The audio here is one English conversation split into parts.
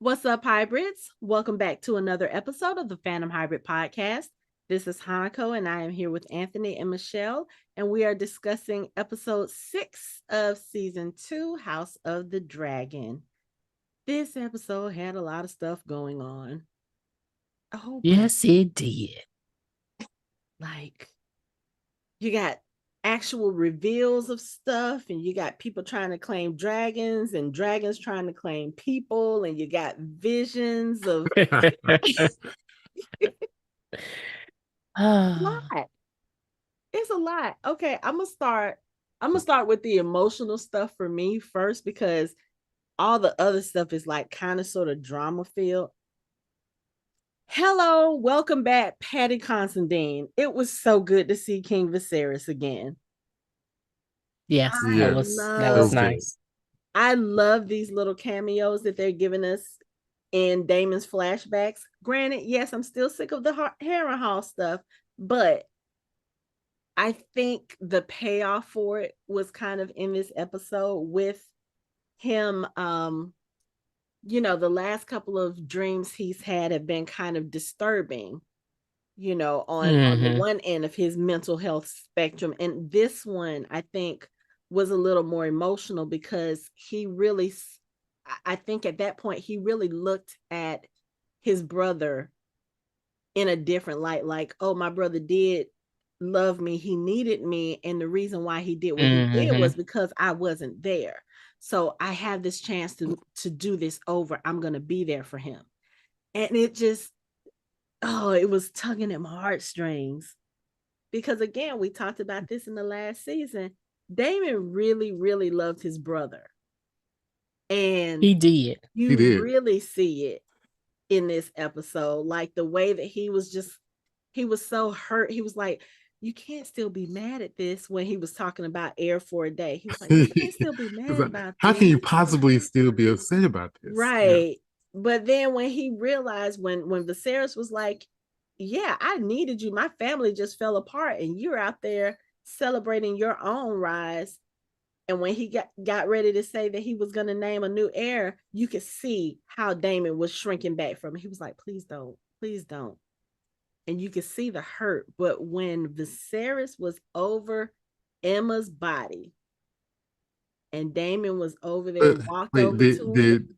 What's up, hybrids? Welcome back to another episode of the Fandom Hybrid Podcast. This is Hanako, and I am here with Anthony and Michelle, and we are discussing episode 6 of season 2, House of the Dragon. This episode had a lot of stuff going on. A whole bunch. Yes, it did. Like, you got actual reveals of stuff, and you got people trying to claim dragons, and dragons trying to claim people, and you got visions of lot. It's a lot. Okay, I'm gonna start with the emotional stuff for me first because all the other stuff is like kind of sort of drama filled. Hello, welcome back, Patty Considine. It was so good to see King Viserys again. Yes, I that was nice. I love these little cameos that they're giving us in Daemon's flashbacks. Granted, yes, I'm still sick of the Harrenhal stuff, but I think the payoff for it was kind of in this episode with him. The last couple of dreams he's had have been kind of disturbing, on the one end of his mental health spectrum. And this one, I think, was a little more emotional because I think at that point, he really looked at his brother in a different light. Like, oh, my brother did love me. He needed me. And the reason why he did what he did was because I wasn't there. So I have this chance to do this over. I'm going to be there for him. And it just, it was tugging at my heartstrings. Because again, we talked about this in the last season. Daemon really, really loved his brother. And he did. Really see it in this episode. Like the way that he was so hurt. He was like, you can't still be mad at this when he was talking about air for a day. He was like, you can't still be mad about How this. can you possibly still be upset about this? Right. Yeah. But then when he realized when Viserys was like, yeah, I needed you. My family just fell apart and you're out there celebrating your own rise. And when he got ready to say that he was going to name a new heir, you could see how Daemon was shrinking back from it. He was like, please don't. And you could see the hurt. But when Viserys was over Emma's body and Daemon was over there, walked over to him.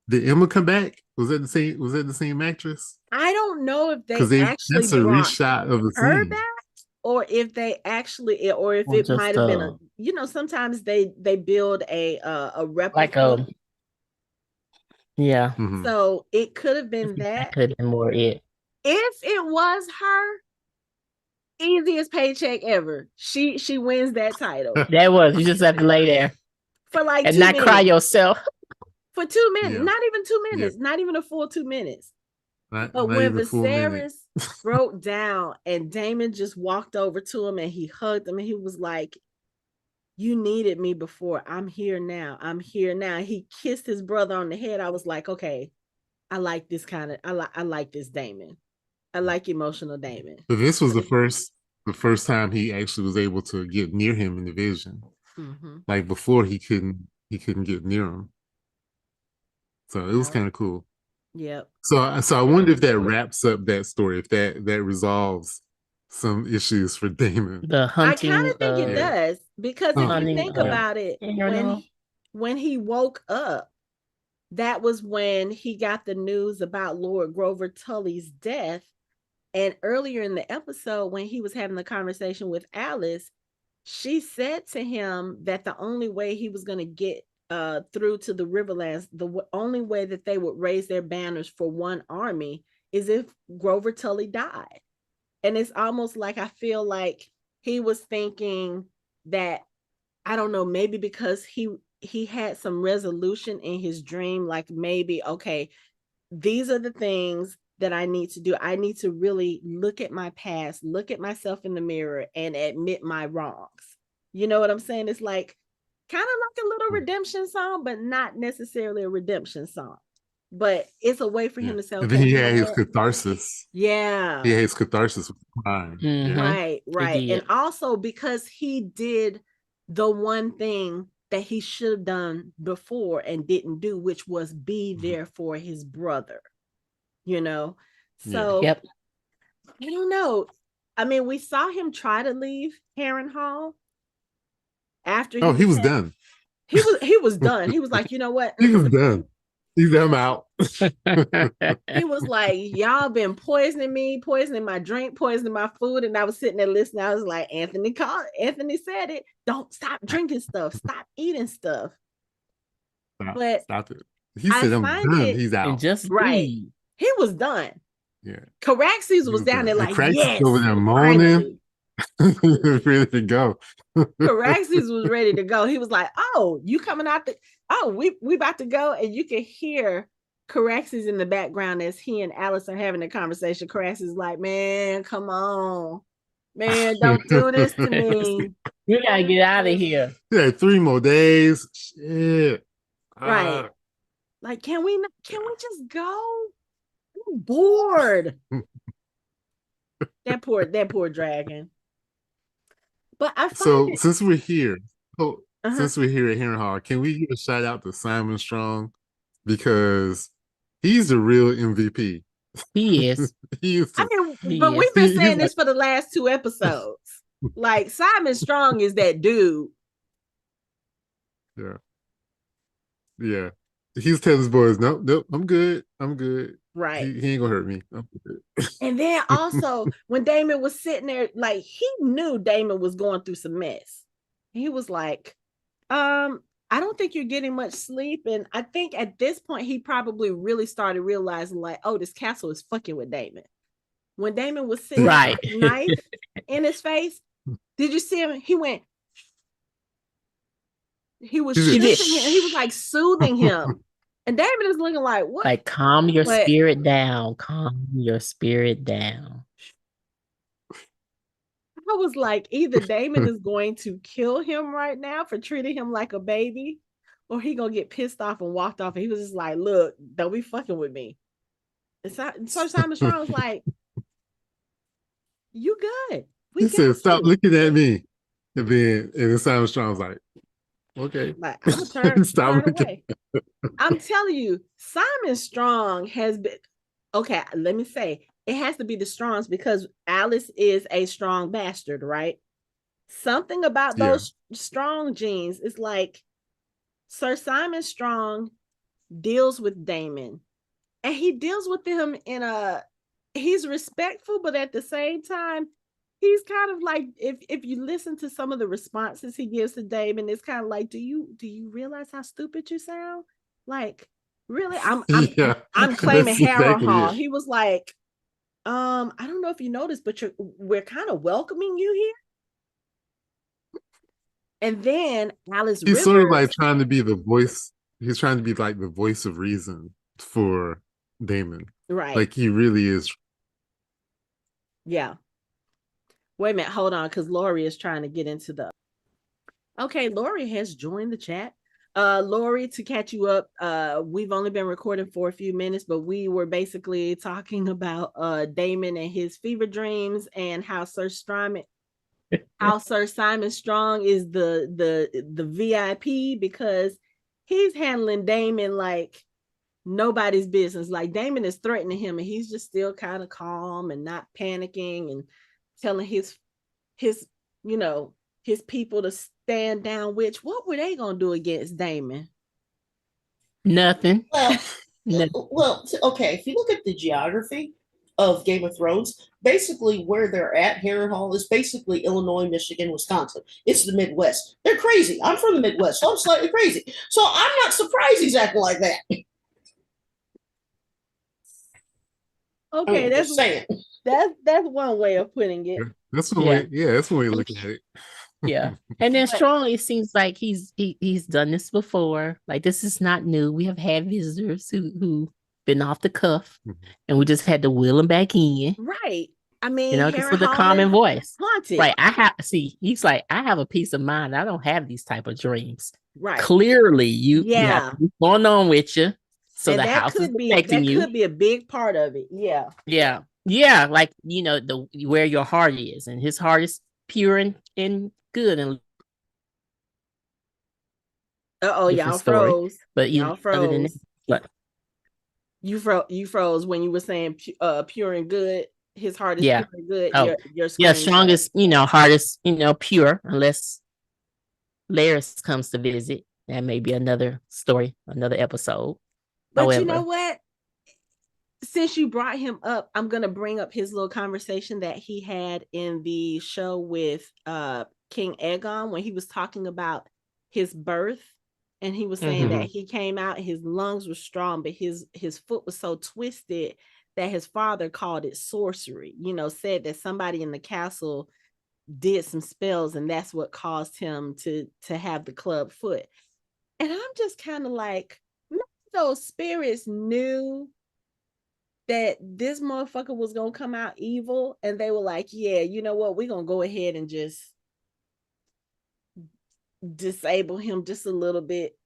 Did Emma come back? Was that the same actress? I don't know if they actually that's a reshot of the her scene. back, or if they actually, or if it might have been sometimes they build a replica. Yeah. Mm-hmm. So it could have been that. Could have been more it. If it was her, easiest paycheck ever. She wins that title. That was. You just have to lay there for like and 2 not minutes. Cry yourself. For 2 minutes, not even 2 minutes, not even a full 2 minutes. But when Viserys broke down and Daemon just walked over to him and he hugged him and he was like, you needed me before. I'm here now. He kissed his brother on the head. I was like, okay, I like this kind of, I like this Daemon. I like emotional Daemon. But this was the first time he actually was able to get near him in the vision. Mm-hmm. Like before he couldn't get near him. So it was kind of cool. Yep. So I wonder if that wraps up that story, if that resolves some issues for Daemon. The hunting. I kind of think it does, because if you think about it, when he woke up, that was when he got the news about Lord Grover Tully's death. And earlier in the episode, when he was having the conversation with Alice, she said to him that the only way he was going to get through to the Riverlands, the only way that they would raise their banners for one army is if Grover Tully died. And it's almost like I feel like he was thinking that, I don't know, maybe because he had some resolution in his dream, like maybe, okay, these are the things that I need to do. I need to really look at my past, look at myself in the mirror and admit my wrongs. You know what I'm saying? It's like kind of like a little redemption song, but not necessarily a redemption song. But it's a way for him to say, okay, and then he had his catharsis. Yeah. He had his catharsis with crime. Mm-hmm. Right. And also because he did the one thing that he should have done before and didn't do, which was be there for his brother, you know? So, yep. I don't know. I mean, we saw him try to leave Harrenhal after he was done. He was done. He was like, you know what? He was done. He's them out. He was like, y'all been poisoning me, poisoning my drink, poisoning my food. And I was sitting there listening. I was like, Anthony said it. Don't stop drinking stuff. Stop eating stuff. Stop it. He said, I'm done. He's out. And just right. He was done. Yeah. Caraxes was down there like, yes. Over there moaning. Ready to go. Caraxes was ready to go. He was like, oh, you coming out we about to go. And you can hear Caraxes in the background as he and Alice are having a conversation. Caraxes is like, man, come on. Man, don't do this to me. You gotta get out of here. Yeah, 3 more days. Shit. Right. Like, can we just go? I'm bored. that poor dragon. But I find since we're here, since we're here at Harrenhal, can we give a shout out to Simon Strong? Because he's the real MVP. He is. But we've been saying this for the last 2 episodes. Like, Simon Strong is that dude. Yeah. Yeah. He's telling his boys, nope, I'm good. Right. He ain't gonna hurt me. I'm good. And then also, when Daemon was sitting there, like, he knew Daemon was going through some mess. He was like, I don't think you're getting much sleep. And I think at this point, he probably really started realizing, like, oh, this castle is fucking with Daemon. When Daemon was sitting with a knife in his face, did you see him? He went, he was like soothing him. And Daemon is looking like, what? Like, calm your spirit down. Calm your spirit down. I was like, either Daemon is going to kill him right now for treating him like a baby, or he gonna get pissed off and walked off. And he was just like, look, don't be fucking with me. And so Simon Strong was like, you good. He said, stop looking at me. And then Simon Strong was like, okay. Like, I'm gonna turn away. I'm telling you, Simon Strong has been, okay, let me say, it has to be the Strongs because Alice is a strong bastard, right? Something about those strong genes is like Sir Simon Strong deals with Daemon, and he deals with him he's respectful, but at the same time, he's kind of like, if you listen to some of the responses he gives to Daemon, it's kind of like, do you realize how stupid you sound? Like, really? I'm claiming Harrenhal. He was like, I don't know if you noticed, but we're kind of welcoming you here. And then Alice Rivers, sort of like trying to be the voice. He's trying to be like the voice of reason for Daemon. Right. Like, he really is. Yeah. Wait a minute, hold on, because Lori is trying to get into Okay, Lori has joined the chat. Lori, to catch you up, we've only been recording for a few minutes, but we were basically talking about Daemon and his fever dreams and how Sir Simon Strong is the VIP because he's handling Daemon like nobody's business. Like, Daemon is threatening him and he's just still kind of calm and not panicking and telling his people to stand down, which what were they gonna do against Daemon? Nothing. Well, okay, if you look at the geography of Game of Thrones, basically where they're at, Harrenhal, is basically Illinois, Michigan, Wisconsin. It's the Midwest. They're crazy. I'm from the Midwest, so I'm slightly crazy. So I'm not surprised he's acting like that. Okay, that's saying. That's one way of putting it. That's one way. Yeah, that's one way of looking at it. Yeah. And then Strong, it seems like he's done this before. Like, this is not new. We have had visitors who been off the cuff, and we just had to wheel them back in. Right. I mean, just with a common voice. Haunted. Right. he's like, I have a peace of mind. I don't have these type of dreams. Right. Clearly, you have what's going on with you. So and the house is protecting you. That could be a big part of it. Yeah. Yeah. Yeah. Like, where your heart is, and his heart is pure and good. And Y'all froze. But y'all froze. Other than that, but you froze when you were saying pure and good. His heart is pure and good. Your screen strongest, hardest, pure, unless Laris comes to visit. That may be another story, another episode. But however, you know what? Since you brought him up, I'm gonna bring up his little conversation that he had in the show with King Aegon when he was talking about his birth, and he was saying that he came out, his lungs were strong, but his foot was so twisted that his father called it sorcery. Said that somebody in the castle did some spells, and that's what caused him to have the club foot. And I'm just kind of like, those spirits knew that this motherfucker was gonna come out evil, and they were like, yeah, you know what, we're gonna go ahead and just disable him just a little bit,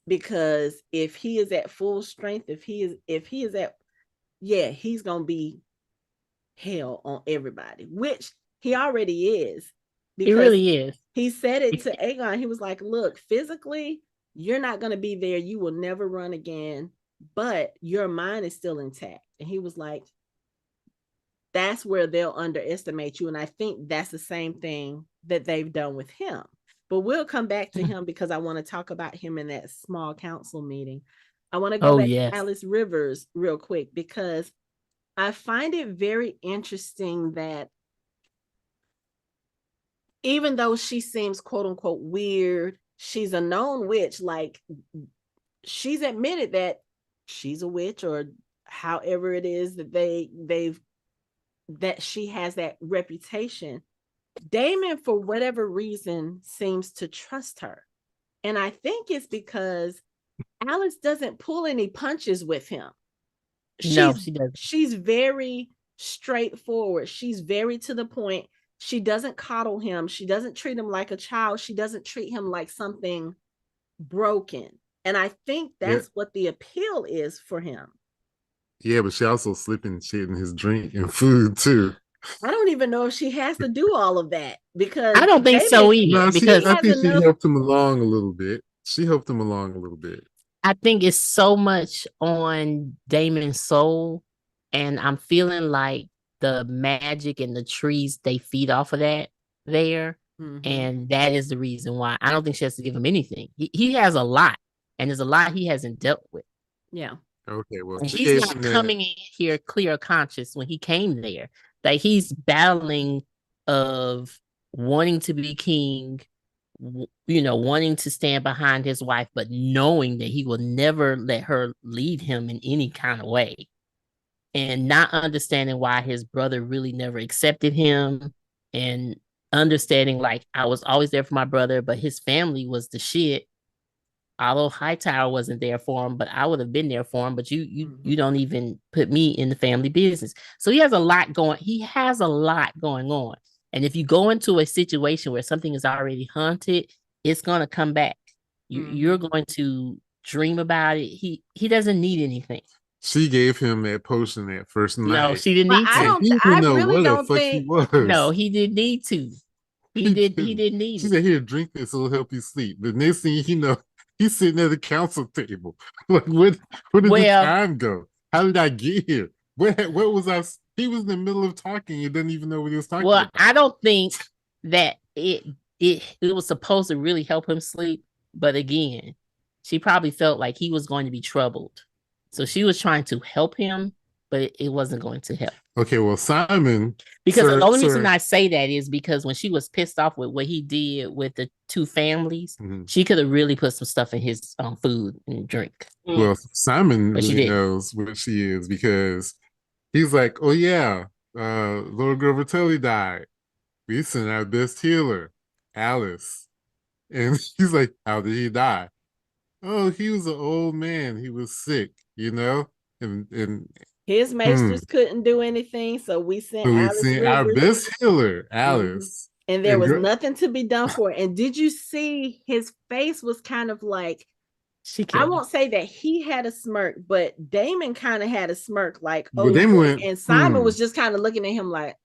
because if he is at full strength, if he is at, he's gonna be hell on everybody, which he already is. Because he really is. He said it to Aegon. He was like, look, physically you're not going to be there, you will never run again, but your mind is still intact. And he was like, that's where they'll underestimate you. And I think that's the same thing that they've done with him. But we'll come back to him, because I want to talk about him in that small council meeting. I want to go back to Alice Rivers real quick, because I find it very interesting that even though she seems quote unquote weird, she's a known witch. Like, she's admitted that she's a witch, or however it is that that she has that reputation. Daemon, for whatever reason, seems to trust her. And I think it's because Alice doesn't pull any punches with him. No, she doesn't. She's very straightforward. She's very to the point. She doesn't coddle him. She doesn't treat him like a child. She doesn't treat him like something broken. And I think that's what the appeal is for him. Yeah, but she also slipping shit in his drink and food too. I don't even know if she has to do all of that, because I don't think so either. No, because I think she helped him along a little bit. I think it's so much on Daemon's soul, and I'm feeling like the magic and the trees, they feed off of that there. And that is the reason why I don't think she has to give him anything. He has a lot, and there's a lot he hasn't dealt with. Yeah. Okay, well, he's not coming in here clear conscious when he came there. Like, he's battling of wanting to be king, wanting to stand behind his wife, but knowing that he will never let her lead him in any kind of way. And not understanding why his brother really never accepted him, and understanding, like, I was always there for my brother, but his family was the shit. Although Hightower wasn't there for him, but I would have been there for him. But you don't even put me in the family business. So he has a lot going on. And if you go into a situation where something is already haunted, it's going to come back. You're going to dream about it. He doesn't need anything. She gave him that potion that first night. No, she didn't need to. I really don't think. No, he didn't need to. He didn't need it. She said, "Here, drink this. It'll help you sleep." The next thing you know, he's sitting at the council table. Like, where did the time go? How did I get here? What was I? He was in the middle of talking. You didn't even know what he was talking about. I don't think that it was supposed to really help him sleep. But again, she probably felt like he was going to be troubled. So she was trying to help him, but it wasn't going to help. Okay, well, Simon... Because the only reason I say that is because when she was pissed off with what he did with the two families, she could have really put some stuff in his food and drink. Well, Simon really knows what she is, because he's like, oh yeah, Lord Grover Tully died. We sent our best healer, Alice. And he's like, how did he die? Oh, he was an old man. He was sick, and his maesters couldn't do anything, so we sent our best healer, Alice. And there was nothing to be done for it. And did you see his face was kind of like, I won't say that he had a smirk, but Daemon kind of had a smirk, like, oh, and Simon was just kind of looking at him like,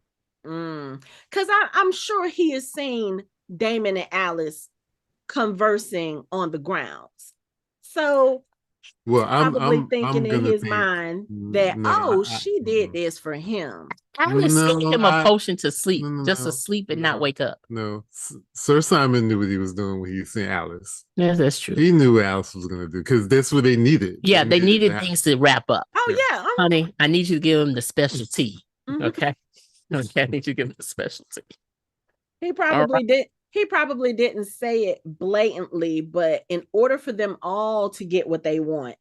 because I'm sure he has seen Daemon and Alice conversing on the grounds. So well, probably thinking in his think, mind that, no, she did this for him. Alice sent him a potion to sleep, just to sleep and not wake up. No, Sir Simon knew what he was doing when he sent Alice. Yes, that's true. He knew what Alice was going to do because that's what they needed. Yeah, they needed things to wrap up. Oh, yeah. Honey, I need you to give him the specialty. Okay? Okay, I need you to give him the specialty. He probably did. He probably didn't say it blatantly, but in order for them all to get what they want,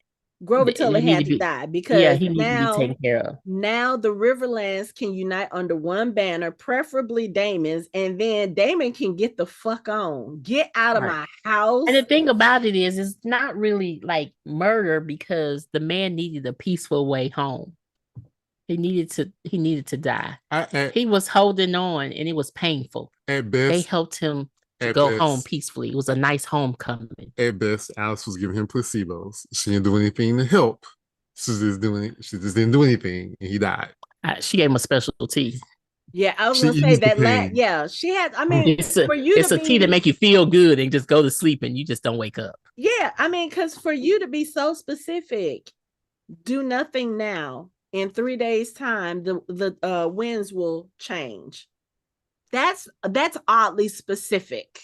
Grover Tully had to die because he needed to be taken care of. Now the Riverlands can unite under one banner, preferably Daemon's, and then Daemon can get the fuck on. Get out of my house. And the thing about it is, it's not really like murder because the man needed a peaceful way home. He needed to die. He was holding on and it was painful. At best, they helped him to go home peacefully. It was a nice homecoming. At best, Alice was giving him placebos. She didn't do anything to help. She just didn't do anything, and he died. She gave him a specialty. Yeah, I was gonna say that. She had. I mean, it's a tea that make you feel good and just go to sleep, and you just don't wake up. Yeah, I mean, because for you to be so specific, do nothing now. In 3 days' time, the winds will change. That's oddly specific.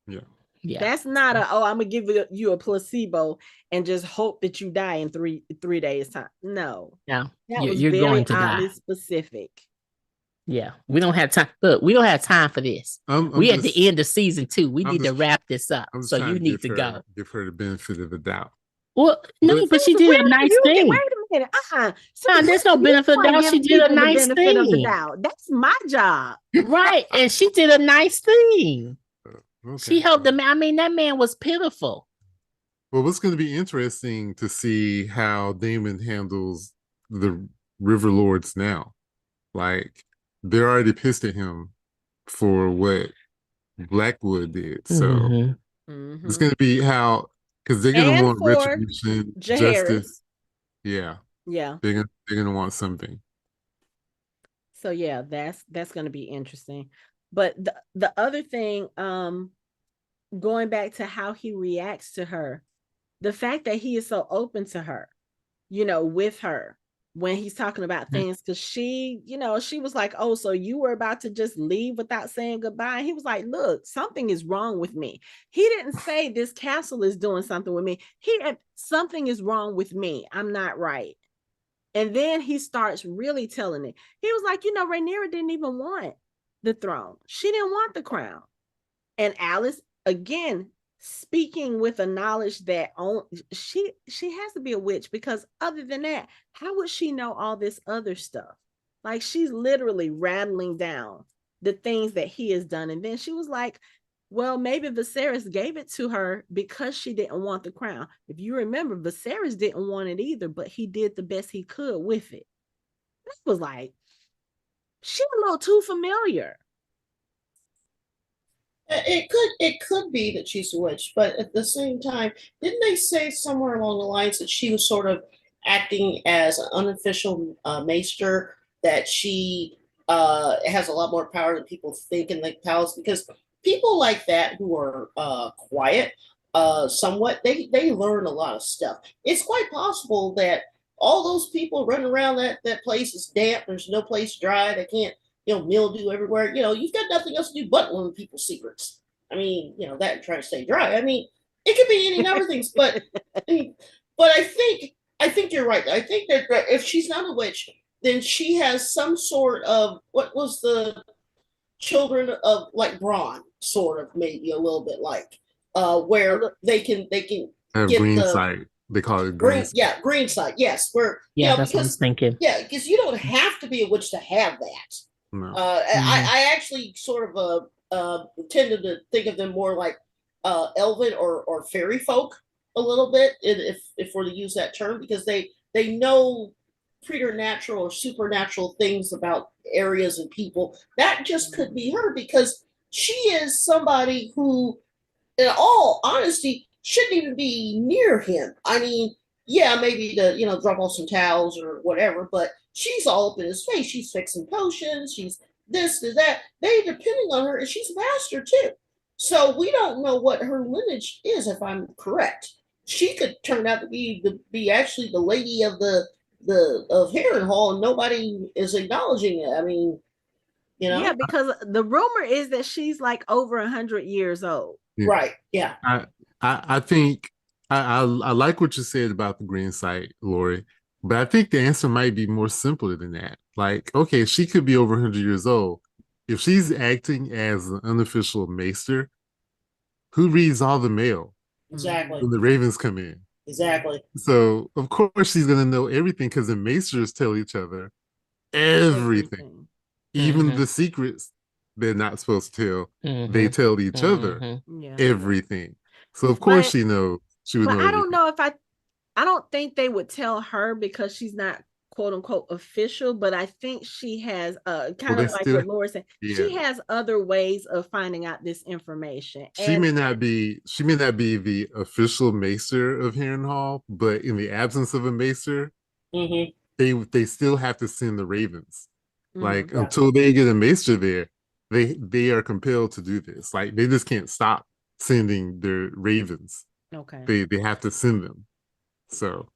Yeah. That's not I'm gonna give you a placebo and just hope that you die in three days' time. No. No. That was very going to oddly die. Specific. Yeah, we don't have time. Look, we don't have time for this. We at the end of season 2. We need to wrap this up. So you need to go. Give her the benefit of the doubt. Well, no, but she did a nice thing. Wait a minute. There's no benefit of the doubt. She did a nice thing. Of the doubt. That's my job. Right. And she did a nice thing. Okay. She helped the man. I mean, that man was pitiful. Well, what's going to be interesting to see how Daemon handles the River Lords now. Like, they're already pissed at him for what Blackwood did. So it's going to be how... Because they're gonna want retribution, justice. Yeah. They're gonna want something. So yeah, that's gonna be interesting. But the other thing, going back to how he reacts to her, the fact that he is so open to her, with her when he's talking about things, because she was like, oh, so you were about to just leave without saying goodbye. And he was like, look, something is wrong with me. He didn't say this castle is doing something with me. Something is wrong with me. I'm not right. And then he starts really telling it. He was like, Rhaenyra didn't even want the throne. She didn't want the crown. And Alice, again, speaking with a knowledge that she has to be a witch, because other than that, how would she know all this other stuff? Like, she's literally rattling down the things that he has done. And then she was like, well, maybe Viserys gave it to her because she didn't want the crown. If you remember, Viserys didn't want it either, but he did the best he could with it. It was like, she's a little too familiar. It could be that she's a witch, but at the same time, didn't they say somewhere along the lines that she was sort of acting as an unofficial maester, that she has a lot more power than people think in the palace? Because people like that who are quiet, somewhat, they learn a lot of stuff. It's quite possible that all those people running around that place is damp. There's no place dry. They can't. Mildew everywhere. You've got nothing else to do but learn people's secrets. I mean, that and try to stay dry. I mean, it could be any number of things, but I think you're right. I think that if she's not a witch, then she has some sort of, what was the children of, like, Braun, sort of, maybe a little bit like, where they can get green sight. They call it green sight. Yeah, green sight. Yes, that's what I was thinking. Yeah, because you don't have to be a witch to have that. No. I actually sort of tended to think of them more like elven or fairy folk a little bit, if we're to use that term, because they know preternatural or supernatural things about areas and people. That just could be her, because she is somebody who, in all honesty, shouldn't even be near him. I mean, yeah, maybe to drop off some towels or whatever, but she's all up in his face. She's fixing potions. She's this and that. They depending on her, and she's a master too. So we don't know what her lineage is, if I'm correct. She could turn out to be actually the lady of the of Harrenhal, and nobody is acknowledging it. I mean, you know? Yeah, because the rumor is that she's like over 100 years old. Yeah. Right. Yeah. I think I like what you said about the green site, Lori, but I think the answer might be more simpler than that. Like, okay, she could be over 100 years old. If she's acting as an unofficial maester, who reads all the mail Exactly. when the ravens come in? Exactly. So of course she's gonna know everything because the maesters tell each other everything. Even the secrets they're not supposed to tell, they tell each other everything. So of course she knows. She would know I don't everything. know if I don't think they would tell her because she's not quote unquote official, but I think she has kind of like what Laura said, she has other ways of finding out this information. She may not be the official maester of Harrenhal, but in the absence of a maester, they still have to send the ravens. Like until they get a maester there, they are compelled to do this. Like they just can't stop sending their ravens. Okay. They have to send them. So,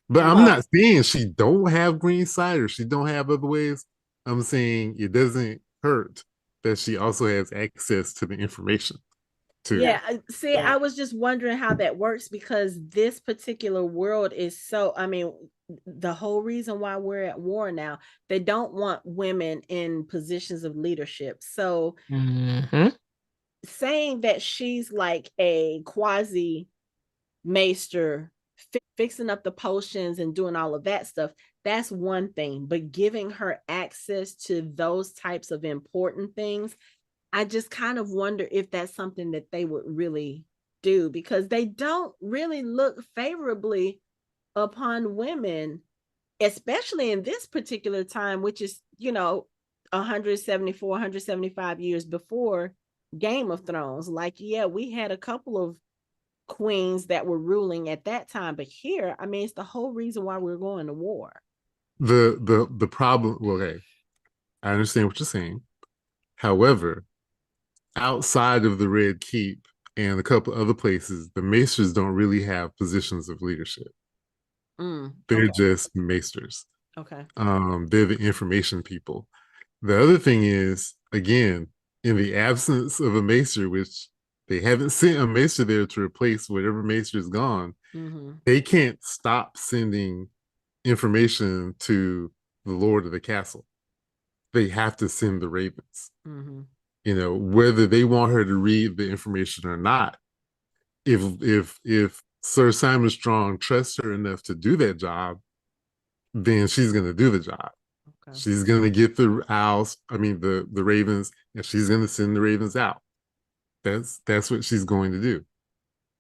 but I'm not saying she don't have green side or she don't have other ways. I'm saying it doesn't hurt that she also has access to the information too. Yeah, see, I was just wondering how that works because this particular world is so, I mean, the whole reason why we're at war now, they don't want women in positions of leadership. So saying that she's like a quasi maester fixing up the potions and doing all of that stuff, that's one thing, but giving her access to those types of important things, I just kind of wonder if that's something that they would really do because they don't really look favorably upon women, especially in this particular time, which is, 174, 175 years before Game of Thrones. Like, yeah, we had a couple of queens that were ruling at that time, but here, I mean, it's the whole reason why we're going to war. The problem, well, hey, I understand what you're saying. However, outside of the Red Keep and a couple other places, the maesters don't really have positions of leadership. They're just maesters. Okay. They're the information people. The other thing is, again, in the absence of a maester, which they haven't sent a maester there to replace whatever maester is gone, they can't stop sending information to the Lord of the Castle. They have to send the ravens. Whether they want her to read the information or not. If Sir Simon Strong trusts her enough to do that job, then she's going to do the job. Okay. She's going to get the owls, the ravens, and she's going to send the ravens out. That's what she's going to do.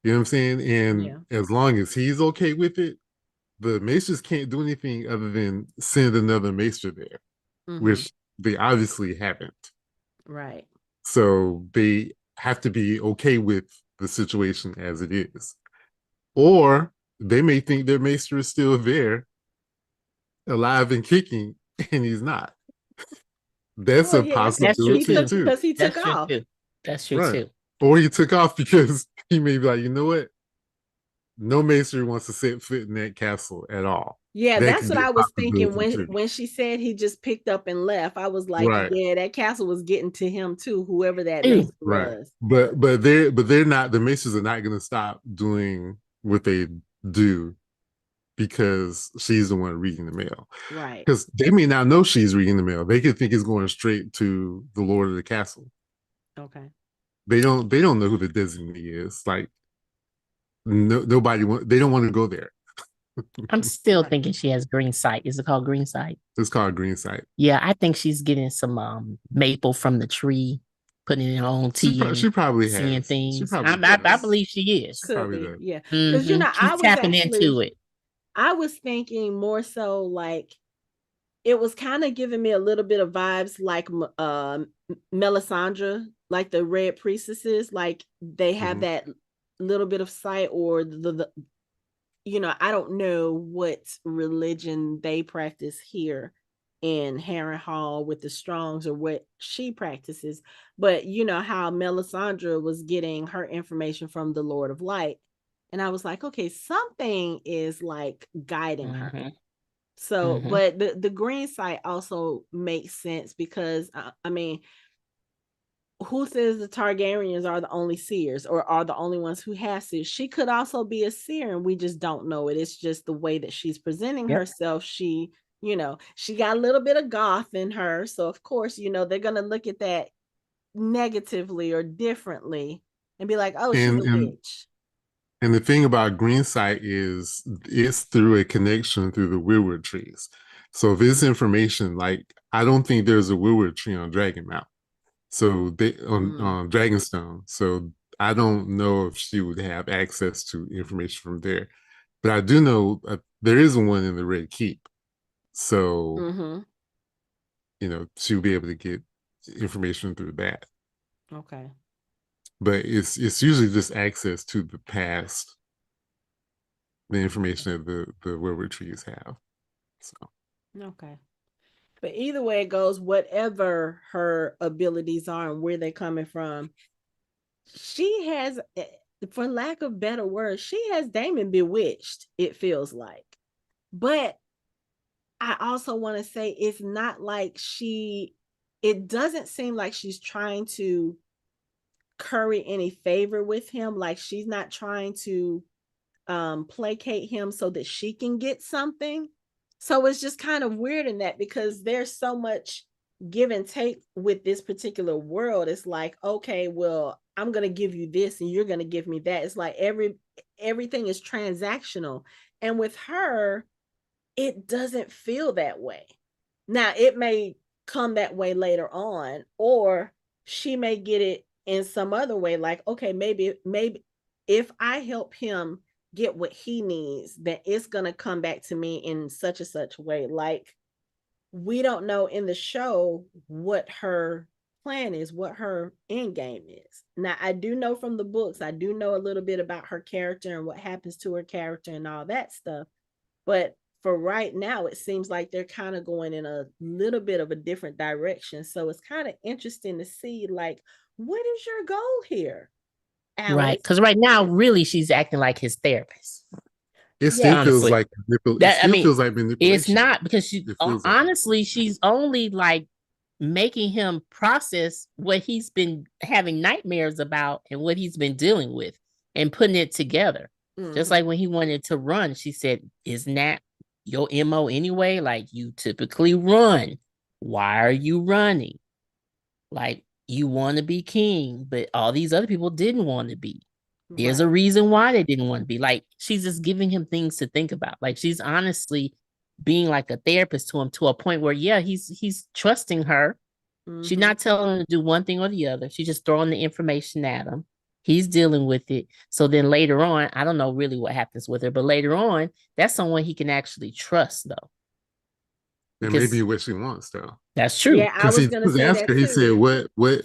You know what I'm saying? And as long as he's okay with it, the maesters can't do anything other than send another maester there, which they obviously haven't. Right. So they have to be okay with the situation as it is. Or they may think their maester is still there, alive and kicking, and he's not. That's a possibility too. Because he took off. That's true too. Or he took off because he may be like, you know what? No maester wants to set foot in that castle at all. Yeah, that's what I was thinking when she said he just picked up and left. I was like, yeah, that castle was getting to him too, whoever that maester was. But they're not, the maesters are not going to stop doing what they do because she's the one reading the mail. Right. Because they may not know she's reading the mail. They could think it's going straight to the Lord of the Castle. Okay. They don't know who the designee is. Like nobody they don't want to go there. I'm still thinking she has green sight. Is it called green sight? It's called green sight. Yeah, I think she's getting some maple from the tree, putting it in her own tea. She probably seeing has. things. I believe she is. Could be. Yeah. Because she's I was tapping into it. I was thinking more so like it was kind of giving me a little bit of vibes like Melisandre, like the Red Priestesses, like they have that little bit of sight, or the I don't know what religion they practice here, in Harrenhal with the Strongs or what she practices. But you know how Melisandre was getting her information from the Lord of Light. And I was like, okay, something is like guiding her. So, but the green site also makes sense because, I mean, who says the Targaryens are the only seers or are the only ones who have seers? She could also be a seer and we just don't know it. It's just the way that she's presenting herself. She, you know, she got a little bit of goth in her. So of course, you know, they're going to look at that negatively or differently and be like, oh, she's a witch. And the thing about green site is it's through a connection through the weirwood trees. So this information, like, I don't think there's a weirwood tree on Dragon Mount. So they on Dragonstone. So I don't know if she would have access to information from there. But I do know there is one in the Red Keep. So you know, she'll be able to get information through that. Okay. But it's usually just access to the past, the information that the weirwood trees have. So okay. But either way it goes, whatever her abilities are and where they're coming from, she has, for lack of better words, she has Daemon bewitched, it feels like. But I also want to say it's not like it doesn't seem like she's trying to curry any favor with him. Like she's not trying to placate him so that she can get something. So it's just kind of weird in that because there's so much give and take with this particular world. It's like, okay, well, I'm going to give you this and you're going to give me that. It's like everything is transactional. And with her, it doesn't feel that way. Now, it may come that way later on, or she may get it in some other way. Like, okay, maybe if I help him get what he needs, then it's going to come back to me in such and such way. Like, we don't know in the show what her plan is, what her end game is. Now, I do know from the books, I do know a little bit about her character and what happens to her character and all that stuff. But for right now, it seems like they're kind of going in a little bit of a different direction. So it's kind of interesting to see, like, what is your goal here, Alice? Right. Because right now, really, she's acting like his therapist. It still feels like manipulation. It's not, because she honestly, she's only like making him process what he's been having nightmares about and what he's been dealing with and putting it together. Just like when he wanted to run, she said, isn't that your MO anyway? Like, you typically run. Why are you running? Like, you want to be king, but all these other people didn't want to be. There's a reason why they didn't want to be. Like, she's just giving him things to think about. Like, she's honestly being like a therapist to him to a point where, yeah, he's trusting her. She's not telling him to do one thing or the other. She's just throwing the information at him. He's dealing with it. So then later on, I don't know really what happens with her, but later on, that's someone he can actually trust, though. That may be what she wants, though. That's true. Yeah, I was going to say that too. He said, what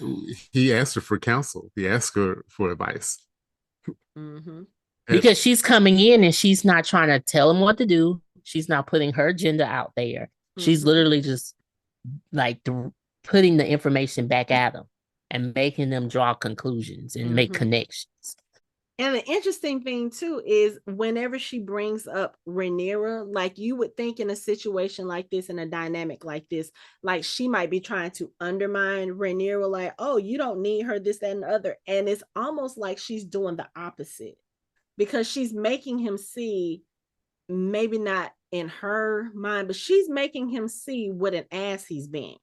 he asked her for counsel. He asked her for advice. Because she's coming in and she's not trying to tell him what to do. She's not putting her agenda out there. She's literally just like putting the information back at them and making them draw conclusions and make connections. And the interesting thing too is whenever she brings up Rhaenyra, like you would think in a situation like this, in a dynamic like this, like she might be trying to undermine Rhaenyra, like, oh, you don't need her, this, that, and the other. And it's almost like she's doing the opposite because she's making him see, maybe not in her mind, but she's making him see what an ass he's being.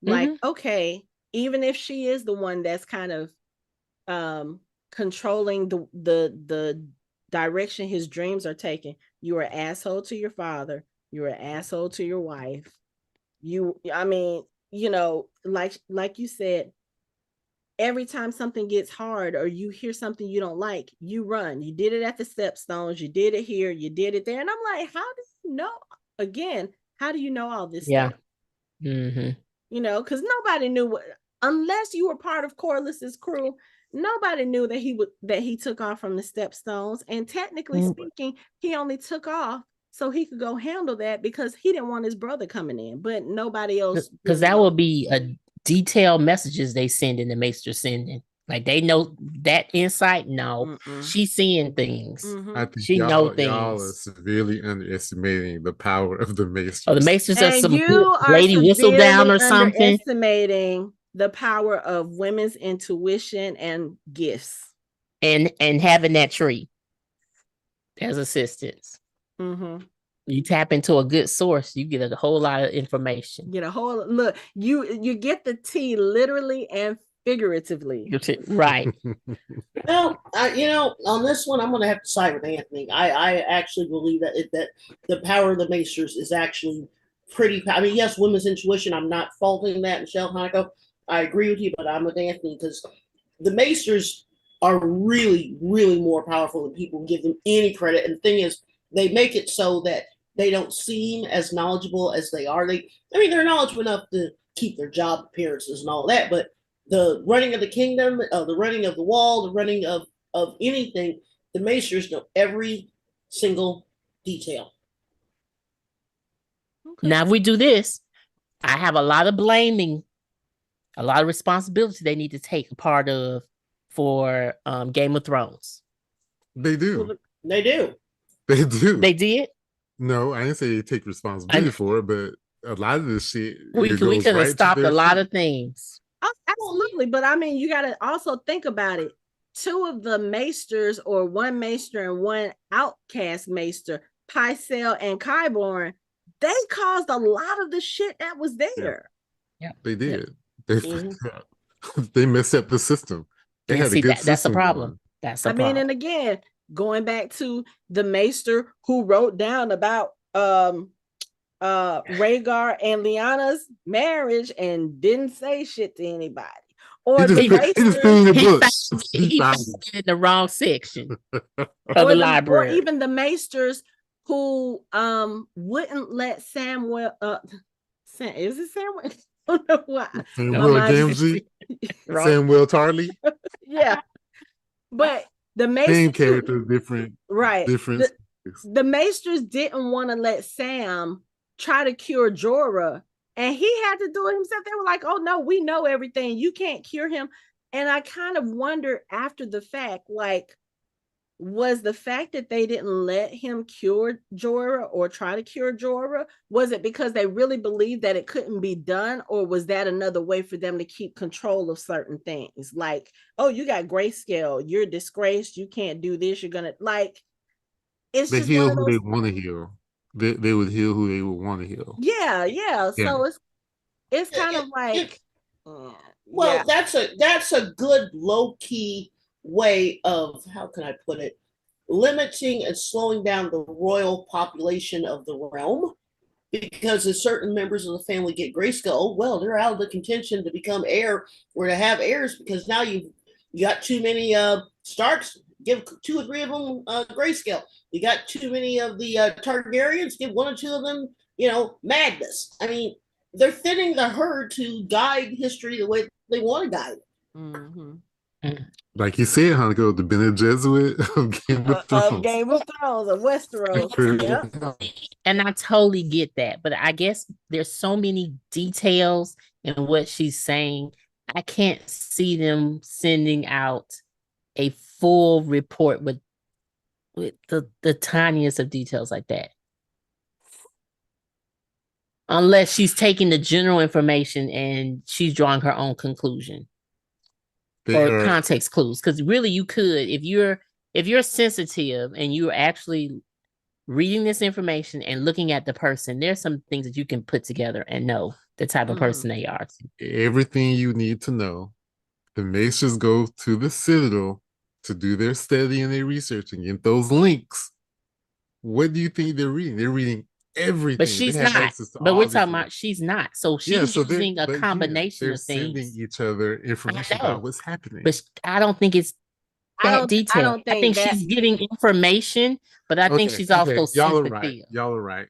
Like, okay, even if she is the one that's kind of controlling the direction his dreams are taking, you're an asshole to your father, you're an asshole to your wife. I mean, you know, like you said, every time something gets hard or you hear something you don't like, you run. You did it at the Stepstones, you did it here, you did it there. And I'm like, how do you know? Again, how do you know all this stuff? You know, because nobody knew unless you were part of Corliss's crew, nobody knew that he took off from the Stepstones. And technically speaking, he only took off so he could go handle that because he didn't want his brother coming in, but nobody else. Because that will be a detailed messages they send in the Maester sending. Like they know that insight. No, she's seeing things. I think she know things. Y'all are severely underestimating the power of the Maesters. Oh, the Maesters are some you are lady whistle down or something. Underestimating the power of women's intuition and gifts, and having that tree as assistance. You tap into a good source, you get a whole lot of information. Get a whole look. You get the tea literally and figuratively. Right. Well, on this one, I'm going to have to side with Anthony. I actually believe that the power of the Maesters is actually pretty. I mean, yes, women's intuition. I'm not faulting that, Michelle Hanako. I agree with you, but I'm with Anthony because the Maesters are really, really more powerful than people give them any credit. And the thing is, they make it so that they don't seem as knowledgeable as they are. They're knowledgeable enough to keep their job appearances and all that, but the running of the kingdom, the running of the wall, the running of anything, the Maesters know every single detail. Okay. Now, if we do this, I have a lot of blaming, a lot of responsibility they need to take a part of for Game of Thrones. They do. They do. They do. They did? No, I didn't say they take responsibility for it, but a lot of this shit. We could have stopped a lot of things. Oh, absolutely. But I mean, you got to also think about it. Two of the Maesters, or one Maester and one outcast Maester, Pycelle and Qyburn, they caused a lot of the shit that was there. Yeah, they did. They messed up the system. They had a good system. That's a problem. That's a problem. I mean, and again, going back to the Maester who wrote down about Rhaegar and Lyanna's marriage and didn't say shit to anybody. Or he found it in the wrong section of the library. Or even the Maesters who wouldn't let Samuel is it Samuel? I don't know why. Samuel Tarly. Yeah. But the Maesters, same character, different. Right. Different. The Maesters didn't want to let Sam try to cure Jorah, and he had to do it himself. They were like, "Oh no, we know everything. You can't cure him." And I kind of wonder after the fact, like, was the fact that they didn't let him cure Jorah or try to cure Jorah, was it because they really believed that it couldn't be done, or was that another way for them to keep control of certain things? Like, oh, you got grayscale, you're disgraced, you can't do this, you're gonna like. It's they just heal who they want to heal. They would heal who they would want to heal. Yeah. So it's kind of like. Well, that's a good low key way of, how can I put it, limiting and slowing down the royal population of the realm, because if certain members of the family get grayscale, well, they're out of the contention to become heir or to have heirs, because now you got too many Starks, give 2 or 3 of them grayscale. You got too many of the Targaryens, give 1 or 2 of them, madness. I mean, they're thinning the herd to guide history the way they want to guide it. Like you said, Hanako, the Bene Gesserit of Game of Thrones. Of Game of Thrones, of Westeros. Yep. And I totally get that. But I guess there's so many details in what she's saying. I can't see them sending out a full report with the tiniest of details like that. Unless she's taking the general information and she's drawing her own conclusion. Or context clues, because really you could, if you're sensitive and you're actually reading this information and looking at the person, there's some things that you can put together and know the type of person they are. Everything you need to know. The Maesters go to the Citadel to do their study and their research and get those links. What do you think they're reading? They're reading everything. But she's not. But we're talking about she's not. So she's using a combination of things. They're sending each other information about what's happening. But I don't think it's that detailed. I think she's getting information, but I think she's also sensitive. Y'all are right.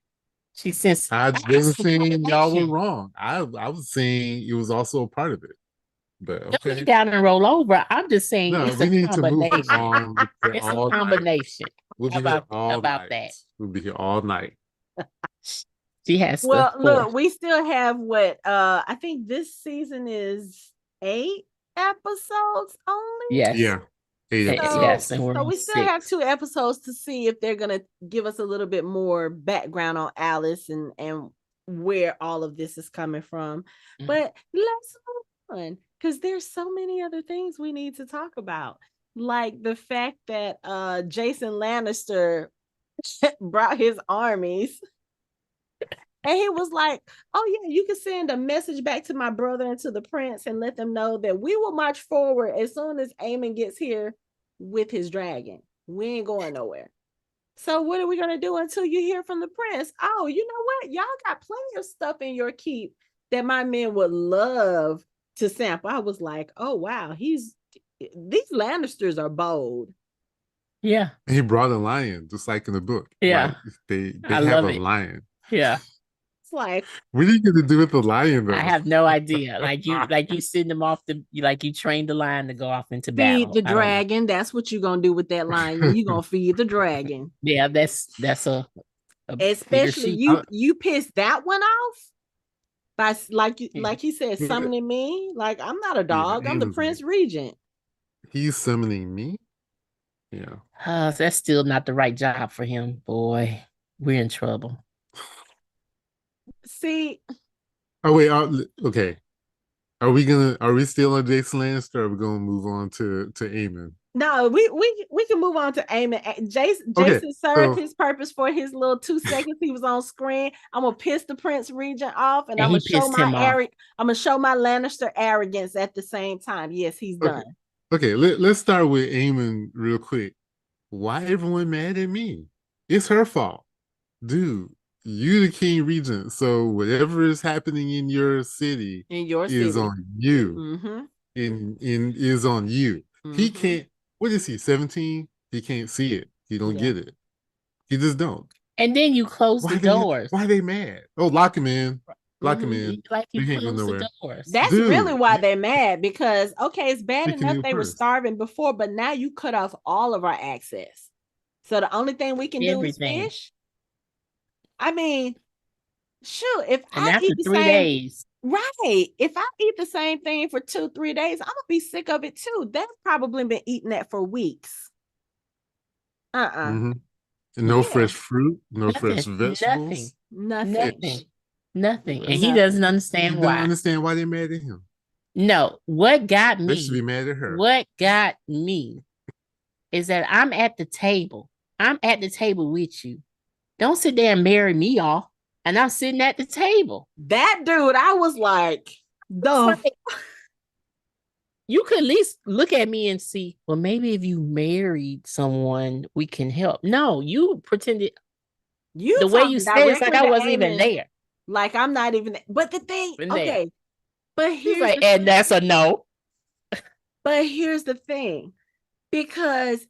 She's sensitive. I wasn't saying y'all were wrong. I was saying it was also a part of it. But Don't okay. get down and roll over. I'm just saying No, it's we a need to move combination. on. It's a combination. We'll be here all about night. that. We'll be here all night. She has well, look, we still have what I think this season is 8 episodes only. Yes. Yeah. 8 episodes. Yes, and we're so on we still 6. have 2 episodes to see if they're gonna give us a little bit more background on Alice and where all of this is coming from. Mm-hmm. But let's move on, because there's so many other things we need to talk about. Like the fact that Jason Lannister brought his armies. And he was like, oh, yeah, you can send a message back to my brother and to the prince and let them know that we will march forward as soon as Aemond gets here with his dragon. We ain't going nowhere. So what are we going to do until you hear from the prince? Oh, you know what? Y'all got plenty of stuff in your keep that my men would love to sample. I was like, oh, wow, these Lannisters are bold. Yeah. And he brought a lion, just like in the book. Yeah. Like, they have a lion. Yeah. Like, what are you gonna do with the lion though? I have no idea. Like you send them off you train the lion to go off into battle. Feed the dragon. That's what you're gonna do with that lion. You're gonna feed the dragon. Yeah, that's a especially you pissed that one off by like he said, summoning me. Like, I'm not a dog. I'm the Prince Regent. He's summoning me. Yeah. That's still not the right job for him, boy. We're in trouble. See. Oh wait. Okay. Are we still on Jason Lannister, or are we gonna move on to Aemond? No, we can move on to Aemond. Jason served his purpose for his little 2 seconds he was on screen. I'm gonna piss the Prince Regent off, and I'm gonna show my Lannister arrogance at the same time. Yes, he's done. Okay, let's start with Aemond real quick. Why everyone mad at me? It's her fault, dude. You the King Regent, so whatever is happening in your city is on you. Mm-hmm. Is on you. Mm-hmm. He can't. What is he? 17? He can't see it. He don't get it. He just don't. And then you close the doors. Why are they mad? Oh, lock him in. Lock him in. Like you close the doors. That's really why they're mad, because it's bad enough they were starving before, but now you cut off all of our access. So the only thing we can do is fish. I mean, shoot, if I eat the 3 days. Right. If I eat the same thing for 2-3 days, I'm gonna be sick of it too. They've probably been eating that for weeks. Mm-hmm. No fresh fruit, fresh vegetables. Nothing. And he doesn't understand why. Understand why they're mad at him. No, what got me? They should be mad at her. What got me is that I'm at the table. I'm at the table with you. Don't sit there and marry me off. And I'm sitting at the table. That dude, I was like, you could at least look at me and see, well, maybe if you married someone, we can help. No, you pretended. The way you said it's like I wasn't even there. Like I'm not even there. But the thing, okay. But here's like, and that's a no. But here's the thing. Because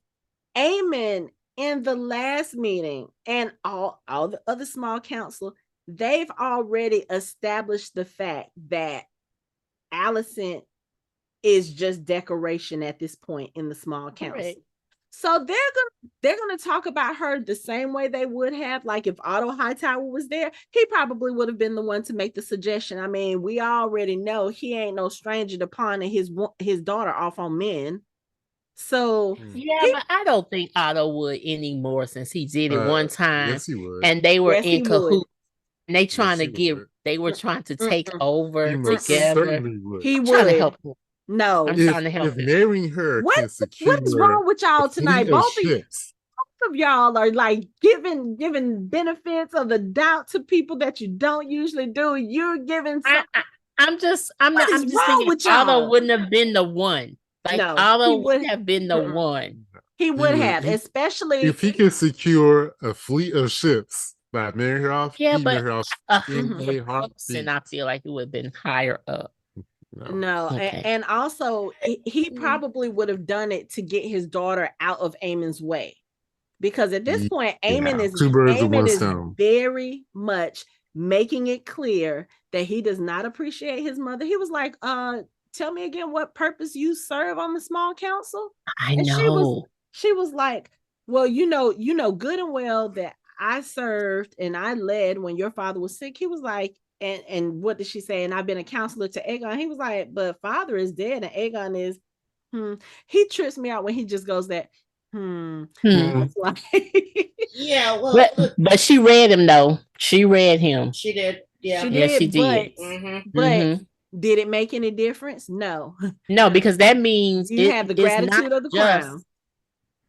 Aemond in the last meeting and all the other small council, they've already established the fact that Alicent is just decoration at this point in the small council. Right. So they're gonna talk about her the same way they would have, like if Otto Hightower was there, he probably would have been the one to make the suggestion. I mean, we already know he ain't no stranger to pawning his daughter off on men. So but I don't think Otto would anymore, since he did it one time. Yes, he would. And they were in cahoots. And they trying they were trying to take over together. He would trying to help him. No, I'm trying to help if marrying her. What is wrong with y'all tonight? Both of y'all are like giving benefits of the doubt to people that you don't usually do. You're giving. I'm just thinking Otto wouldn't have been the one. Like, no, Otto would have been the one. He would have, especially if he could secure a fleet of ships by marrying her off. Yeah, but and I feel like it would have been higher up. No, okay. and also he probably would have done it to get his daughter out of Aemon's way, because at this point, Aemond is very much making it clear that he does not appreciate his mother. He was like, tell me again what purpose you serve on the small council? I and know. She was like, well, you know good and well that I served and I led when your father was sick. He was like, and what did she say? And I've been a counselor to Aegon. He was like, but father is dead and Aegon is, He trips me out when he just goes that, Like, yeah, well, but she read him though. She read him. She did. Yeah, she did. She did. But did it make any difference? No. No, because that means you have the gratitude of the crown.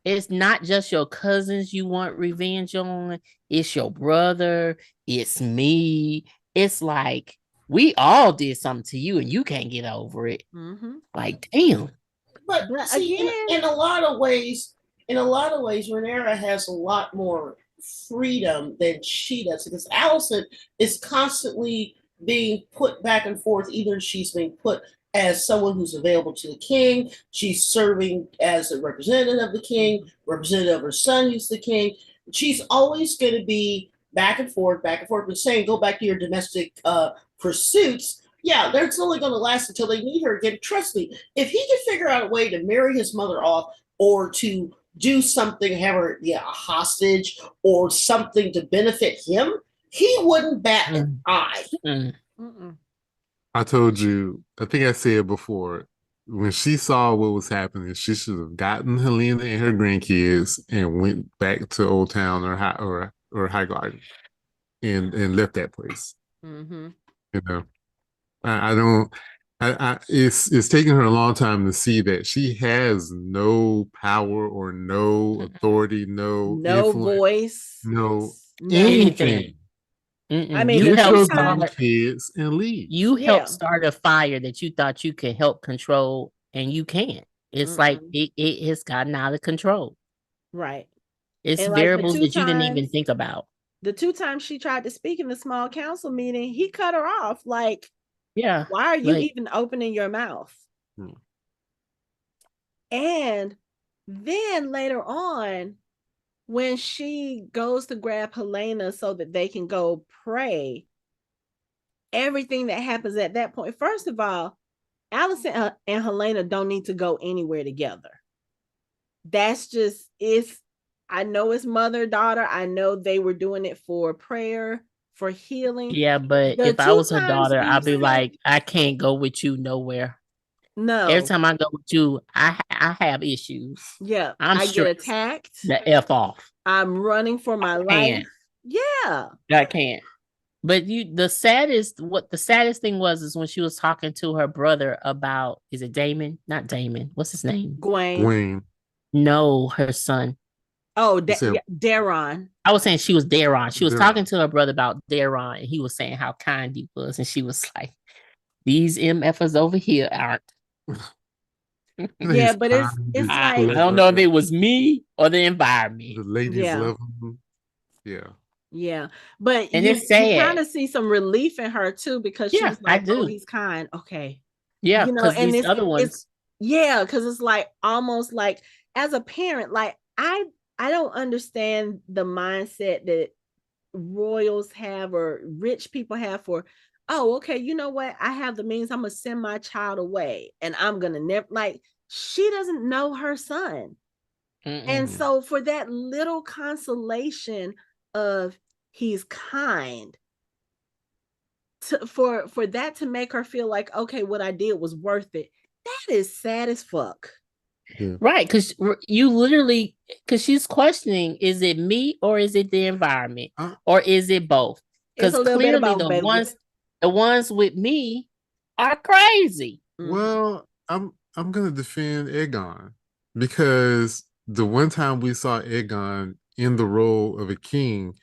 It's not just your cousins you want revenge on. It's your brother. It's me. It's like we all did something to you and you can't get over it. Like, damn. But see, again, in a lot of ways, Rhaenyra has a lot more freedom than she does, because Alicent is constantly being put back and forth. Either she's being put as someone who's available to the king, she's serving as a representative of the king, representative of her son who's the king. She's always going to be back and forth, but saying, go back to your domestic pursuits. Yeah, that's only going to last until they need her again. Trust me, if he could figure out a way to marry his mother off or to do something, have her a hostage or something to benefit him, he wouldn't bat an eye. I told you, I think I said before, when she saw what was happening, she should have gotten Helena and her grandkids and went back to Old Town or High Garden and left that place. You know, I don't. It's taken her a long time to see that she has no power or no authority, no voice, no anything. I mean, you help kids and leave. You help start a fire that you thought you could help control, and you can't. It's like it has gotten out of control. Right. It's and variables that you didn't even think about. The 2 times she tried to speak in the small council meeting, he cut her off. Like, yeah, why are you even opening your mouth? And then later on, when she goes to grab Helena so that they can go pray, everything that happens at that point, first of all, Alicent and Helena don't need to go anywhere together. That's just, I know it's mother-daughter. I know they were doing it for prayer, for healing. Yeah, but if I was her daughter, I'd be like, I can't go with you nowhere. No. Every time I go with you, I have issues. Yeah. I get attacked. The F off. I'm running for my life. Yeah. I can't. But the saddest thing was when she was talking to her brother about, is it Daemon? Not Daemon. What's his name? Gwaine. No, her son. Oh, Daemon. I was saying she was Daemon. She was talking to her brother about Daemon, and he was saying how kind he was, and she was like, "These MFers over here aren't." Yeah, but it's like, I don't know if it was me or the environment. The ladies love him. Yeah, but it's sad. You kind of see some relief in her too, because she was like, "Oh, he's kind." Okay. Yeah, because these other ones. Because it's like almost like, as a parent, like I don't understand the mindset that royals have or rich people have for, oh, okay, you know what? I have the means. I'm gonna send my child away, and I'm gonna never, like, she doesn't know her son. And so for that little consolation of he's kind, for that to make her feel like, okay, what I did was worth it, that is sad as fuck. Yeah. Right, because you literally, because she's questioning, is it me or is it the environment, or is it both? Because clearly the ones with me are crazy. Well, I'm gonna defend Aegon, because the one time we saw Aegon in the role of a king,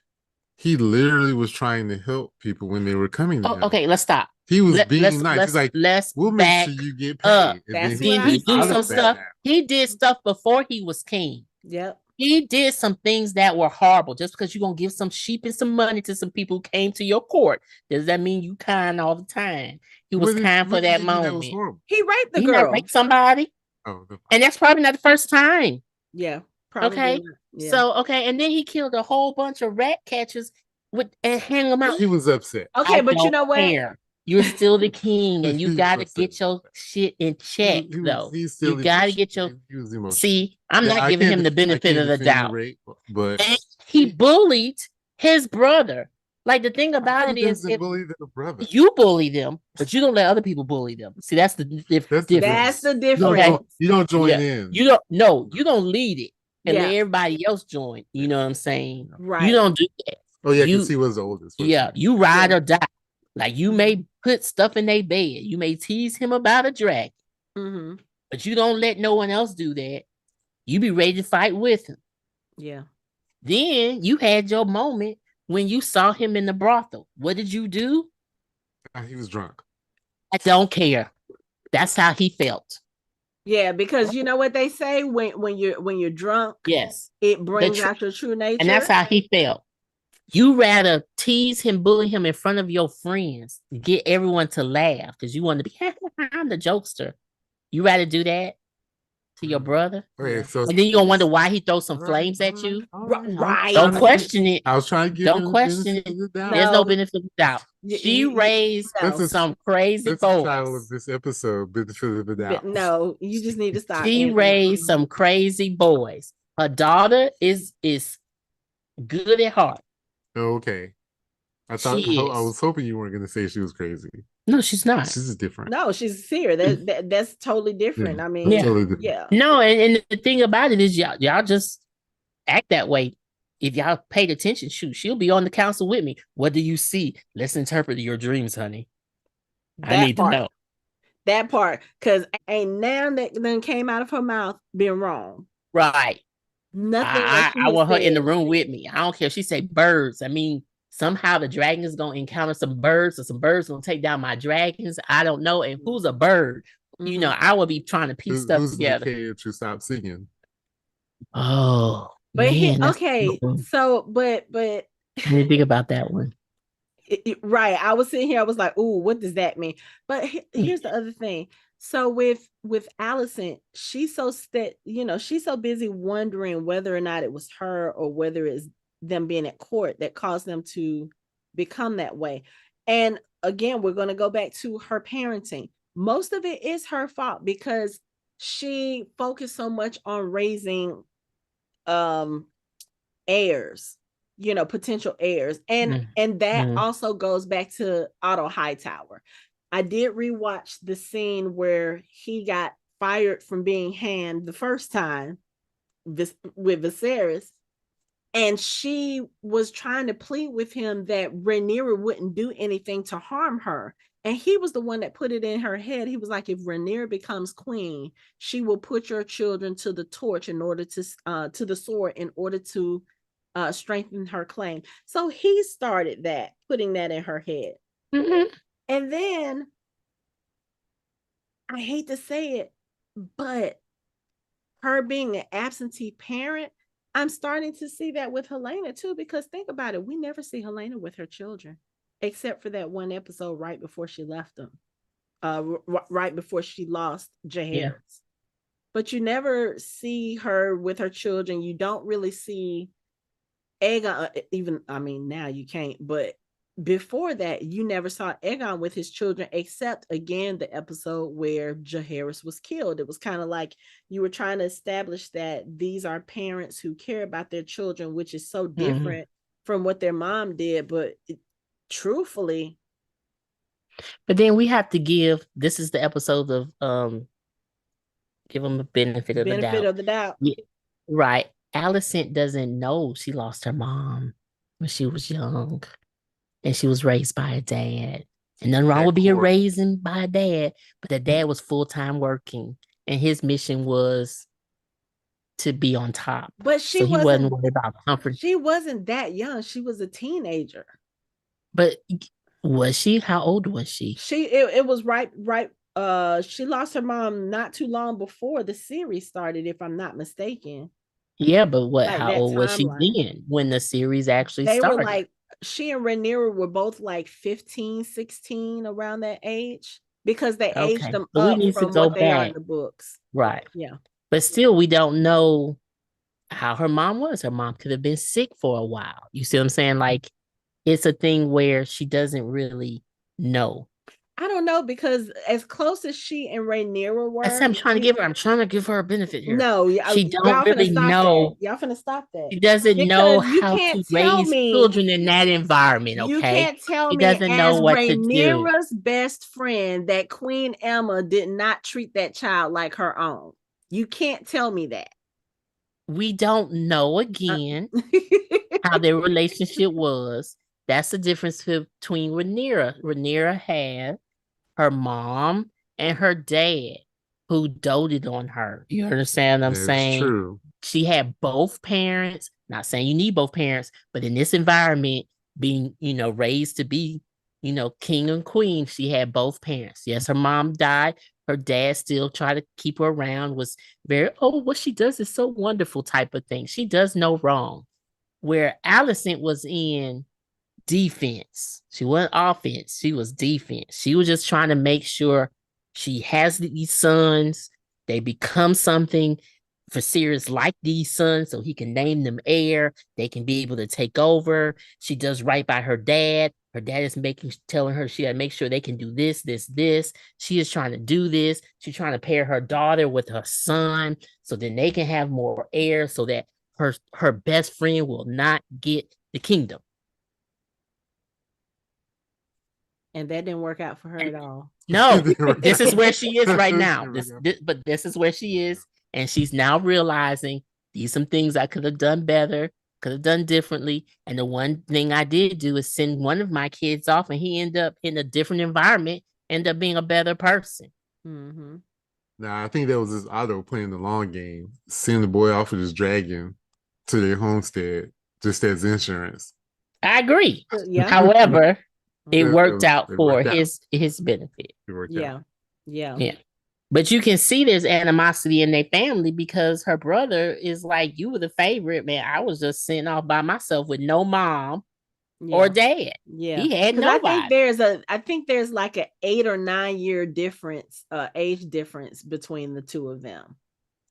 he literally was trying to help people when they were coming to him. Okay, let's stop. He was being nice. He's like, we'll make sure you get paid. That's then he do some stuff. He did stuff before he was king. Yep. He did some things that were horrible. Just because you're going to give some sheep and some money to some people who came to your court, does that mean you kind all the time? He was kind for that moment. He raped the girl. Raped somebody. Oh, and that's probably not the first time. Yeah. Probably okay. Not. Yeah. So, and then he killed a whole bunch of rat catchers and hang them out. He was upset. Okay, but you know what? You're still the king, and you got to get your shit in check, though. You got to get your. See, I'm not giving him the benefit of the doubt. But he bullied his brother. Like, the thing about it is, you bully them, but you don't let other people bully them. See, that's the difference. That's the difference. You don't join in. You don't. No, you don't lead it and let everybody else join. You know what I'm saying? Right. You don't do that. Oh yeah, because he was the oldest. Yeah, you ride or die. Like, you may put stuff in their bed. You may tease him about a dragon, but you don't let no one else do that. You be ready to fight with him. Yeah. Then you had your moment when you saw him in the brothel. What did you do? He was drunk. I don't care. That's how he felt. Yeah, because you know what they say, when you're drunk, yes, it brings out your true nature. And that's how he felt. You rather tease him, bully him in front of your friends, get everyone to laugh because you want to be, I'm the jokester. You rather do that to your brother? Okay, so and then you're gonna wonder why he throws some flames at you. Right. Don't question it. I was trying to give Don't question it. There's no benefit of the doubt. She raised some crazy boys. That's the title of this episode, benefit of the doubt. No, you just need to stop. She raised some crazy boys. Her daughter is good at heart. Okay. I was hoping you weren't going to say she was crazy. No, she's not. She's different. No, she's sincere. That's totally different. Yeah, I mean, totally different. Yeah. No, and the thing about it is y'all just act that way. If y'all paid attention, shoot, she'll be on the council with me. What do you see? Let's interpret your dreams, honey. I need to know. That part, because ain't now that then came out of her mouth been wrong. Right. Nothing. I want her in the room with me. I don't care if she say birds. I mean, somehow the dragon is going to encounter some birds, or some birds going to take down my dragons. I don't know. And who's a bird? You know, I will be trying to piece stuff together. Who's to stop singing? Oh, but man, okay. So, but let me think about that one. Right. I was sitting here. I was like, "Ooh, what does that mean?" But here's the other thing. So with Alicent, she's so she's so busy wondering whether or not it was her or whether it's them being at court that caused them to become that way. And again, we're going to go back to her parenting. Most of it is her fault because she focused so much on raising heirs, potential heirs. And that also goes back to Otto Hightower. I did rewatch the scene where he got fired from being Hand the first time with Viserys. And she was trying to plead with him that Rhaenyra wouldn't do anything to harm her. And he was the one that put it in her head. He was like, if Rhaenyra becomes queen, she will put your children to the torch in order to the sword in order to strengthen her claim. So he started putting that in her head. And then, I hate to say it, but her being an absentee parent, I'm starting to see that with Helena too, because think about it. We never see Helena with her children, except for that one episode right before she left them, right before she lost Jaehaerys. Yeah. But you never see her with her children. You don't really see Aegon, now you can't, but before that, you never saw Aegon with his children, except again the episode where Jaehaerys was killed. It was kind of like you were trying to establish that these are parents who care about their children, which is so different from what their mom did. But truthfully, but then we have to give. This is the episode of give them the benefit of the doubt. Yeah, right. Alicent doesn't know she lost her mom when she was young. And she was raised by a dad. And nothing wrong with being raised by a dad, but the dad was full-time working, and his mission was to be on top. But he wasn't worried about comfort. She wasn't that young. She was a teenager. But was she? How old was she? It was right. She lost her mom not too long before the series started, if I'm not mistaken. Yeah, but how old was she then when the series actually started? They were like, she and Rhaenyra were both like 15, 16, around that age, because they aged them up from what they are in the books. Right. Yeah. But still, we don't know how her mom was. Her mom could have been sick for a while. You see what I'm saying? Like, it's a thing where she doesn't really know. I don't know, because as close as she and Rhaenyra were, that's what I'm trying to give her. I'm trying to give her a benefit here. No, she don't really know. Y'all finna stop that. She doesn't know how to raise children in that environment. Okay, you can't tell she me doesn't know what to do. Rhaenyra's best friend that Queen Emma did not treat that child like her own. You can't tell me that. We don't know again how their relationship was. That's the difference between Rhaenyra. Rhaenyra had her mom and her dad who doted on her. You understand what I'm saying? True. She had both parents. Not saying you need both parents, but in this environment, being, raised to be, king and queen, she had both parents. Yes, her mom died. Her dad still tried to keep her around, was very, what she does is so wonderful type of thing. She does no wrong. Where Alicent was in defense. She wasn't offense. She was defense. She was just trying to make sure she has these sons. They become something for Sirius like these sons, so he can name them heir. They can be able to take over. She does right by her dad. Her dad is telling her she got to make sure they can do this, this, this. She is trying to do this. She's trying to pair her daughter with her son so then they can have more heirs, so that her best friend will not get the kingdom. And that didn't work out for her at all. No, this is where she is right now. But this is where she is. And she's now realizing these some things I could have done better, could have done differently. And the one thing I did do is send one of my kids off, and he ended up in a different environment, ended up being a better person. Mm-hmm. Nah, I think that was his Otto playing the long game, sending the boy off with his dragon to their homestead just as insurance. I agree. Yeah. However, it worked out for his benefit. Yeah. But you can see there's animosity in their family, because her brother is like, you were the favorite, man. I was just sitting off by myself with no mom or dad. Yeah, he had nobody. I think there's like an 8 or 9 year difference, age difference between the two of them.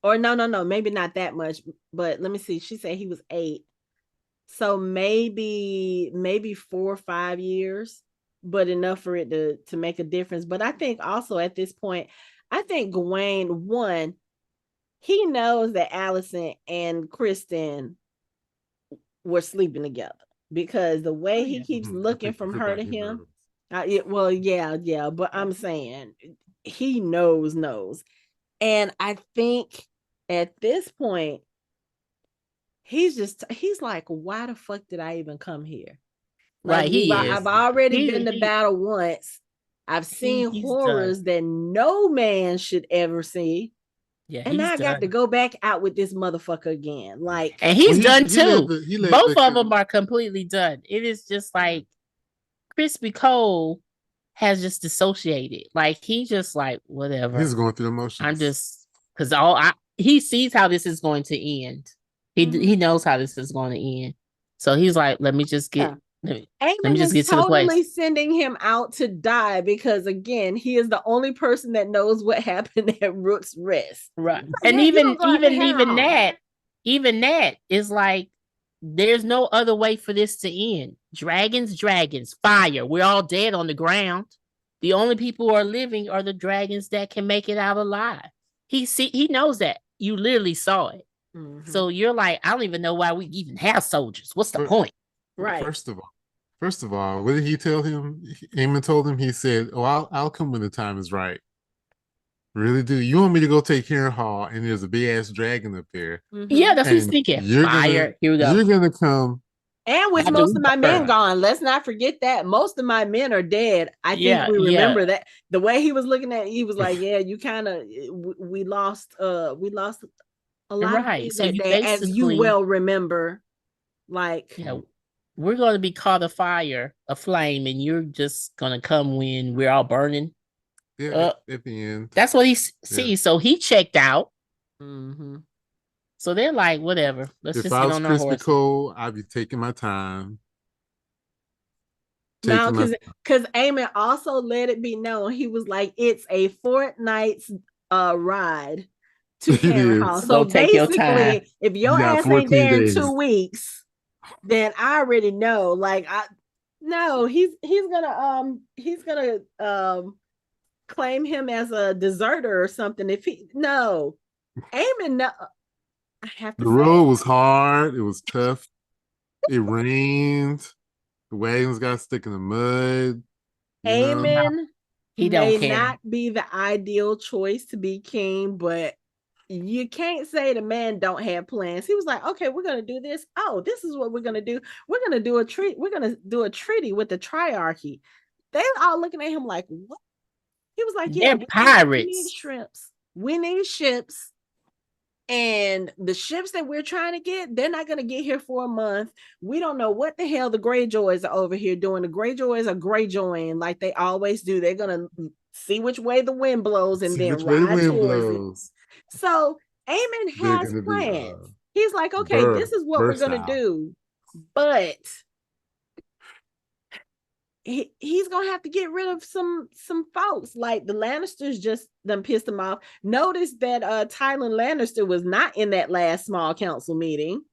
Or no, maybe not that much. But let me see. She said he was 8, so maybe 4 or 5 years, but enough for it to make a difference. But I think also at this point, I think Gawain, one, he knows that Alicent and Kristen were sleeping together, because the way he keeps looking from her to him. But I'm saying he knows. And I think at this point, he's like, why the fuck did I even come here? Like, I've already been to battle once. I've seen horrors that no man should ever see. Yeah, and now I got to go back out with this motherfucker again. Like, and he's done too. Both of them are completely done. It is just like Crispy Cole has just dissociated. Like, he just like, whatever. He's going through the motions. I'm just, because he sees how this is going to end. He knows how this is going to end. So he's like, let me just get. Aemond is totally sending him out to die, because again, he is the only person that knows what happened at Rook's Rest. Right. And even that is like, there's no other way for this to end. Dragons, fire. We're all dead on the ground. The only people who are living are the dragons that can make it out alive. He knows that. You literally saw it. Mm-hmm. So you're like, I don't even know why we even have soldiers. What's the point? Right. First of all, what did he tell him? Aemond told him, he said, I'll come when the time is right. Really, do you want me to go take Harrenhal and there's a big ass dragon up there? Mm-hmm. Yeah, that's what he's thinking. Fire. Here we go. You're gonna come. And with most of my men gone, let's not forget that most of my men are dead. I think we remember that. The way he was looking at it, he was like, yeah, you kind of, we lost a lot of people that day, as you well remember. Like, we're going to be caught a flame, and you're just going to come when we're all burning. Yeah, at the end. That's what he sees. So he checked out. Mm-hmm. So they're like, whatever. Let's just get on our horse. Cole, I'd be taking my time. No, because Aemond also let it be known. He was like, it's a fortnight's ride to Harrenhal. So basically, if your ass ain't there in 2 weeks, then I already know. Like, he's gonna claim him as a deserter or something. If he no, Aemond, no, I have to The say road was hard. It was tough. It rained. The wagons got stuck in the mud. Aemond he don't may care. not be the ideal choice to be king, but you can't say the man don't have plans. He was like, okay, we're gonna do this. Oh, this is what we're gonna do. We're gonna do a treat. We're gonna do a treaty with the triarchy. They all looking at him like, what? He was like, yeah, They're pirates. We need shrimps. We need ships. And the ships that we're trying to get, they're not going to get here for a month. We don't know what the hell the Greyjoys are over here doing. The Greyjoys are Greyjoying like they always do. They're going to see which way the wind blows and then ride towards it. So Aemond has plans. He's like, okay, this is what we're going to do. But he's gonna have to get rid of some folks. Like the Lannisters just done pissed him off. Notice that Tywin Lannister was not in that last small council meeting.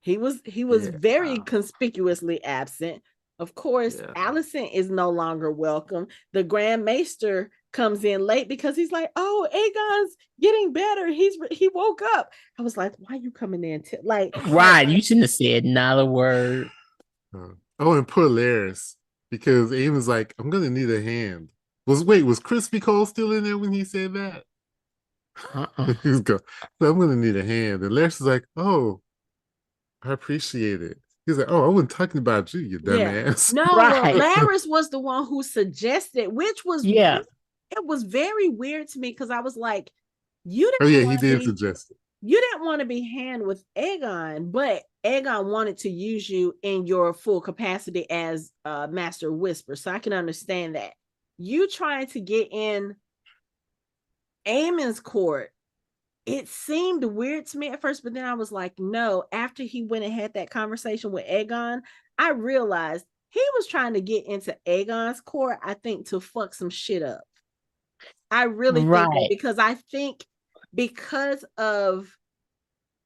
He was very conspicuously absent. Of course, Alicent is no longer welcome. The Grand Maester comes in late because he's like, oh, Aegon's getting better. He woke up. I was like, why are you coming in? Right, you shouldn't have said not a word. Oh, and poor Larys, because Aemond's like, I'm gonna need a hand. Was Crispy Cole still in there when he said that? He's go, so I'm gonna need a hand. And Larys is like, oh, I appreciate it. He's like, oh, I wasn't talking about you, you dumbass. No, right. Larys was the one who suggested, which was it was very weird to me because I was like, you didn't he did suggest it. You didn't want to be hand with Aegon, but Aegon wanted to use you in your full capacity as Master Whisper. So I can understand that. You trying to get in Aemond's court, it seemed weird to me at first, but then I was like, no, after he went and had that conversation with Aegon, I realized he was trying to get into Aegon's court, I think, to fuck some shit up. I really think that because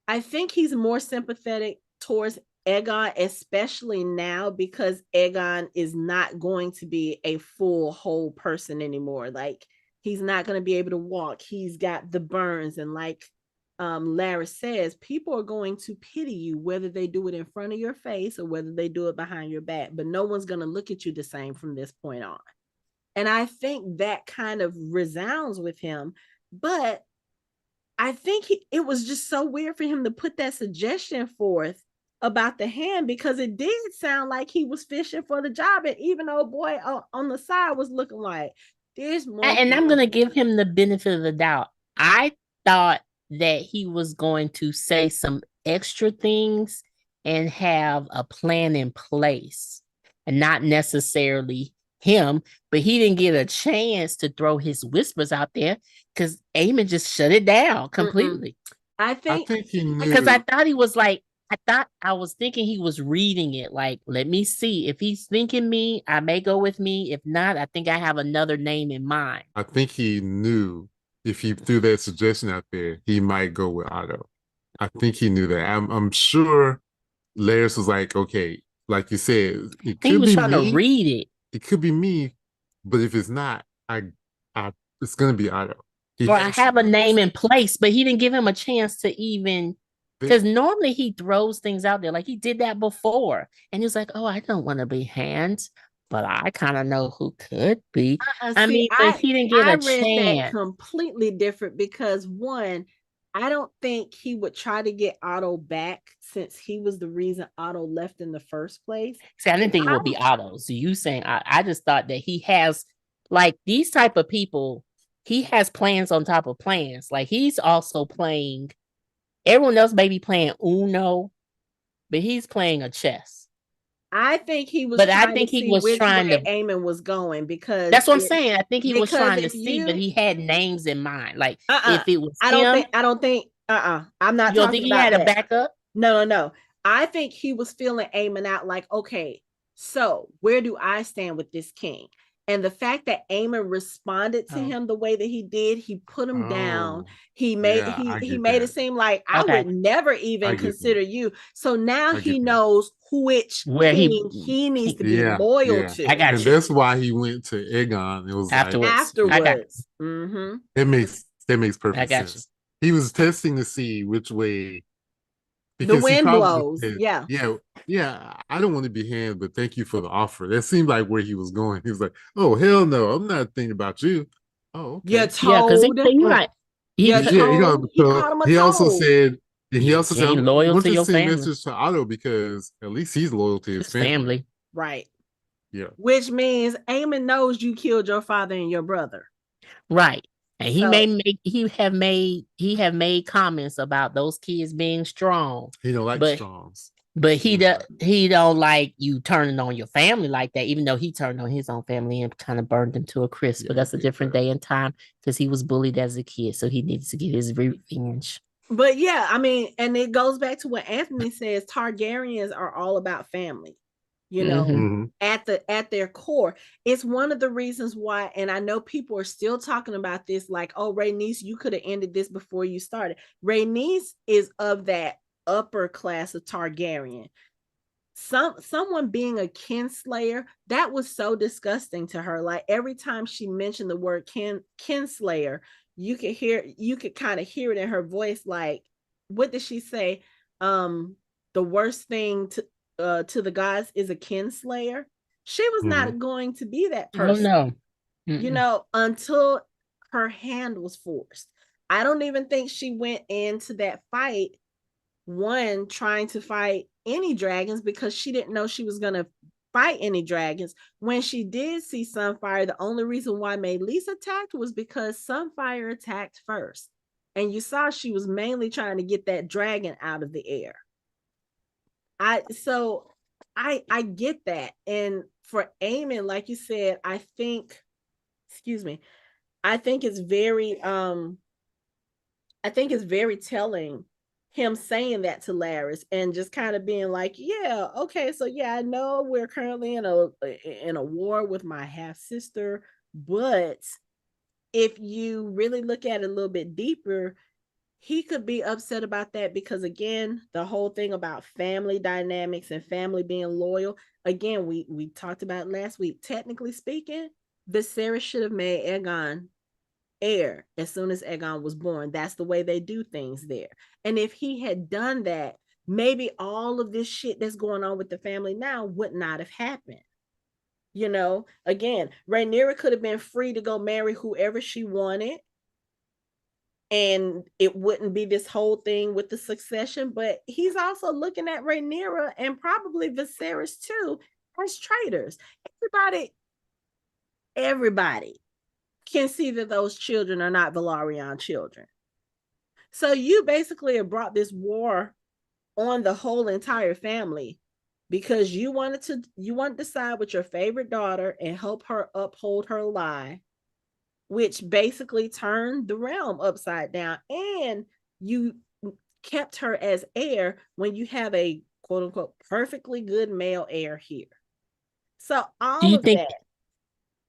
I think he's more sympathetic towards Aegon, especially now because Aegon is not going to be a full whole person anymore. Like he's not going to be able to walk. He's got the burns, and like Larys says, people are going to pity you whether they do it in front of your face or whether they do it behind your back, but no one's going to look at you the same from this point on. And I think that kind of resounds with him, but I think it was just so weird for him to put that suggestion forth about the hand because it did sound like he was fishing for the job, and even old boy on the side was looking like there's more. And I'm gonna give him the benefit of the doubt. I thought that he was going to say some extra things and have a plan in place, and not necessarily him, but he didn't get a chance to throw his whispers out there because Aemond just shut it down completely. I think he knew, because I thought he was like, I was thinking he was reading it like, let me see if he's thinking me, I may go with me. If not, I think I have another name in mind. I think he knew if he threw that suggestion out there, he might go with Otto. I think he knew that. I'm sure Larys was like, okay, like you said, it could be trying to read it. It could be me, but if it's not, it's gonna be Otto. I have a name in place, but he didn't give him a chance to even, because normally he throws things out there. Like he did that before, and he was like, "Oh, I don't want to be hands, but I kind of know who could be." But he didn't get a chance. That completely different because one, I don't think he would try to get Otto back since he was the reason Otto left in the first place. See, I didn't think it would be Otto. So you saying, I just thought that he has, like these type of people, he has plans on top of plans. Like he's also playing, everyone else may be playing Uno, but he's playing a chess. I think he was trying to Aemond was going because that's what I'm saying. I think he was trying to see, but he had names in mind. Like if it was I'm not. You don't think he had a backup? No. I think he was feeling Aemond out like, okay, so where do I stand with this king? And the fact that Aemond responded to him the way that he did, he put him down. He made it seem like I would never even consider you. So now he knows which king he needs to be loyal to. I got you. And that's why he went to Aegon. It was afterwards. That makes perfect sense. He was testing to see which way the wind blows. Yeah. I don't want to be hand, but thank you for the offer. That seemed like where he was going. He was like, "Oh hell no, I'm not thinking about you." Oh, okay. You're told. He also said loyal to your family. Message to Otto because at least he's loyal to his family. Right. Yeah. Which means Aemond knows you killed your father and your brother. Right. And he have made comments about those kids being strong. He don't like strongs. But he don't like you turning on your family like that, even though he turned on his own family and kind of burned them to a crisp. But that's a different day and time because he was bullied as a kid, so he needs to get his revenge. But yeah, I mean, and it goes back to what Anthony says: Targaryens are all about family. You know, at their core, it's one of the reasons why. And I know people are still talking about this, like, "Oh, Rhaenys, you could have ended this before you started." Rhaenys is of that upper class of Targaryen. Someone being a kinslayer, that was so disgusting to her. Like every time she mentioned the word kinslayer, you could kind of hear it in her voice. Like, what did she say? The worst thing to the gods is a kinslayer. She was not going to be that person. Oh, no. You know, until her hand was forced. I don't even think she went into that fight trying to fight any dragons because she didn't know she was going to fight any dragons. When she did see Sunfire, the only reason why Meleys attacked was because Sunfire attacked first. And you saw she was mainly trying to get that dragon out of the air. I get that. And for Aemond, like you said, I think it's very telling him saying that to Larys and just kind of being like, yeah, okay, so yeah, I know we're currently in a war with my half sister, but if you really look at it a little bit deeper, he could be upset about that because, again, the whole thing about family dynamics and family being loyal, again, we talked about last week. Technically speaking, Viserys should have made Aegon heir as soon as Aegon was born. That's the way they do things there. And if he had done that, maybe all of this shit that's going on with the family now would not have happened. You know, again, Rhaenyra could have been free to go marry whoever she wanted. And it wouldn't be this whole thing with the succession, but he's also looking at Rhaenyra and probably Viserys too as traitors. Everybody can see that those children are not Velaryon children. So you basically have brought this war on the whole entire family because you want to side with your favorite daughter and help her uphold her lie, which basically turned the realm upside down. And you kept her as heir when you have a quote unquote perfectly good male heir here. So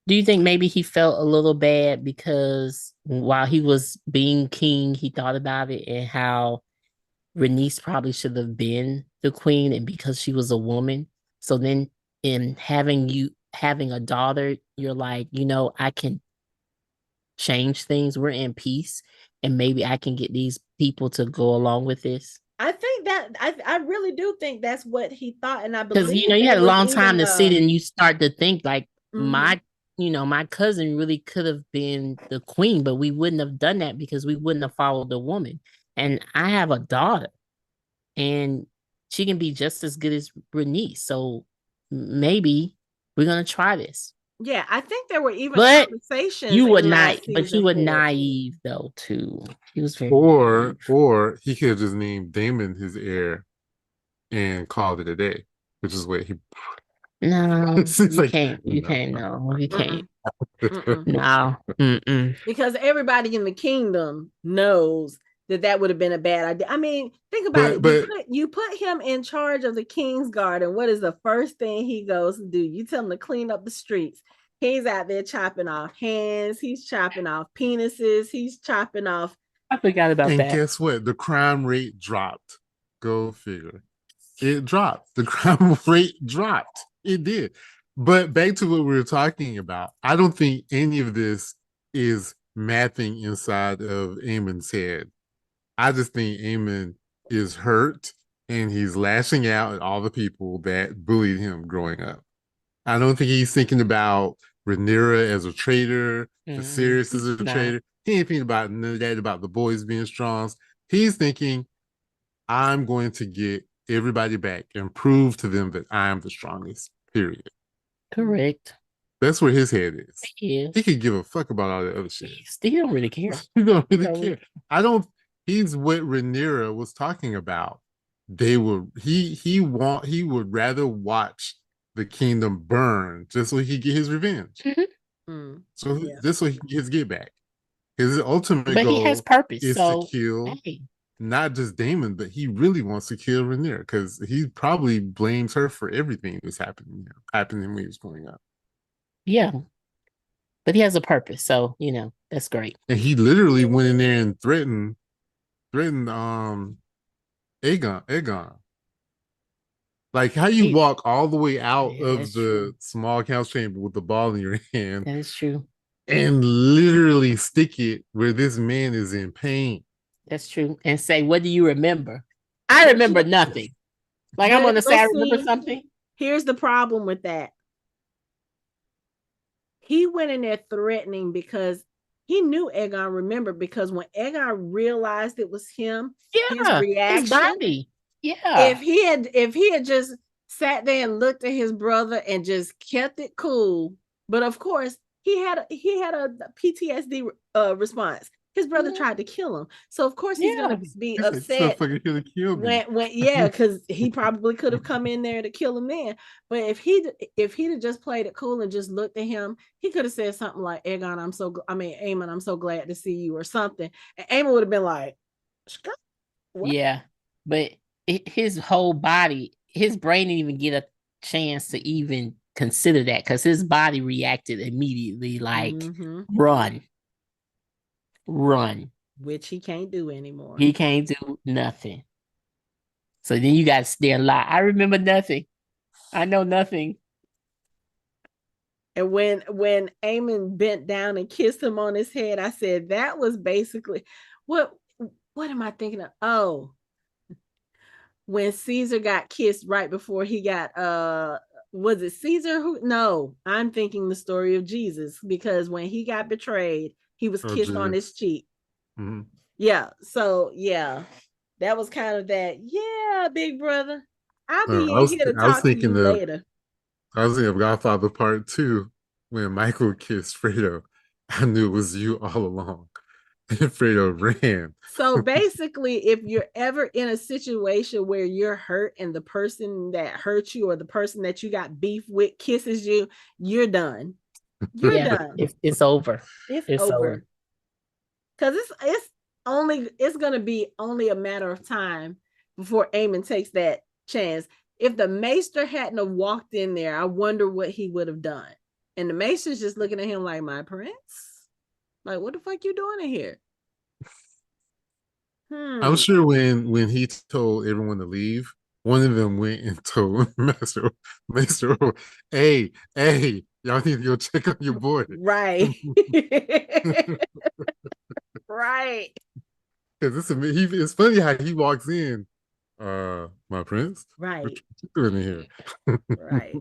do you think maybe he felt a little bad because while he was being king, he thought about it and how Rhaenys probably should have been the queen, and because she was a woman. So then in having a daughter, you're like, you know, I can change things. We're in peace, and maybe I can get these people to go along with this. I think that I really do think that's what he thought, and I believe because you had a long time to see it, and you start to think like my cousin really could have been the queen, but we wouldn't have done that because we wouldn't have followed the woman. And I have a daughter, and she can be just as good as Rhaenys. So maybe we're gonna try this. Yeah, I think there were even conversations. You were naive though too. He was very or he could have just named Daemon his heir and called it a day, which is what he. No, you can't. You can't. No, you can't. No, because everybody in the kingdom knows that would have been a bad idea. I mean, think about it. You put him in charge of the King's Guard, and what is the first thing he goes to do? You tell him to clean up the streets. He's out there chopping off hands. He's chopping off penises. He's chopping off. I forgot about that. And guess what? The crime rate dropped. Go figure. It dropped. The crime rate dropped. It did. But back to what we were talking about, I don't think any of this is mapping inside of Aemond's head. I just think Aemond is hurt and he's lashing out at all the people that bullied him growing up. I don't think he's thinking about Rhaenyra as a traitor, Viserys as a traitor. He ain't thinking about none of that about the boys being strong. He's thinking, I'm going to get everybody back and prove to them that I'm the strongest, period. Correct. That's where his head is. Yeah. He could give a fuck about all the other shit. He don't really care. He don't really care. He's what Rhaenyra was talking about. He would rather watch the kingdom burn just so he get his revenge. Just so he can get his get back. His ultimate goal he has purpose, is to kill not just Daemon, but he really wants to kill Rhaenyra because he probably blames her for everything that's happening when he was growing up. Yeah. But he has a purpose, so that's great. And he literally went in there and threatened Aegon. Like how you walk all the way out of the small council chamber with the ball in your hand. That is true. And literally stick it where this man is in pain. That's true. And say, what do you remember? I remember nothing. Like I'm gonna say I remember something. Here's the problem with that. He went in there threatening because he knew Aegon remembered, because when Aegon realized it was him, his reaction, his body. Yeah. If he had just sat there and looked at his brother and just kept it cool, but of course he had a PTSD response. His brother tried to kill him, so of course he's gonna be upset. Because he probably could have come in there to kill him then. But if he'd have just played it cool and just looked at him, he could have said something like, "Aemond, I'm so glad to see you," or something. And Aemond would have been like, "What?" Yeah, but his whole body, his brain didn't even get a chance to even consider that because his body reacted immediately, like run, which he can't do anymore. He can't do nothing. So then you got to stay and lie. I remember nothing. I know nothing. And when Aemond bent down and kissed him on his head, I said that was basically what am I thinking of? Oh, when Caesar got kissed right before he got was it Caesar who? No, I'm thinking the story of Jesus, because when he got betrayed, he was kissed on his cheek. Yeah. So yeah, that was kind of that. Yeah, big brother. I'll be here to talk to you later. I was thinking of Godfather Part 2 when Michael kissed Fredo. I knew it was you all along. And Fredo ran. So basically, if you're ever in a situation where you're hurt and the person that hurt you or the person that you got beef with kisses you, you're done. You're done. It's over. It's over. Because it's gonna be only a matter of time before Aemond takes that chance. If the Maester hadn't have walked in there, I wonder what he would have done. And the Maester's just looking at him like, my prince? Like, what the fuck you doing in here? I'm sure when he told everyone to leave, one of them went and told Maester, hey, y'all need to go check on your boy. Right. Right. Because it's funny how he walks in, my prince. Right. What you doing in here? Right.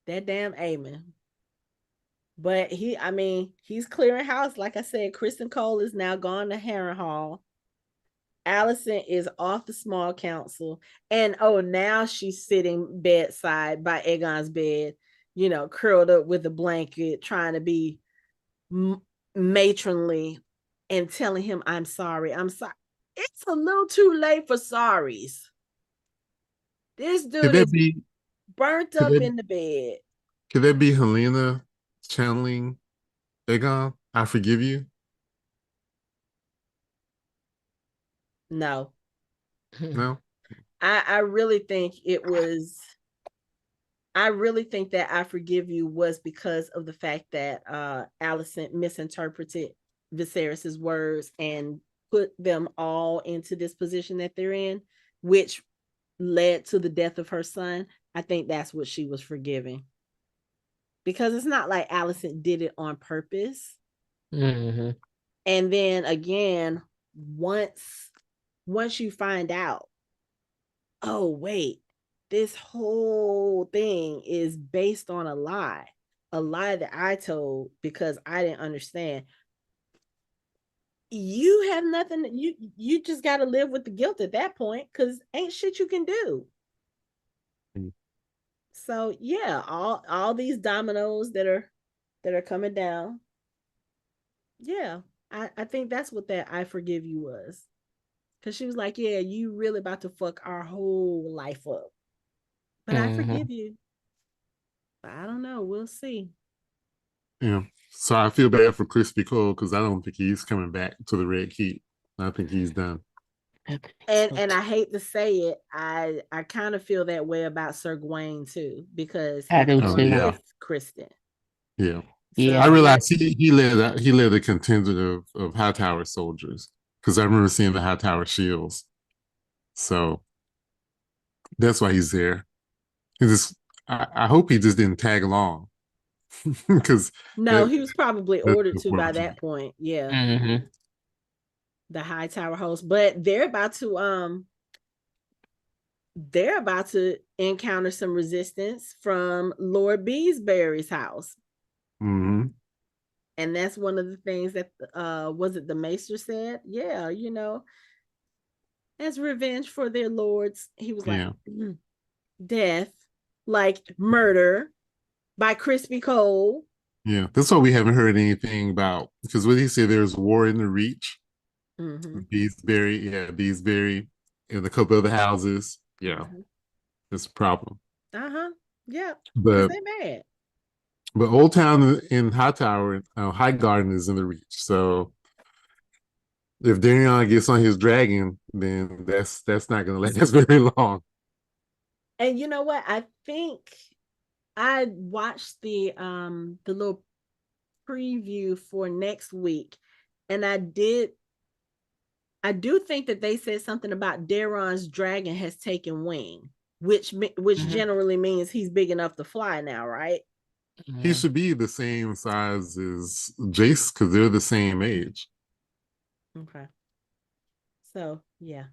That damn Aemond. But he's clearing house. Like I said, Kristen Cole is now gone to Harrenhal. Alicent is off the small council. And now she's sitting bedside by Aegon's bed, curled up with a blanket, trying to be matronly and telling him, I'm sorry. It's a little too late for sorries. This dude is burnt up in the bed. Could that be Helena channeling Aegon? I forgive you. No. No. I really think it was I really think that I Forgive You was because of the fact that Alicent misinterpreted Viserys's words and put them all into this position that they're in, which led to the death of her son. I think that's what she was forgiving. Because it's not like Alicent did it on purpose. Mm-hmm. And then again, once you find out, oh wait, this whole thing is based on a lie that I told because I didn't understand. You have nothing. You just got to live with the guilt at that point because ain't shit you can do. So yeah, all these dominoes that are coming down. Yeah, I think that's what that I Forgive You was. Because she was like, yeah, you really about to fuck our whole life up. But I forgive you. But I don't know. We'll see. Yeah. So I feel bad for Crispy Cole because I don't think he's coming back to the Red Keep. I think he's done. And I hate to say it, I kind of feel that way about Sir Gawain too, because I do too. With Kristen. Yeah. Yeah. I realized he led a contingent of High Tower soldiers because I remember seeing the High Tower shields. So that's why he's there. I hope he just didn't tag along. Because no, he was probably ordered to by that point. Yeah. Mm-hmm. The High Tower host. But they're about to encounter some resistance from Lord Beesbury's house. Mm-hmm. And that's one of the things that was it the Maester said? Yeah, as revenge for their lords, he was like, death, like murder by Crispy Cole. Yeah, that's why we haven't heard anything about, because what he said, there's war in the Reach. Mm-hmm. Beesbury, and a couple other houses. Yeah, it's a problem. Yeah, but they mad. But Old Town in High Tower, High Garden is in the Reach. So if Daemon gets on his dragon, then that's not going to last very long. And you know what? I think I watched the little preview for next week, and I do think that they said something about Daeron's dragon has taken wing, which generally means he's big enough to fly now, right? He should be the same size as Jace because they're the same age. Okay. So yeah.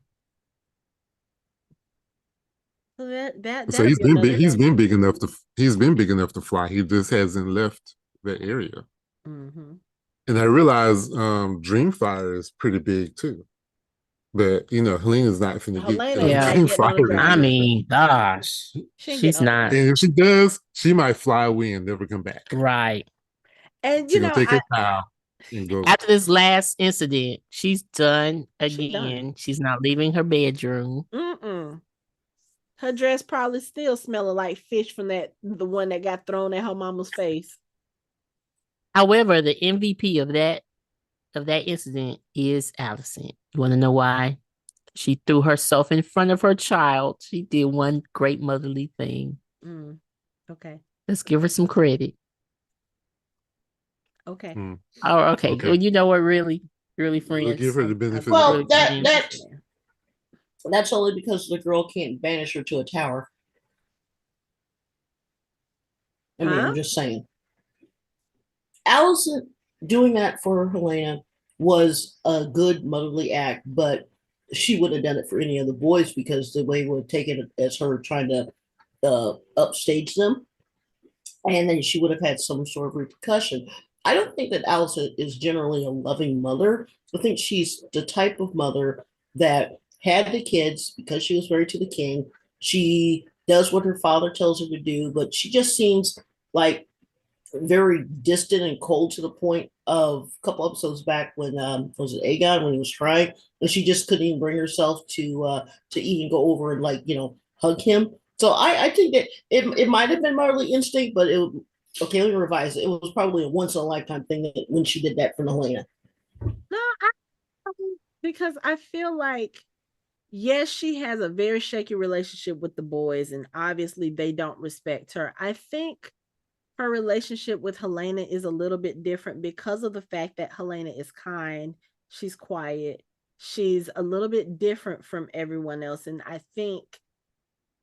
So so he's been big enough to fly. He just hasn't left the area. Mm-hmm. And I realize Dreamfire is pretty big too. But Helena's not finna get Dreamfire. I mean, gosh, she's not. And if she does, she might fly away and never come back. Right. And she's gonna take her time and go. After this last incident, she's done again. She's not leaving her bedroom. Her dress probably still smelling like fish from the one that got thrown at her mama's face. However, the MVP of that incident is Alicent. You want to know why? She threw herself in front of her child. She did one great motherly thing. Okay. Let's give her some credit. Okay. Oh, okay. Well, you know what? Really, friends. We'll give her the benefit. Well, that's only because the girl can't banish her to a tower. I mean, I'm just saying. Alicent doing that for Helena was a good motherly act, but she would have done it for any of the boys because the way would take it as her trying to upstage them, and then she would have had some sort of repercussion. I don't think that Alicent is generally a loving mother. I think she's the type of mother that had the kids because she was married to the king. She does what her father tells her to do, but she just seems like very distant and cold to the point of a couple episodes back when was it Aegon when he was crying, and she just couldn't even bring herself to even go over and hug him. So I think that it might have been motherly instinct, but let me revise it. It was probably a once in a lifetime thing when she did that for Helena. No, because I feel like yes, she has a very shaky relationship with the boys, and obviously they don't respect her. I think her relationship with Helena is a little bit different because of the fact that Helena is kind, she's quiet, she's a little bit different from everyone else. And I think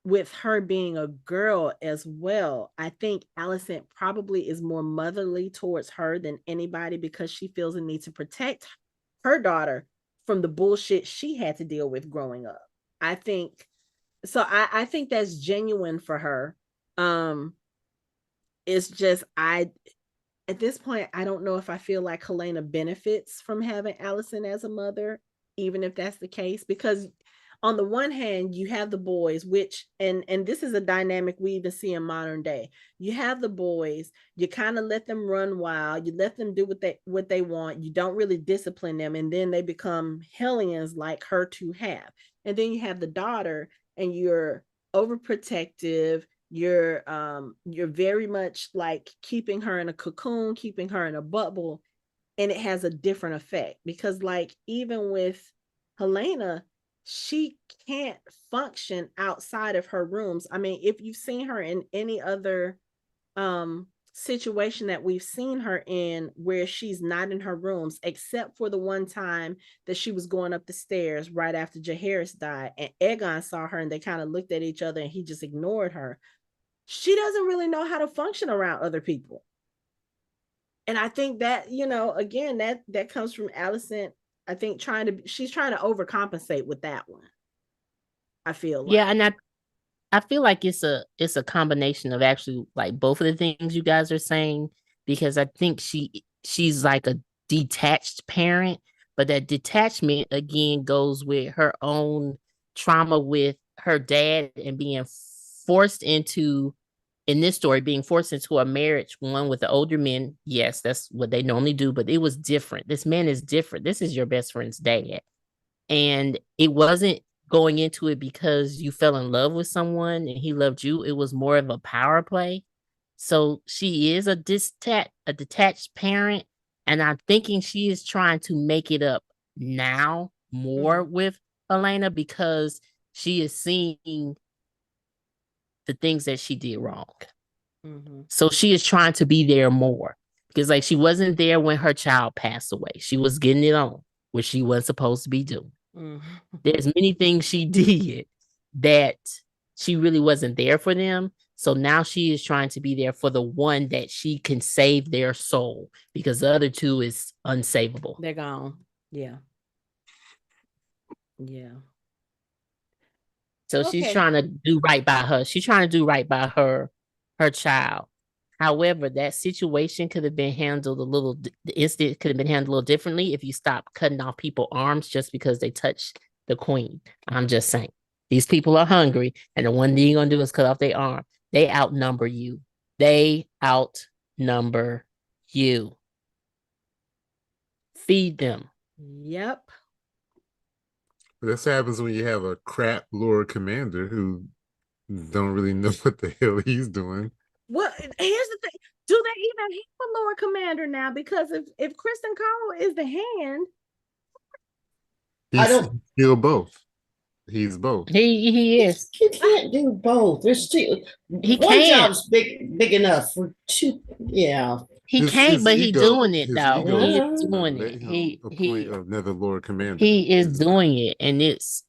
with her being a girl as well, I think Alicent probably is more motherly towards her than anybody because she feels a need to protect her daughter from the bullshit she had to deal with growing up. I think so. I think that's genuine for her. It's just at this point, I don't know if I feel like Helena benefits from having Alicent as a mother, even if that's the case, because on the one hand, you have the boys, which and this is a dynamic we even see in modern day. You have the boys, you kind of let them run wild, you let them do what they want, you don't really discipline them, and then they become hellions like her two have. And then you have the daughter, and you're overprotective, you're very much like keeping her in a cocoon, keeping her in a bubble, and it has a different effect because like even with Helena, she can't function outside of her rooms. I mean, if you've seen her in any other situation that we've seen her in where she's not in her rooms, except for the one time that she was going up the stairs right after Jaehaerys died and Aegon saw her and they kind of looked at each other and he just ignored her. She doesn't really know how to function around other people. And I think that, again, that comes from Alicent. I think she's trying to overcompensate with that one. I feel like. Yeah, and I feel like it's a combination of actually like both of the things you guys are saying, because I think she's like a detached parent, but that detachment again goes with her own trauma with her dad and being forced into, in this story, being forced into a marriage, one with the older men. Yes, that's what they normally do, but it was different. This man is different. This is your best friend's dad. And it wasn't going into it because you fell in love with someone and he loved you. It was more of a power play. So she is a detached parent, and I'm thinking she is trying to make it up now more with Elena because she is seeing the things that she did wrong. So she is trying to be there more because like she wasn't there when her child passed away. She was getting it on, which she wasn't supposed to be doing. There's many things she did that she really wasn't there for them. So now she is trying to be there for the one that she can save their soul because the other two is unsavable. They're gone. Yeah. Yeah. So she's trying to do right by her. She's trying to do right by her child. However, that situation could have been handled the incident could have been handled a little differently if you stop cutting off people's arms just because they touched the queen. I'm just saying. These people are hungry, and the one thing you're going to do is cut off their arm. They outnumber you. They outnumber you. Feed them. Yep. This happens when you have a crap Lord Commander who don't really know what the hell he's doing. Well, here's the thing. Do they even have a Lord Commander now? Because if Kristen Cole is the hand, he's still both. He's both. He is. You can't do both. There's two. One job's big enough for two. Yeah. He can't, but he's doing it though. He is doing it. He another Lord Commander. He is doing it, and it's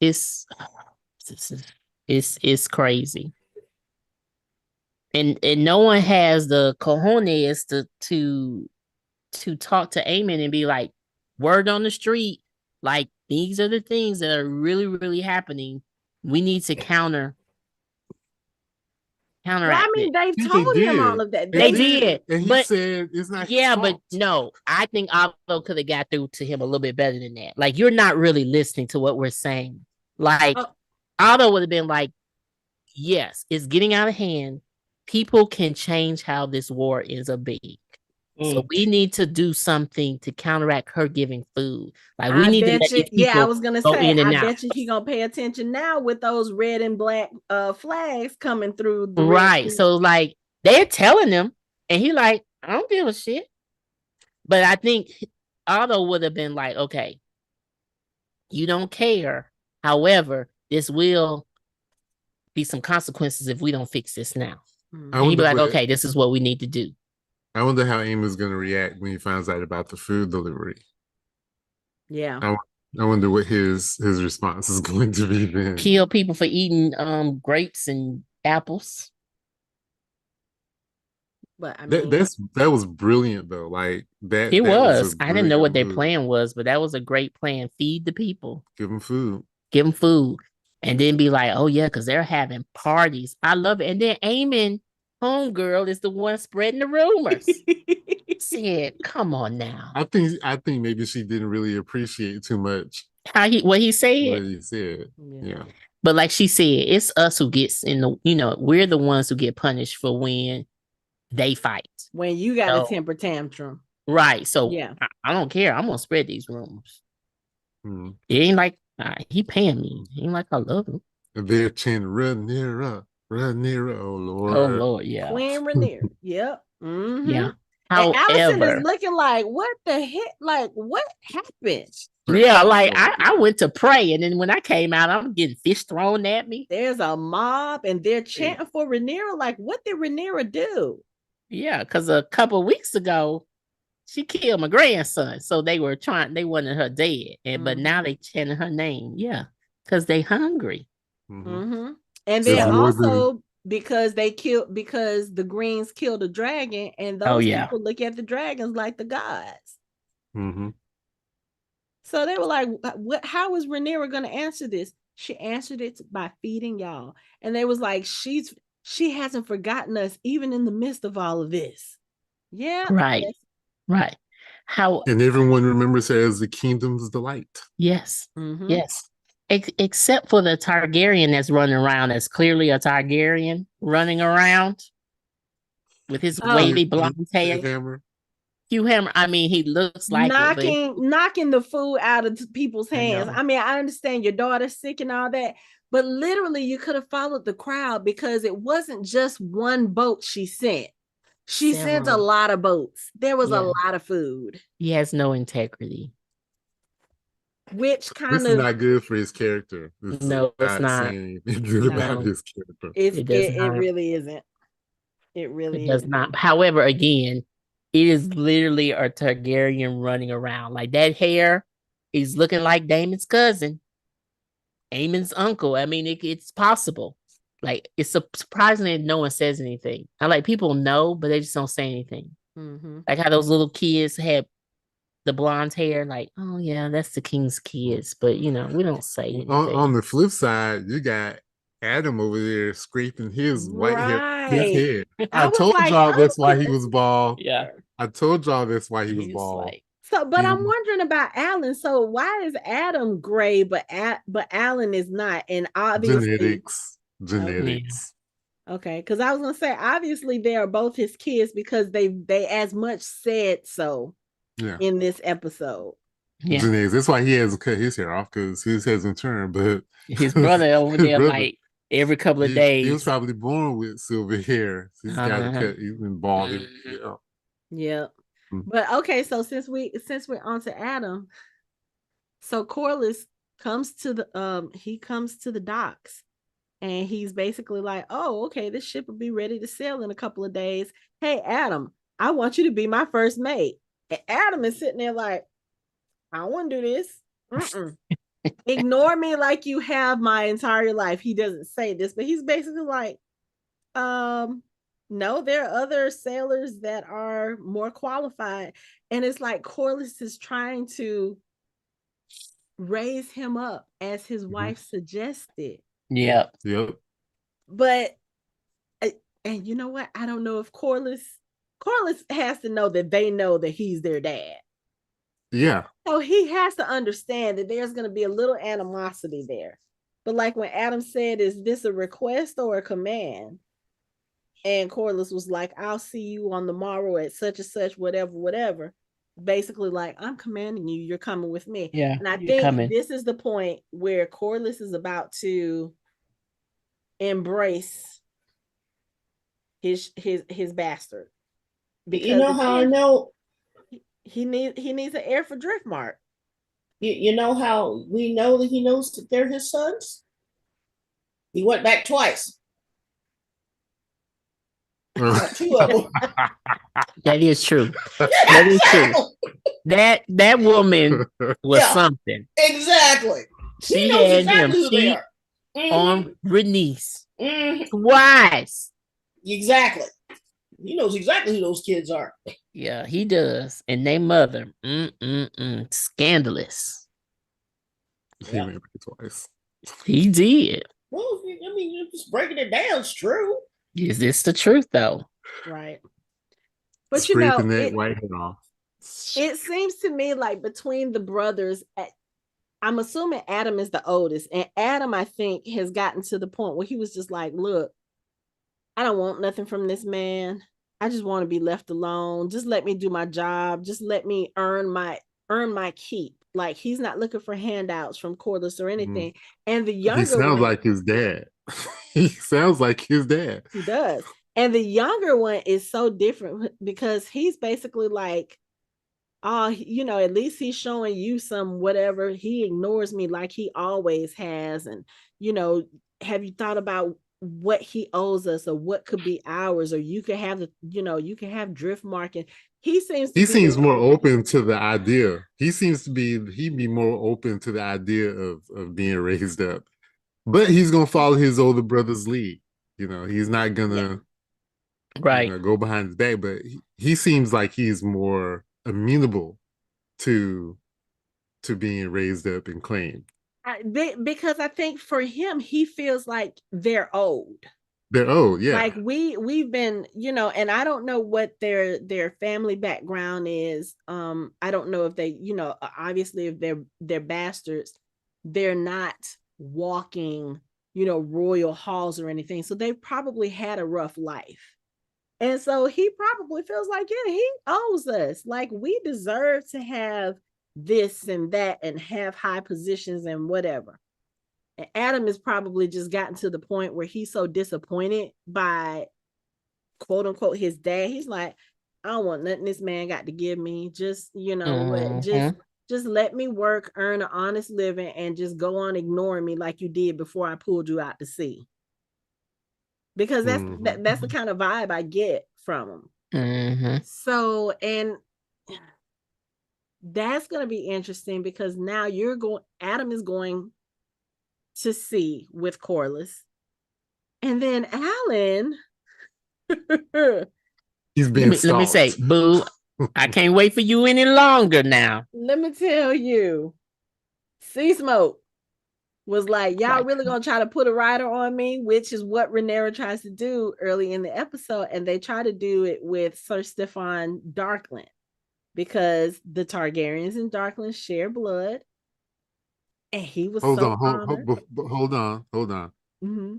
crazy. And no one has the cojones to talk to Aemond and be like, word on the street, like these are the things that are really, really happening. We need to counteract. Well, I mean, they've told him all of that. They did. And he said it's not his fault. But no, I think Otto could have got through to him a little bit better than that. Like, you're not really listening to what we're saying. Like, Otto would have been like, yes, it's getting out of hand. People can change how this war ends up being. So we need to do something to counteract her giving food. Like we need to let these people I was gonna say, I bet you he gonna pay attention now with those red and black flags coming through. Right. So like they're telling him, and he like, I don't give a shit. But I think Otto would have been like, okay, you don't care. However, this will be some consequences if we don't fix this now. Mm-hmm. And he'd be like, okay, this is what we need to do. I wonder how Aemond's going to react when he finds out about the food delivery. Yeah. I wonder what his response is going to be then. Kill people for eating grapes and apples. But I mean, that was brilliant though. Like that. It that was. I didn't know what their plan was, but that was a great plan. Feed the people. Give them food. Give them food. And then be like, oh yeah, because they're having parties. I love it. And then Aemond, homegirl, is the one spreading the rumors. Said, come on now. I think maybe she didn't really appreciate too much what he said. What he said. Yeah. But like she said, it's us who gets in the, we're the ones who get punished for when they fight. When you got a temper tantrum. Right. So yeah, I don't care. I'm gonna spread these rumors. Hmm. It ain't like he paying me. It ain't like I love him. They're chanting Rhaenyra. Oh Lord. Oh Lord, yeah. Queen Rhaenyra. Yep. Mm-hmm. Yeah. And Alicent is looking like, what the heck? Like, what happened? Yeah, like I went to pray, and then when I came out, I'm getting fish thrown at me. There's a mob, and they're chanting for Rhaenyra. Like, what did Rhaenyra do? Yeah, because a couple of weeks ago, she killed my grandson. So they wanted her dead. But now they chanting her name. Yeah, because they hungry. Mm-hmm. And then also because the Greens killed a dragon, and those people look at the dragons like the gods. Mm-hmm. So they were like, how is Rhaenyra going to answer this? She answered it by feeding y'all. And they was like, she hasn't forgotten us even in the midst of all of this. Yeah. Right. Right. And everyone remembers her as the kingdom's delight. Yes. Mm-hmm. Yes. Except for the Targaryen that's running around, that's clearly a Targaryen running around with his wavy blonde hair. Hugh Hammer. I mean, he looks like knocking the food out of people's hands. I mean, I understand your daughter's sick and all that, but literally you could have followed the crowd, because it wasn't just one boat she sent. She sent a lot of boats. There was a lot of food. He has no integrity. Which this is not good for his character. It's not saying anything about his character. It really isn't. It really does not. However, again, it is literally a Targaryen running around. Like, that hair is looking like Daemon's cousin, Aemon's uncle. I mean, it's possible. Like, it's surprising that no one says anything. I like, people know, but they just don't say anything. Mm-hmm. Like how those little kids had the blonde hair. Like, oh yeah, that's the king's kids. But we don't say anything. On the flip side, you got Addam over there scraping his white hair. His hair. I told y'all that's why he was bald. Yeah. I told y'all that's why he was bald. Like, so, but I'm wondering about Alyn. So why is Addam gray, but Alyn is not? And obviously genetics. Okay, because I was gonna say, obviously they are both his kids, because they as much said so in this episode. Yeah. Genetics. That's why he has to cut his hair off, because his hasn't turned. But his brother over there, like every couple of days. He was probably born with silver hair. So he's got to cut. He's been bald. Yeah. But okay, so since we're on to Addam, so Corlys comes to the docks, and he's basically like, oh, okay, this ship will be ready to sail in a couple of days. Hey, Addam, I want you to be my first mate. And Addam is sitting there like, I don't want to do this. Ignore me like you have my entire life. He doesn't say this, but he's basically like, no, there are other sailors that are more qualified. And it's like Corlys is trying to raise him up as his wife suggested. Yep. But, and you know what? I don't know if Corlys has to know that they know that he's their dad. Yeah. So he has to understand that there's going to be a little animosity there. But like when Addam said, is this a request or a command? And Corlys was like, I'll see you on the morrow at such and such, whatever. Basically like, I'm commanding you, you're coming with me. Yeah. And I think this is the point where Corlys is about to embrace his bastard. Because you know how I know he needs an heir for Driftmark. You know how we know that he knows that they're his sons? He went back twice. Two of them. That is true. That is true. That woman was something. Exactly. She had him cheat on Rhaenys twice. Exactly. He knows exactly who those kids are. Yeah, he does. And they mother. Scandalous. He went back twice. He did. Well, I mean, you're just breaking it down. It's true. Is this the truth, though? Right. But scraping that white hair off. It seems to me like between the brothers, I'm assuming Addam is the oldest, and Addam, I think, has gotten to the point where he was just like, look, I don't want nothing from this man. I just want to be left alone. Just let me do my job. Just let me earn my keep. Like, he's not looking for handouts from Corlys or anything. And the younger he sounds like his dad. He sounds like his dad. He does. And the younger one is so different because he's basically like, at least he's showing you some whatever. He ignores me like he always has. And, have you thought about what he owes us or what could be ours? Or you could have you can have Driftmark. And he seems more open to the idea. He'd be more open to the idea of being raised up. But he's gonna follow his older brother's lead. He's not gonna go behind his back, but he seems like he's more amenable to being raised up and claimed. Because I think for him, he feels like they're old. They're old, yeah. Like we've been, and I don't know what their family background is. I don't know if they, obviously if they're bastards, they're not walking, royal halls or anything. So they probably had a rough life. And so he probably feels like, yeah, he owes us. Like, we deserve to have this and that and have high positions and whatever. And Addam has probably just gotten to the point where he's so disappointed by, quote unquote, his dad. He's like, I don't want nothing this man got to give me. Just, just let me work, earn an honest living, and just go on ignoring me like you did before I pulled you out to sea. Because that's the kind of vibe I get from him. So, and that's going to be interesting because now Addam is going to sea with Corlys. And then Alyn, he's been let me say, boo, I can't wait for you any longer now. Let me tell you, Seasmoke was like, y'all really gonna try to put a rider on me, which is what Rhaenyra tries to do early in the episode, and they try to do it with Sir Stefan Darkland because the Targaryens and Darkland share blood, and he was hold on. Mm-hmm.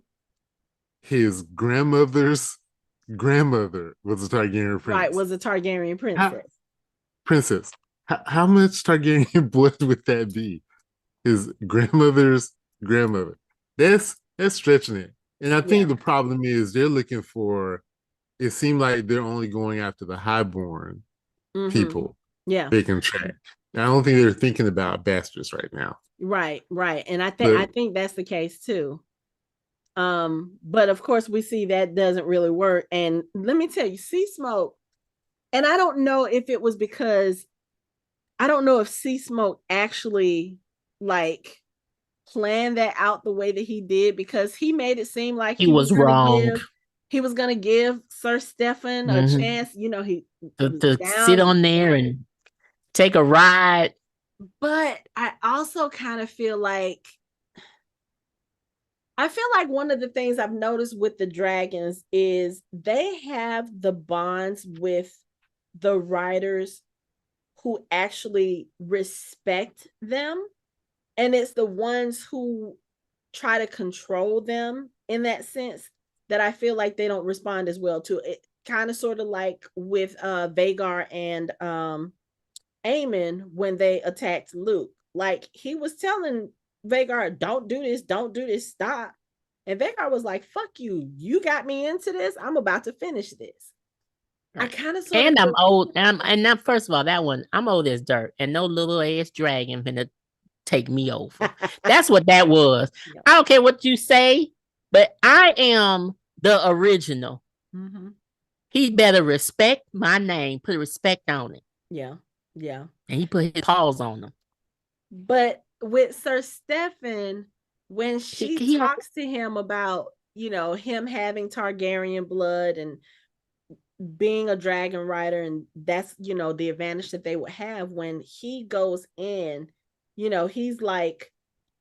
His grandmother's grandmother was a Targaryen prince. Right, was a Targaryen princess. How much Targaryen blood would that be? His grandmother's grandmother. That's stretching it. And I think the problem is they're looking for, it seemed like they're only going after the highborn people they can track. I don't think they're thinking about bastards right now. Right. And I think that's the case too. But of course we see that doesn't really work. And let me tell you, Seasmoke, and I don't know if it was because I don't know if Seasmoke actually like planned that out the way that he did, because he made it seem like he was wrong. He was going to give Sir Stefan a chance, he to sit on there and take a ride. But I also kind of feel like one of the things I've noticed with the dragons is they have the bonds with the writers who actually respect them. And it's the ones who try to control them in that sense that I feel like they don't respond as well to it. Kind of sort of like with Vhagar and Aemond when they attacked Luke. Like, he was telling Vhagar, don't do this, stop. And Vhagar was like, fuck you. You got me into this. I'm about to finish this. I kind of I'm old. And now, first of all, that one, I'm old as dirt. And no little ass dragon finna take me over. That's what that was. Yep. I don't care what you say, but I am the original. Mm-hmm. He better respect my name, put respect on it. Yeah. Yeah. And he put his paws on them. But with Sir Stefan, when she talks to him about, him having Targaryen blood and being a dragon rider, and that's, the advantage that they would have, when he goes in, he's like,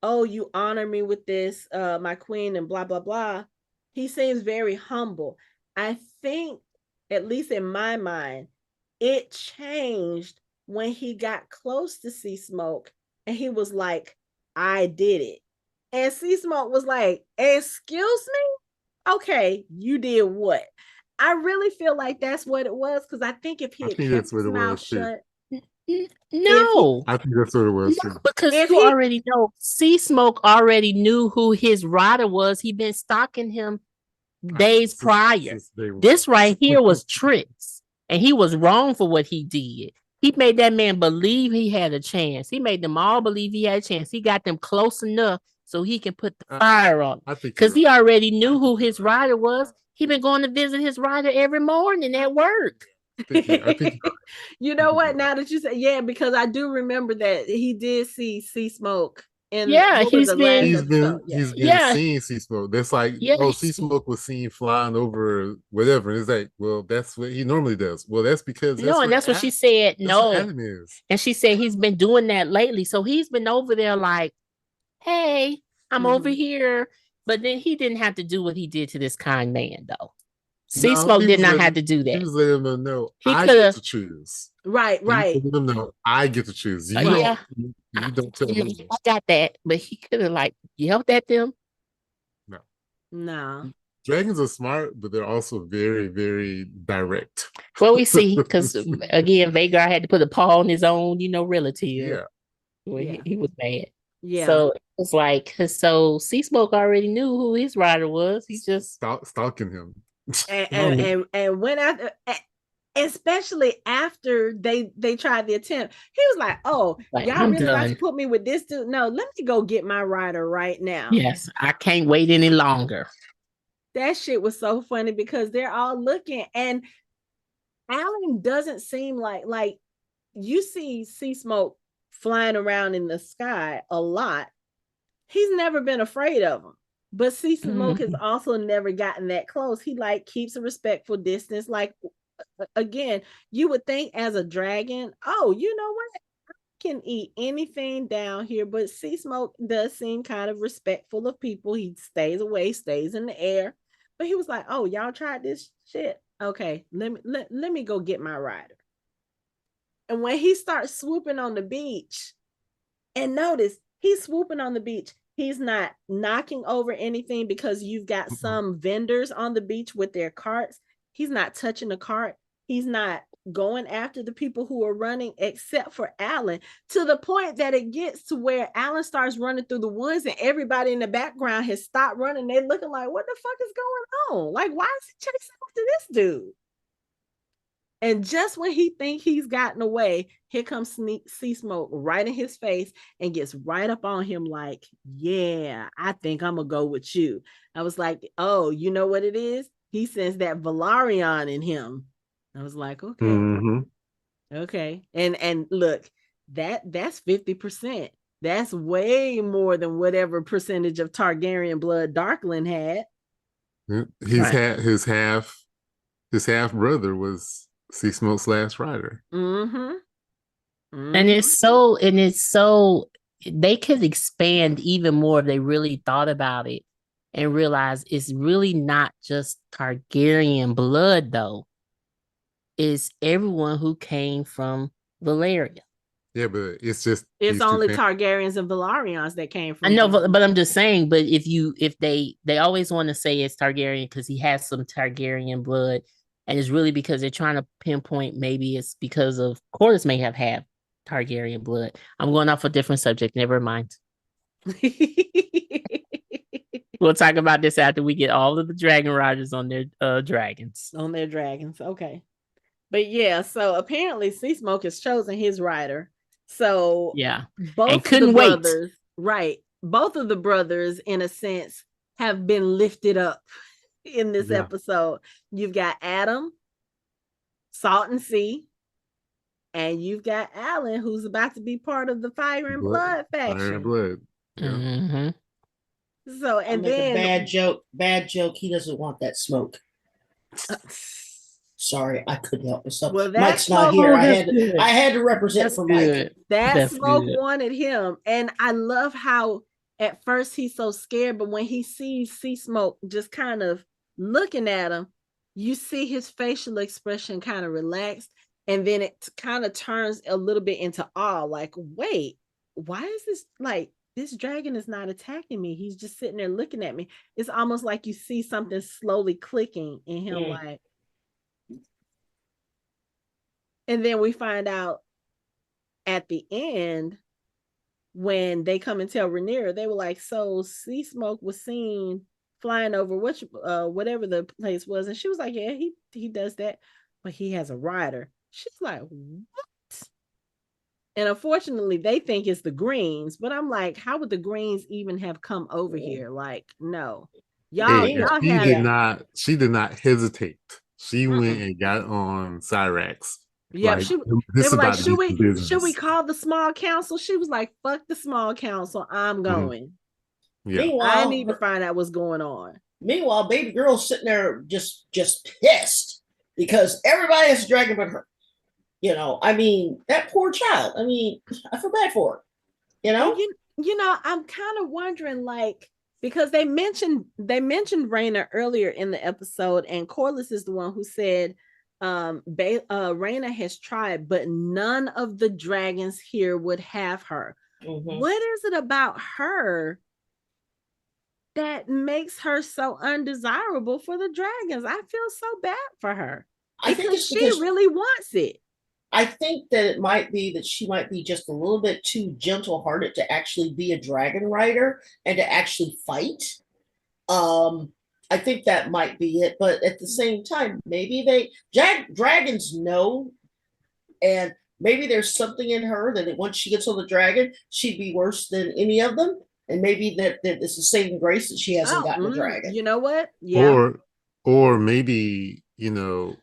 oh, you honor me with this, my queen, and blah, blah, blah. He seems very humble. I think, at least in my mind, it changed when he got close to Seasmoke and he was like, I did it. And Seasmoke was like, excuse me? Okay, you did what? I really feel like that's what it was, because I think if he had kept his mouth shut. No, I think that's what it was. No, because you already know, Seasmoke already knew who his rider was. He'd been stalking him days prior. This right here was tricks, and he was wrong for what he did. He made that man believe he had a chance. He made them all believe he had a chance. He got them close enough so he can put the fire on. Because he already knew who his rider was. He been going to visit his rider every morning at work. I think you know what? Now that you say, yeah, because I do remember that he did see Seasmoke. He's been seeing Seasmoke. That's like, Seasmoke was seen flying over whatever. And it's like, well, that's what he normally does. Well, that's because that's what she said. No, and she said he's been doing that lately. So he's been over there like, hey, I'm over here. But then he didn't have to do what he did to this kind man, though. Seasmoke did not have to do that. He was letting them know I get to choose. Right. Let them know I get to choose. You don't tell me. I got that, but he could have yelled at them. No. Dragons are smart, but they're also very, very direct. Well, we see, because again, Vhagar had to put a paw on his own, relative. Yeah. He was mad. Yeah. So it was like, Seasmoke already knew who his rider was. He's just stalking him. And went after, especially after they tried the attempt, he was like, oh, y'all really about to put me with this dude? No, let me go get my rider right now. Yes, I can't wait any longer. That shit was so funny because they're all looking, and Alyn doesn't seem like you see Seasmoke flying around in the sky a lot. He's never been afraid of him. But Seasmoke has also never gotten that close. He keeps a respectful distance. Like, again, you would think as a dragon, oh, you know what? I can eat anything down here. But Seasmoke does seem kind of respectful of people. He stays away, stays in the air. But he was like, oh, y'all tried this shit? Okay, let me go get my rider. And when he starts swooping on the beach, and notice, he's swooping on the beach. He's not knocking over anything because you've got some vendors on the beach with their carts. He's not touching the cart. He's not going after the people who are running, except for Alyn, to the point that it gets to where Alyn starts running through the woods and everybody in the background has stopped running. They're looking like, what the fuck is going on? Like, why is he chasing after this dude? And just when he thinks he's gotten away, here comes Seasmoke right in his face and gets right up on him like, yeah, I think I'm going to go with you. I was like, oh, you know what it is? He sends that Velaryon in him. I was like, okay. Mm-hmm. Okay. And look, that's 50%. That's way more than whatever percentage of Targaryen blood Darklyn had. His half brother was Seasmoke's last rider. Mm-hmm. And it's so they could expand even more if they really thought about it and realize it's really not just Targaryen blood, though. It's everyone who came from Valyria. Yeah, but it's only Targaryens and Velaryons that came from. I know, but I'm just saying. But if they always want to say it's Targaryen because he has some Targaryen blood. And it's really because they're trying to pinpoint, maybe it's because of Corlys may have had Targaryen blood. I'm going off a different subject. Never mind. We'll talk about this after we get all of the dragon riders on their dragons. On their dragons. Okay. But yeah, so apparently Seasmoke has chosen his rider. So yeah, both and of couldn't the wait. brothers, right? Both of the brothers, in a sense, have been lifted up in this episode. You've got Addam, Salt and Sea, and you've got Alyn, who's about to be part of the Fire and Blood faction. Fire and Blood. Yeah. Mm-hmm. So, and then a bad joke. He doesn't want that smoke. Sorry, I couldn't help myself. Well, Mike's not here. I had to represent that's for good. Mike. That Smoke wanted him, and I love how at first he's so scared, but when he sees Seasmoke just kind of looking at him, you see his facial expression kind of relaxed, and then it kind of turns a little bit into awe. Like, wait, why is this like? This dragon is not attacking me. He's just sitting there looking at me. It's almost like you see something slowly clicking in him, like. And then we find out at the end when they come and tell Rhaenyra, they were like, so Seasmoke was seen flying over whatever the place was. And she was like, yeah, he does that, but he has a rider. She's like, what? And unfortunately, they think it's the Greens, but I'm like, how would the Greens even have come over here? Like, no. She did not hesitate. She went and got on Cyrax. Yeah, like, they were like, should we call the small council? She was like, fuck the small council, I'm going. Yeah. I need to find out what's going on. Meanwhile, baby girl's sitting there just pissed because everybody has a dragon but her. You know, I mean, that poor child. I mean, I feel bad for her. You know? You know, I'm kind of wondering, like, because they mentioned Rhaenyra earlier in the episode, and Corlys is the one who said Rhaenyra has tried, but none of the dragons here would have her. What is it about her that makes her so undesirable for the dragons? I feel so bad for her. I think it's because she really wants it. I think that it might be that she might be just a little bit too gentle-hearted to actually be a dragon rider and to actually fight. I think that might be it, but at the same time, maybe dragons know, and maybe there's something in her that once she gets on the dragon, she'd be worse than any of them, and maybe that it's the saving grace that she hasn't gotten a dragon. You know what? Yeah. Or maybe, you know,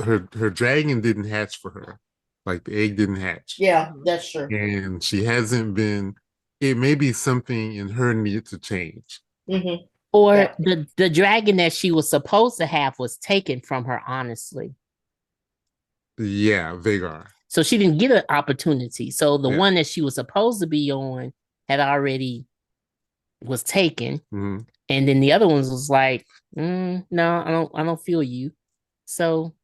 her dragon didn't hatch for her, like the egg didn't hatch. Yeah, that's true. And she hasn't been. It may be something in her needed to change. Or the dragon that she was supposed to have was taken from her, honestly. Yeah, Vhagar. So she didn't get an opportunity. So the one that she was supposed to be on had already was taken. And then the other ones was like, no, I don't feel you. So,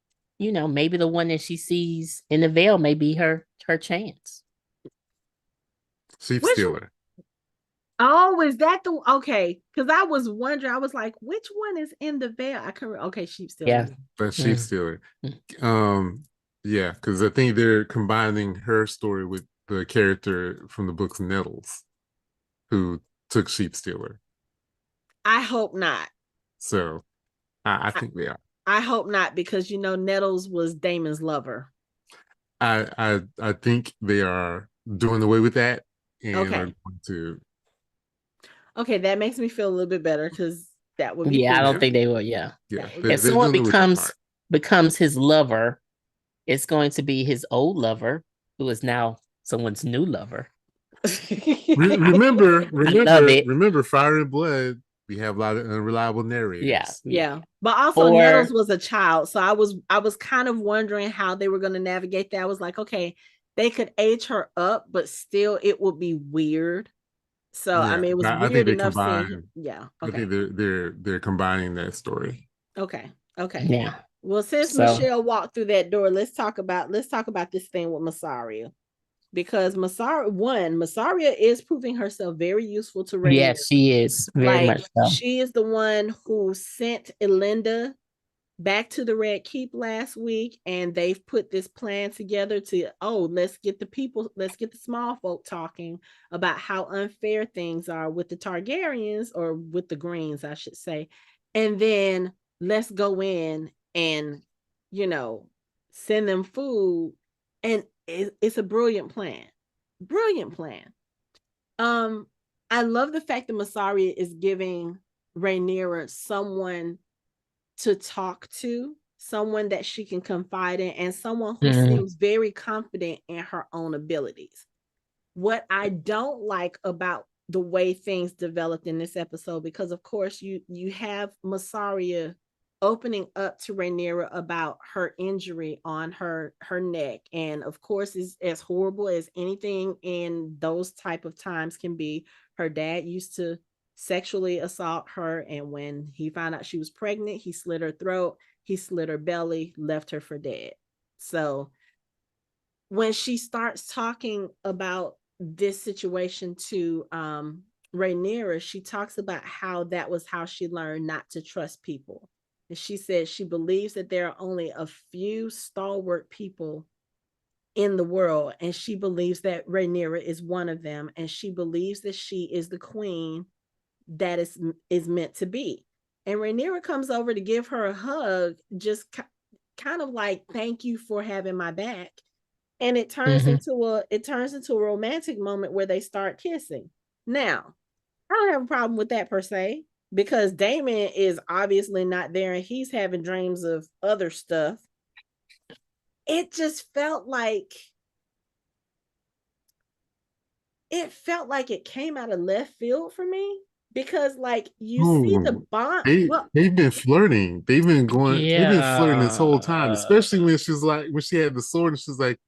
you know, maybe the one that she sees in the veil may be her chance. Sheep stealer. Oh, is that the okay? Because I was wondering, I was like, which one is in the veil? I couldn't. Okay, sheep stealer. Yeah, but sheep stealer. Yeah, because I think they're combining her story with the character from the books Nettles, who took sheep stealer. I hope not. So, I think they are. I hope not, because you know Nettles was Daemon's lover. I think they are doing away with that and are going to. Okay, that makes me feel a little bit better, because that would be. Yeah, cool. I don't think they will. Yeah. If someone becomes his lover, it's going to be his old lover, who is now someone's new lover. remember, Fire and Blood. We have a lot of unreliable narrators. Yeah. But also Nettles was a child, so I was kind of wondering how they were going to navigate that. I was like, okay, they could age her up, but still it would be weird. So I mean, it was weird enough seeing him. Yeah. Okay. I think they're combining that story. Okay. Yeah. Well, since Michelle walked through that door, let's talk about this thing with Mysaria. Because Mysaria is proving herself very useful to Rhaenyra. Yes, she is. Very much so. She is the one who sent Elinda back to the Red Keep last week, and they've put this plan together to, let's get the Smallfolk talking about how unfair things are with the Targaryens, or with the Greens, I should say. And then let's go in and, you know, send them food. And it's a brilliant plan. Brilliant plan. I love the fact that Mysaria is giving Rhaenyra someone to talk to, someone that she can confide in, and someone who seems very confident in her own abilities. What I don't like about the way things developed in this episode, because of course you have Mysaria opening up to Rhaenyra about her injury on her neck, and of course is as horrible as anything in those type of times can be. Her dad used to sexually assault her, and when he found out she was pregnant, he slit her throat, he slit her belly, left her for dead. So when she starts talking about this situation to Rhaenyra, she talks about how that was how she learned not to trust people. And she said she believes that there are only a few stalwart people in the world, and she believes that Rhaenyra is one of them, and she believes that she is the queen that is meant to be. And Rhaenyra comes over to give her a hug, just kind of like, thank you for having my back. And it turns into a romantic moment where they start kissing. Now, I don't have a problem with that per se, because Daemon is obviously not there and he's having dreams of other stuff. It just felt like it came out of left field for me, because like you see the bond. They've been flirting. They've been flirting this whole time, especially when she had the sword and she's like,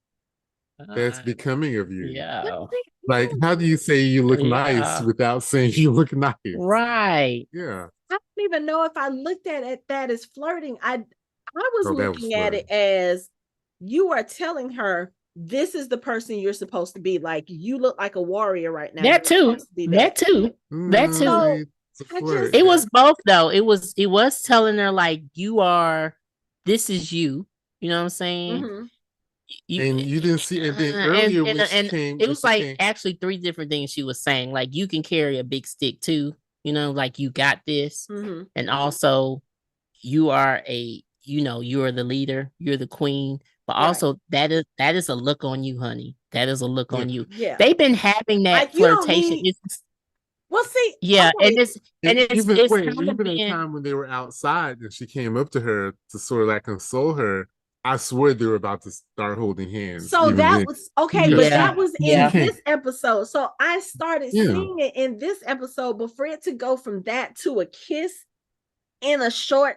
that's becoming of you. Yeah. Like, how do you say you look nice without saying you look nice? Right. Yeah. I don't even know if I looked at that as flirting. I was looking at it as, you are telling her this is the person you're supposed to be. Like, you look like a warrior right now. That too. That too. So it was both though. It was telling her like, this is you. You know what I'm saying? And you didn't see, and then earlier it was like actually three different things she was saying. Like, you can carry a big stick too. You know, like, you got this, and also you are you are the leader. You're the queen. But also that is a look on you, honey. That is a look on you. Yeah. They've been having that like, flirtation. Well, see, yeah, okay. it's even the time when they were outside and she came up to her to sort of like console her, I swear they were about to start holding hands. So that was okay, but that was in this episode. So I started seeing it in this episode, but for it to go from that to a kiss in a short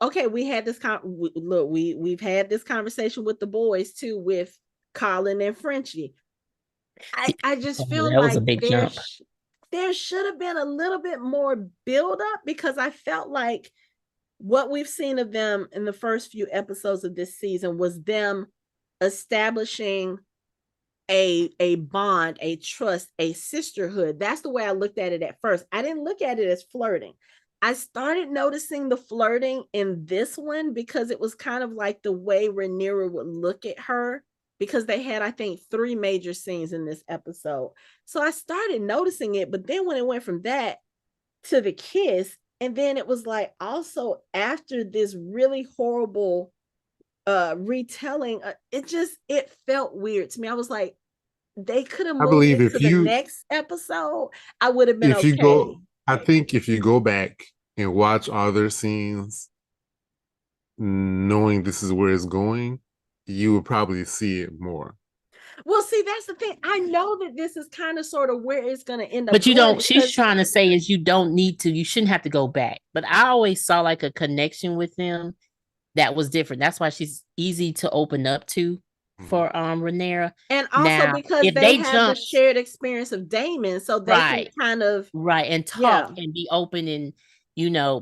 okay, we had this we've had this conversation with the boys too, with Colin and Frenchie. I just feel that like was a big jump. There should have been a little bit more build up, because I felt like what we've seen of them in the first few episodes of this season was them establishing a bond, a trust, a sisterhood. That's the way I looked at it at first. I didn't look at it as flirting. I started noticing the flirting in this one, because it was kind of like the way Rhaenyra would look at her, because they had, I think, 3 major scenes in this episode. So I started noticing it, but then when it went from that to the kiss, and then it was like also after this really horrible retelling, it felt weird to me. I was like, they could have moved it to the next episode. I would have been okay. I think if you go back and watch all their scenes, knowing this is where it's going, you would probably see it more. Well, see, that's the thing. I know that this is kind of sort of where it's going to end up. But you don't, she's trying to say is you don't need to, you shouldn't have to go back. But I always saw like a connection with them that was different. That's why she's easy to open up to for Rhaenyra. And also now, because they have the shared experience of Daemon, so they can kind of and talk and be open, and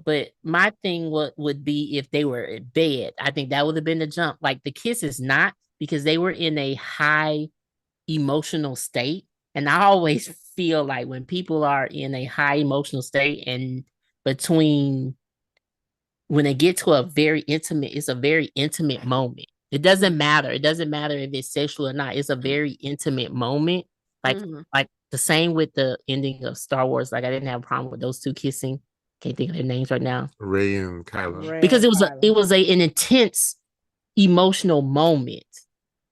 but my thing would be if they were in bed. I think that would have been the jump. Like, the kiss is not, because they were in a high emotional state. And I always feel like when people are in a high emotional state, and when they get to it's a very intimate moment. It doesn't matter. It doesn't matter if it's sexual or not. It's a very intimate moment. Like the same with the ending of Star Wars. Like, I didn't have a problem with those two kissing. Can't think of their names right now. Rey and Kylo. Because it was an intense emotional moment.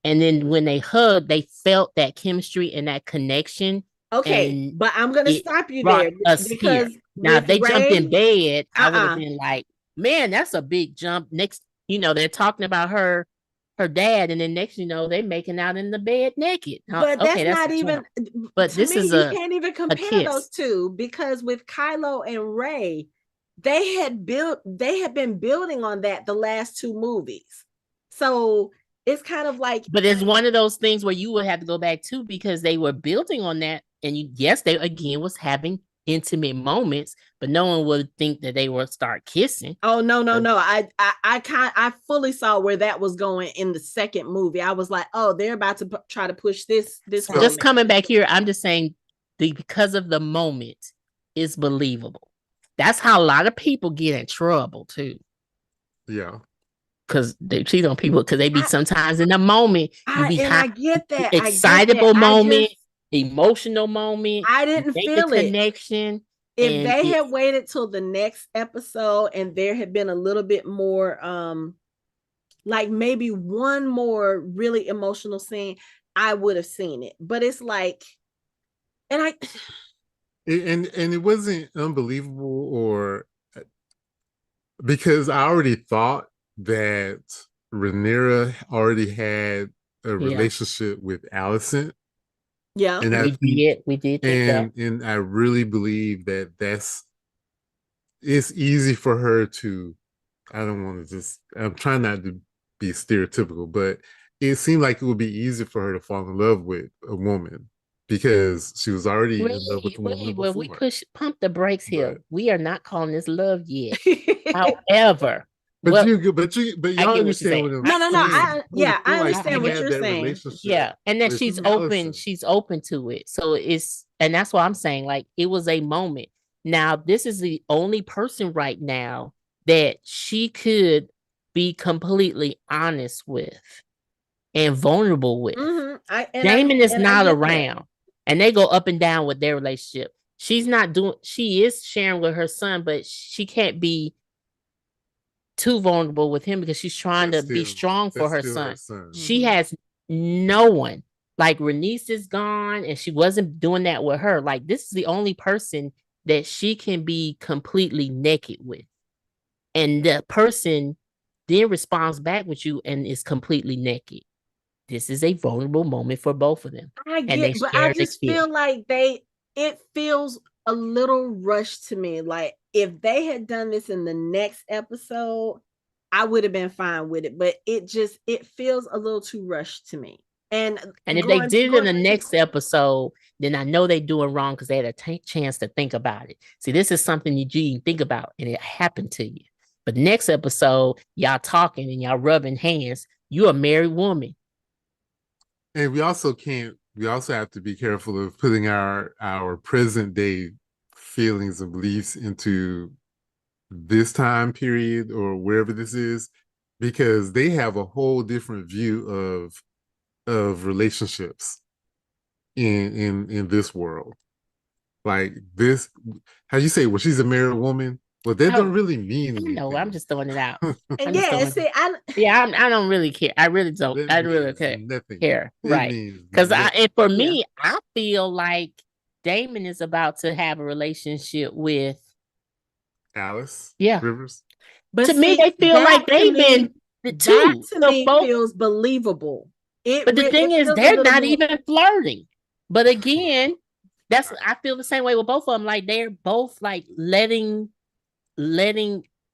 And then when they hugged, they felt that chemistry and that connection. Okay, but I'm gonna stop you there because now if they jumped in bed, I would have been like, man, that's a big jump. Next, they're talking about her dad, and then next, they making out in the bed naked. But okay, that's not even. But this is you can't even compare those two, because with Kylo and Rey, they had been building on that the last two movies. So it's kind of like, but it's one of those things where you would have to go back to, because they were building on that, and yes, they again was having intimate moments, but no one would think that they would start kissing. Oh no. I fully saw where that was going in the second movie. I was like, oh, they're about to try to push this. So just coming back here, I'm just saying because of the moment is believable. That's how a lot of people get in trouble too. Yeah. Because they cheat on people because they be sometimes in the moment. I get that. Excitable moment, emotional moment. I didn't feel the connection. If they had waited till the next episode and there had been a little bit more, like maybe one more really emotional scene, I would have seen it. But it's like, and it wasn't unbelievable, or because I already thought that Rhaenyra already had a relationship with Alicent. Yeah, and we did and I really believe that it's easy for her to, I don't want to I'm trying not to be stereotypical, but it seemed like it would be easy for her to fall in love with a woman because she was already in love with a woman before. We pump the brakes here. We are not calling this love yet. However, y'all understand what I'm saying. I understand what you're saying. Yeah, and that she's open to it. So and that's what I'm saying. Like, it was a moment. Now, this is the only person right now that she could be completely honest with and vulnerable with. Daemon is not around, and they go up and down with their relationship. She is sharing with her son, but she can't be too vulnerable with him because she's trying to be strong for her son. She has no one. Like, Rhaenys is gone, and she wasn't doing that with her. Like, this is the only person that she can be completely naked with, and the person then responds back with you and is completely naked. This is a vulnerable moment for both of them. But I just feel like it feels a little rushed to me. Like, if they had done this in the next episode, I would have been fine with it. But it feels a little too rushed to me. And if they did it in the next episode, then I know they're doing wrong because they had a chance to think about it. See, this is something you didn't think about, and it happened to you. But next episode, y'all talking and y'all rubbing hands. You're a married woman. And we also have to be careful of putting our present day feelings and beliefs into this time period or wherever this is, because they have a whole different view of relationships in this world. Like this, how you say, well, she's a married woman. Well, that don't really mean anything. No, I'm just throwing it out. I don't really care. I really don't. I really care. Right? Because for me, I feel like Daemon is about to have a relationship with Alice. Yeah, Rivers. But to me, they feel like they've been the two. That to me feels believable. But the thing is, they're not even flirting. But again, I feel the same way with both of them. Like, they're both like letting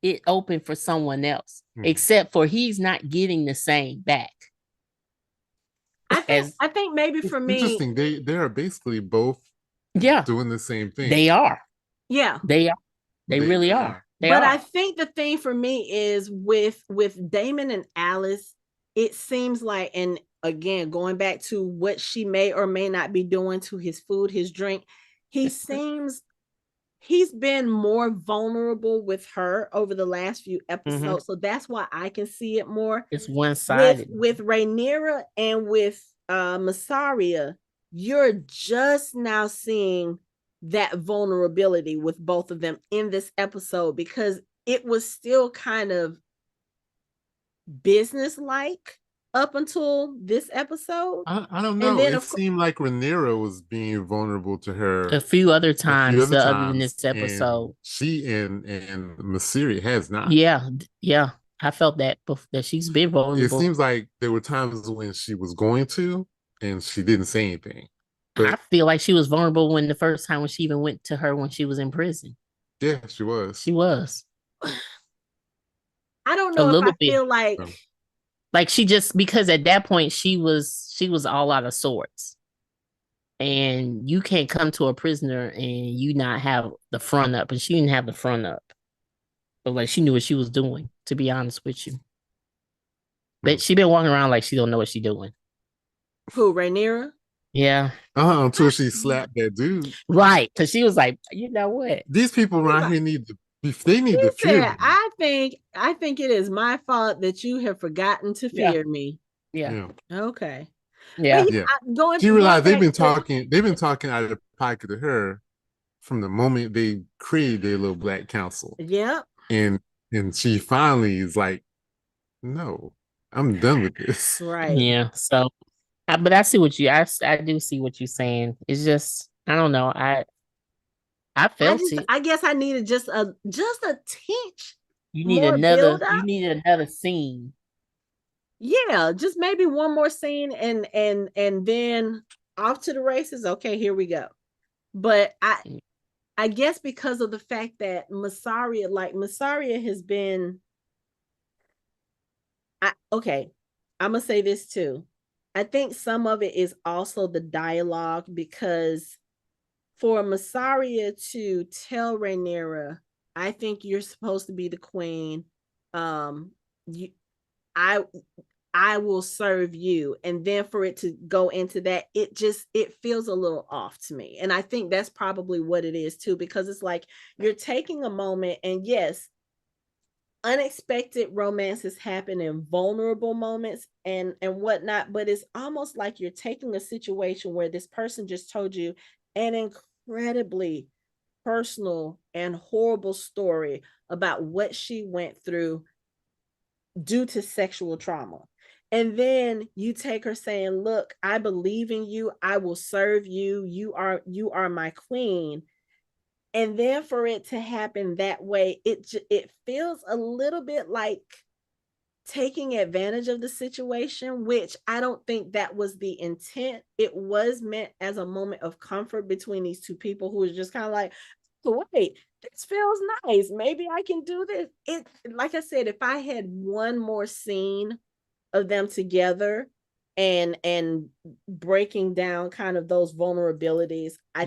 it open for someone else, except for he's not getting the same back. I think maybe for me, interesting. They are basically both doing the same thing. They are. Yeah, they are. They really are. But I think the thing for me is with Daemon and Alice, it seems like, and again, going back to what she may or may not be doing to his food, his drink, he's been more vulnerable with her over the last few episodes. So that's why I can see it more. It's one-sided. With Rhaenyra and with Mysaria, you're just now seeing that vulnerability with both of them in this episode, because it was still kind of business-like up until this episode. I don't know. It seemed like Rhaenyra was being vulnerable to her a few other times, other than this episode. And she and Mysaria has not. Yeah. I felt that she's been vulnerable. It seems like there were times when she was going to, and she didn't say anything. But I feel like she was vulnerable when the first time when she even went to her when she was in prison. Yeah, she was. She was. I don't know if I feel like she just, because at that point she was all out of sorts. And you can't come to a prisoner and you not have the front up. And she didn't have the front up. But like she knew what she was doing, to be honest with you. But she been walking around like she don't know what she doing. Who, Rhaenyra? Yeah. Until she slapped that dude. Right. Because she was like, you know what? These people around here need to fear me. I think it is my fault that you have forgotten to fear me. Yeah. Okay. Yeah. She realized they've been talking out of the pocket to her from the moment they created their little black council. Yep. And she finally is like, no, I'm done with this. Right. Yeah. So but I see what I do see what you're saying. It's just, I don't know. I felt it. I guess I needed just a tinge. You need another scene. Yeah, just maybe one more scene and then off to the races. Okay, here we go. But I guess because of the fact that Mysaria has been I'm gonna say this too. I think some of it is also the dialogue, because for Mysaria to tell Rhaenyra, I think you're supposed to be the queen. I will serve you. And then for it to go into that, it feels a little off to me. And I think that's probably what it is too, because it's like you're taking a moment, and yes, unexpected romances happen in vulnerable moments and whatnot, but it's almost like you're taking a situation where this person just told you an incredibly personal and horrible story about what she went through due to sexual trauma. And then you take her saying, look, I believe in you. I will serve you. You are my queen. And then for it to happen that way, it feels a little bit like taking advantage of the situation, which I don't think that was the intent. It was meant as a moment of comfort between these two people who was just kind of like, wait, this feels nice. Maybe I can do this. It, like I said, if I had one more scene of them together and breaking down kind of those vulnerabilities, I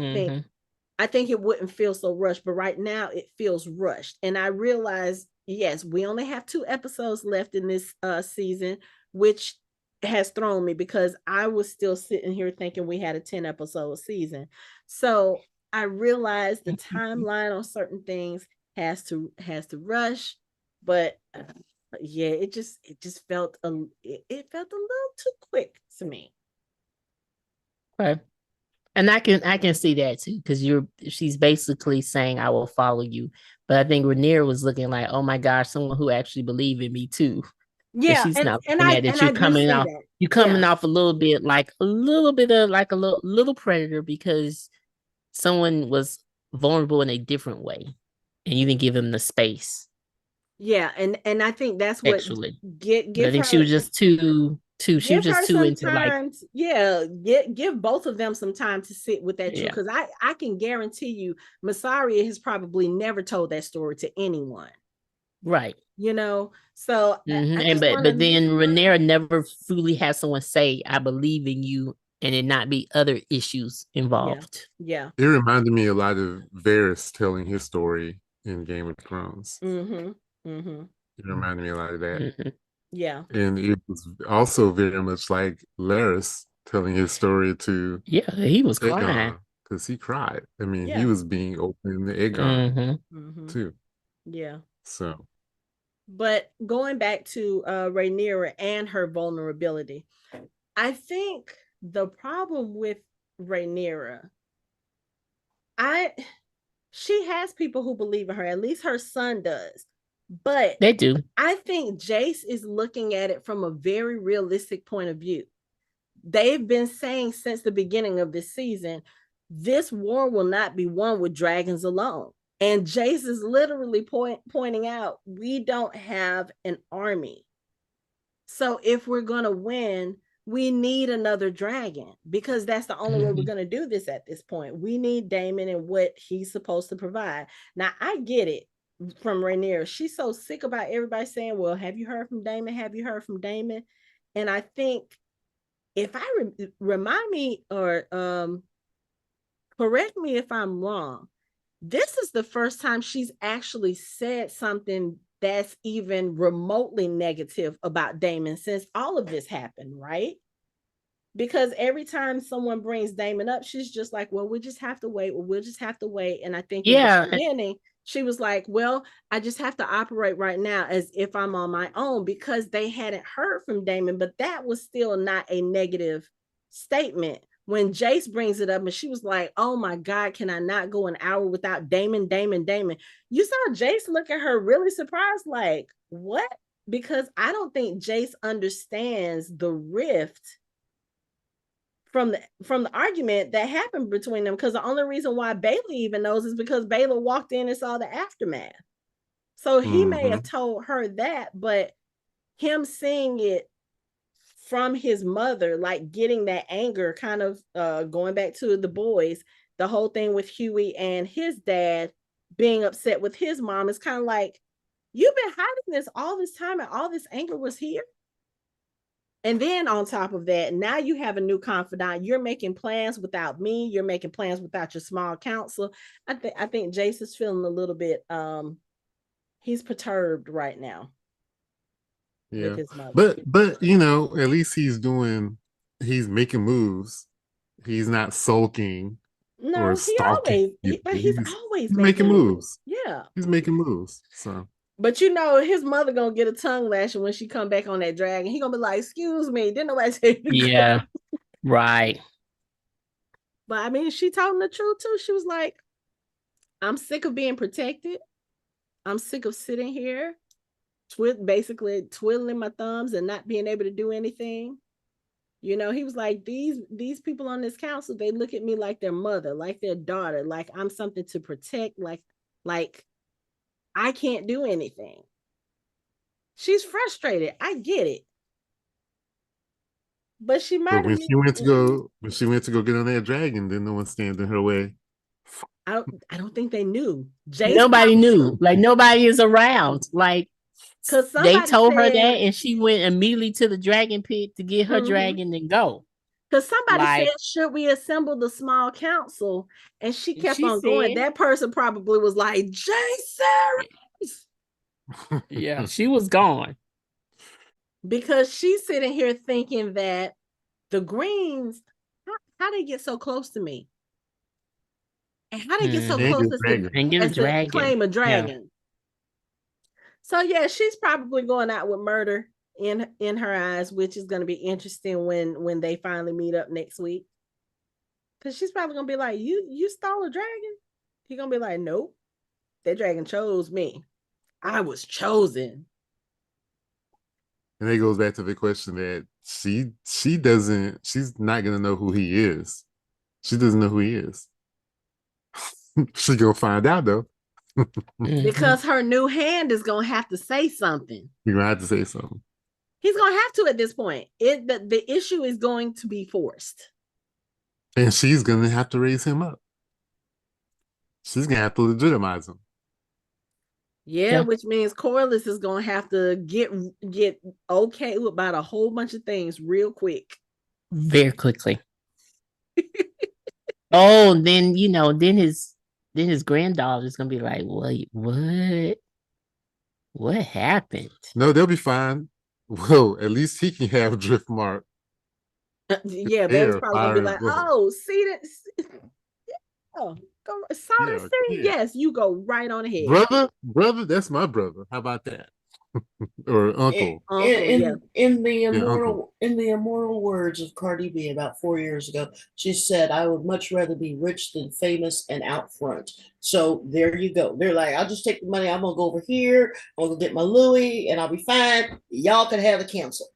think it wouldn't feel so rushed. But right now it feels rushed. And I realize, yes, we only have 2 episodes left in this season, which has thrown me, because I was still sitting here thinking we had a 10 episode season. So I realized the timeline on certain things has to rush, but yeah, it just felt it felt a little too quick to me. Okay. And I can see that too, because she's basically saying, I will follow you. But I think Rhaenyra was looking like, oh my gosh, someone who actually believed in me too. Yeah, she's not looking at it. You're coming off a little bit of a little predator, because someone was vulnerable in a different way, and you didn't give him the space. Yeah, and I think that's what actually. I think she was just too. She was just too into time, give both of them some time to sit with that truth, because I can guarantee you Mysaria has probably never told that story to anyone, right? So but then Rhaenyra never fully had someone say, I believe in you, and it not be other issues involved. Yeah. It reminded me a lot of Varys telling his story in Game of Thrones. It reminded me a lot of that. Yeah. And it was also very much like Larys telling his story to he was crying, because he cried. I mean, he was being open to Aegon too. Yeah. So, but going back to Rhaenyra and her vulnerability, I think the problem with Rhaenyra, she has people who believe in her. At least her son does. But they do. I think Jace is looking at it from a very realistic point of view. They've been saying since the beginning of this season, this war will not be won with dragons alone. And Jace is literally pointing out, we don't have an army. So if we're going to win, we need another dragon, because that's the only way we're going to do this at this point. We need Daemon and what he's supposed to provide. Now, I get it from Rhaenyra. She's so sick about everybody saying, well, have you heard from Daemon? Have you heard from Daemon? And I think, if I remind me or correct me if I'm wrong, this is the first time she's actually said something that's even remotely negative about Daemon since all of this happened, right? Because every time someone brings Daemon up, she's just like, well, we just have to wait. Well, we'll just have to wait. And I think in the beginning, she was like, well, I just have to operate right now as if I'm on my own, because they hadn't heard from Daemon, but that was still not a negative statement. When Jace brings it up and she was like, oh my God, can I not go an hour without Daemon? You saw Jace look at her really surprised, like, what? Because I don't think Jace understands the rift from the argument that happened between them, because the only reason why Baylor even knows is because Baylor walked in and saw the aftermath. So he may have told her that, but him seeing it from his mother, like getting that anger, kind of going back to the boys, the whole thing with Hughie and his dad being upset with his mom, is kind of like, you've been hiding this all this time and all this anger was here. And then on top of that, now you have a new confidant. You're making plans without me. You're making plans without your small council. I think Jace is feeling a little bit, he's perturbed right now. Yeah. With his mother. But you know, at least he's making moves. He's not sulking. No, or stalking. He's always making moves. Yeah. He's making moves. So, but you know, his mother gonna get a tongue lashing when she come back on that dragon. He gonna be like, excuse me, didn't nobody say you Yeah. Right. But I mean, she told him the truth too. She was like, I'm sick of being protected. I'm sick of sitting here basically twiddling my thumbs and not being able to do anything. You know, he was like, these people on this council, they look at me like their mother, like their daughter, like I'm something to protect, like I can't do anything. She's frustrated. I get it. But she might have when she went to go get on that dragon, then no one stand in her way. I don't think they knew. Nobody knew. Like, nobody is around. Like, because they told her that, and she went immediately to the dragon pit to get her dragon and go. Because somebody said, should we assemble the small council? And she kept on going. That person probably was like, Jace. Yeah, she was gone. Because she's sitting here thinking that the Greens, how they get so close to me? And how they get so close to claim a dragon? Yeah. So yeah, she's probably going out with murder in her eyes, which is going to be interesting when they finally meet up next week. Because she's probably going to be like, you stole a dragon? He's going to be like, nope, that dragon chose me. I was chosen. And it goes back to the question that she's not going to know who he is. She doesn't know who he is. She going to find out though. Because her new hand is going to have to say something. You're going to have to say something. He's going to have to at this point. The issue is going to be forced. And she's going to have to raise him up. She's going to have to legitimize him. Yeah, which means Corliss is going to have to get okay about a whole bunch of things real quick. Very quickly. Oh, then, then his granddaughter is going to be like, wait, what happened? No, they'll be fine. Well, at least he can have Driftmark. Yeah, baby's probably going to be like, oh, see that? Oh, yes, you go right on ahead. Brother, that's my brother. How about that? or uncle. In the immortal words of Cardi B about 4 years ago, she said, "I would much rather be rich than famous and out front." So there you go. They're like, "I'll just take the money. I'm gonna go over here. I'm gonna get my Louis, and I'll be fine. Y'all can have the council."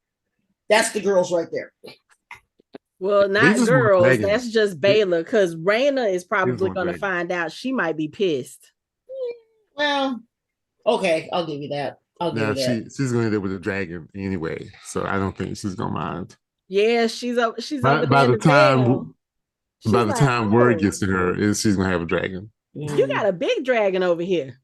That's the girls right there. Well, not girls. That's just Baylor, because Rhaenyra is probably going to find out. She might be pissed. Well, okay, I'll give you that. She's going to live with a dragon anyway, so I don't think she's going to mind. Yeah, she's over by the time word gets to her, she's going to have a dragon. You got a big dragon over here.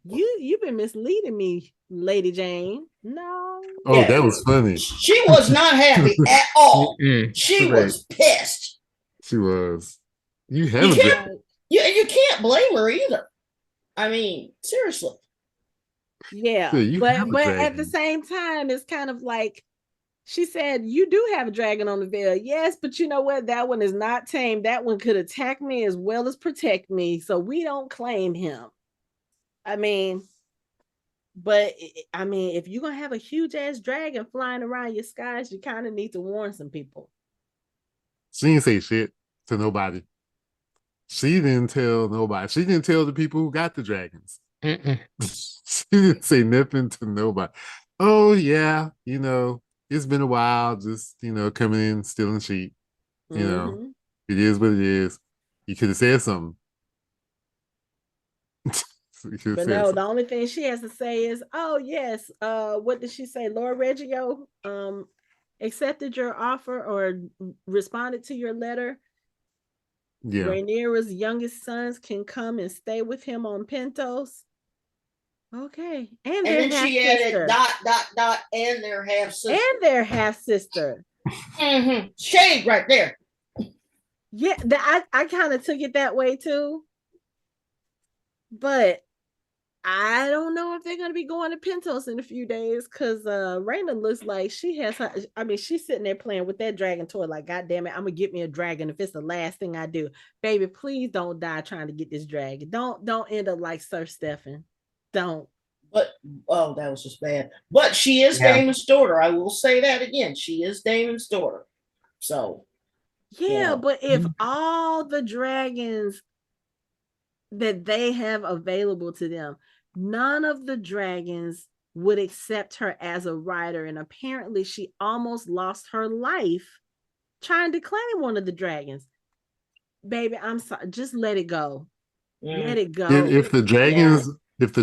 You've been misleading me, Lady Jane. No. Oh, yeah, that was funny. She was not happy at all. She was pissed. She was. You can't blame her either. I mean, seriously. Yeah, but at the same time, it's kind of like she said, "You do have a dragon on the veil." Yes, but you know what? That one is not tame. That one could attack me as well as protect me, so we don't claim him. I mean, if you're gonna have a huge ass dragon flying around your skies, you kind of need to warn some people. She didn't say shit to nobody. She didn't tell nobody. She didn't tell the people who got the dragons. She didn't say nothing to nobody. Oh yeah, it's been a while. Just coming in, stealing sheep. It is what it is. You could have said something. But no, the only thing she has to say is, "Oh yes, what did she say? Lord Reggio accepted your offer or responded to your letter. Yeah, Rhaenyra's youngest sons can come and stay with him on Pentos." Okay, and then she added ... and their half sister. And their half sister. Shade right there. Yeah, I kind of took it that way too. But I don't know if they're going to be going to Pentos in a few days, because Rhaenyra looks like she has her, she's sitting there playing with that dragon toy like, God damn it, I'm going to get me a dragon if it's the last thing I do. Baby, please don't die trying to get this dragon. Don't end up like Sir Stefan. Don't. But, that was just bad. But she is Daemon's daughter. I will say that again. She is Daemon's daughter. So. Yeah, but if all the dragons that they have available to them, none of the dragons would accept her as a rider, and apparently she almost lost her life trying to claim one of the dragons. Baby, I'm sorry, just let it go. Let it go. If the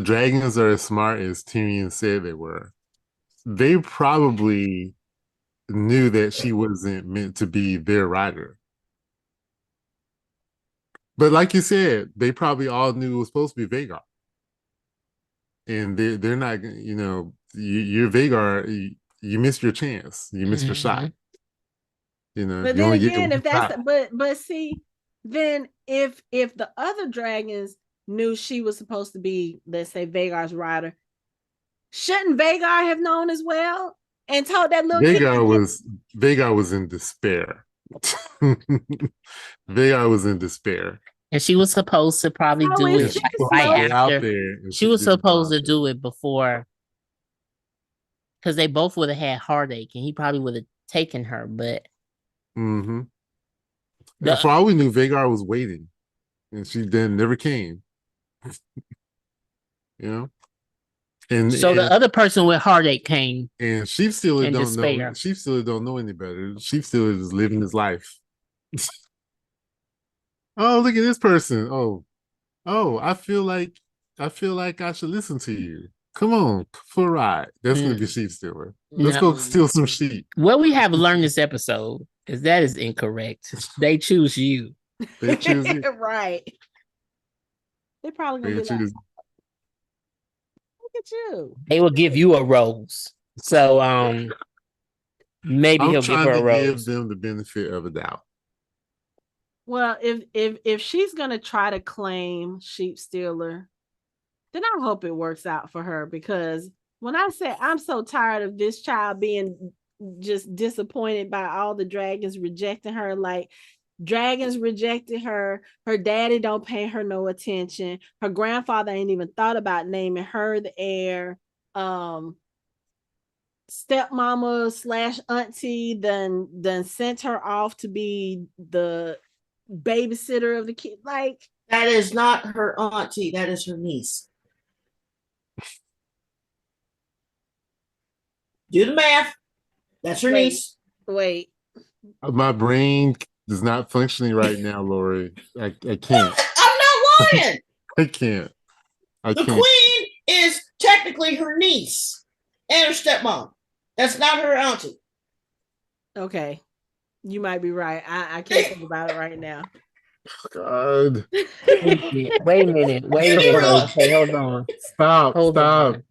dragons are as smart as Tyrion said they were, they probably knew that she wasn't meant to be their rider. But like you said, they probably all knew it was supposed to be Vhagar. And they're not, you're Vhagar, you missed your chance. You missed your shot. But then again, if that's but see, then if the other dragons knew she was supposed to be, let's say, Vhagar's rider, shouldn't Vhagar have known as well and told that little Vhagar was in despair. Vhagar was in despair. And she was supposed to probably do it right after. She was supposed to do it before, because they both would have had heartache, and he probably would have taken her. But for all we knew, Vhagar was waiting, and she then never came. And so the other person with heartache came, and Sheep Stealer don't know. Sheep Stealer don't know any better. Sheep Stealer is living his life. Oh, look at this person. Oh, I feel like I should listen to you. Come on for a ride. That's gonna be Sheep Stealer. Let's go steal some sheep. What we have learned this episode is that is incorrect. They choose you. They choose you. Right. They probably gonna be like, look at you. They will give you a rose. So maybe he'll give her a rose. Give them the benefit of a doubt. Well, if she's gonna try to claim Sheep Stealer, then I hope it works out for her, because when I say I'm so tired of this child being just disappointed by all the dragons rejecting her, like, Dragons rejected her. Her daddy don't pay her no attention. Her grandfather ain't even thought about naming her the heir. Stepmama / auntie then sent her off to be the babysitter of the kid. Like, that is not her auntie. That is her niece. Do the math. That's her niece. Wait. My brain is not functioning right now, Lori. I can't. I'm not lying. I can't. The queen is technically her niece and her stepmom. That's not her auntie. Okay. You might be right. I can't think about it right now. God. Wait a minute. Okay, hold on. Stop.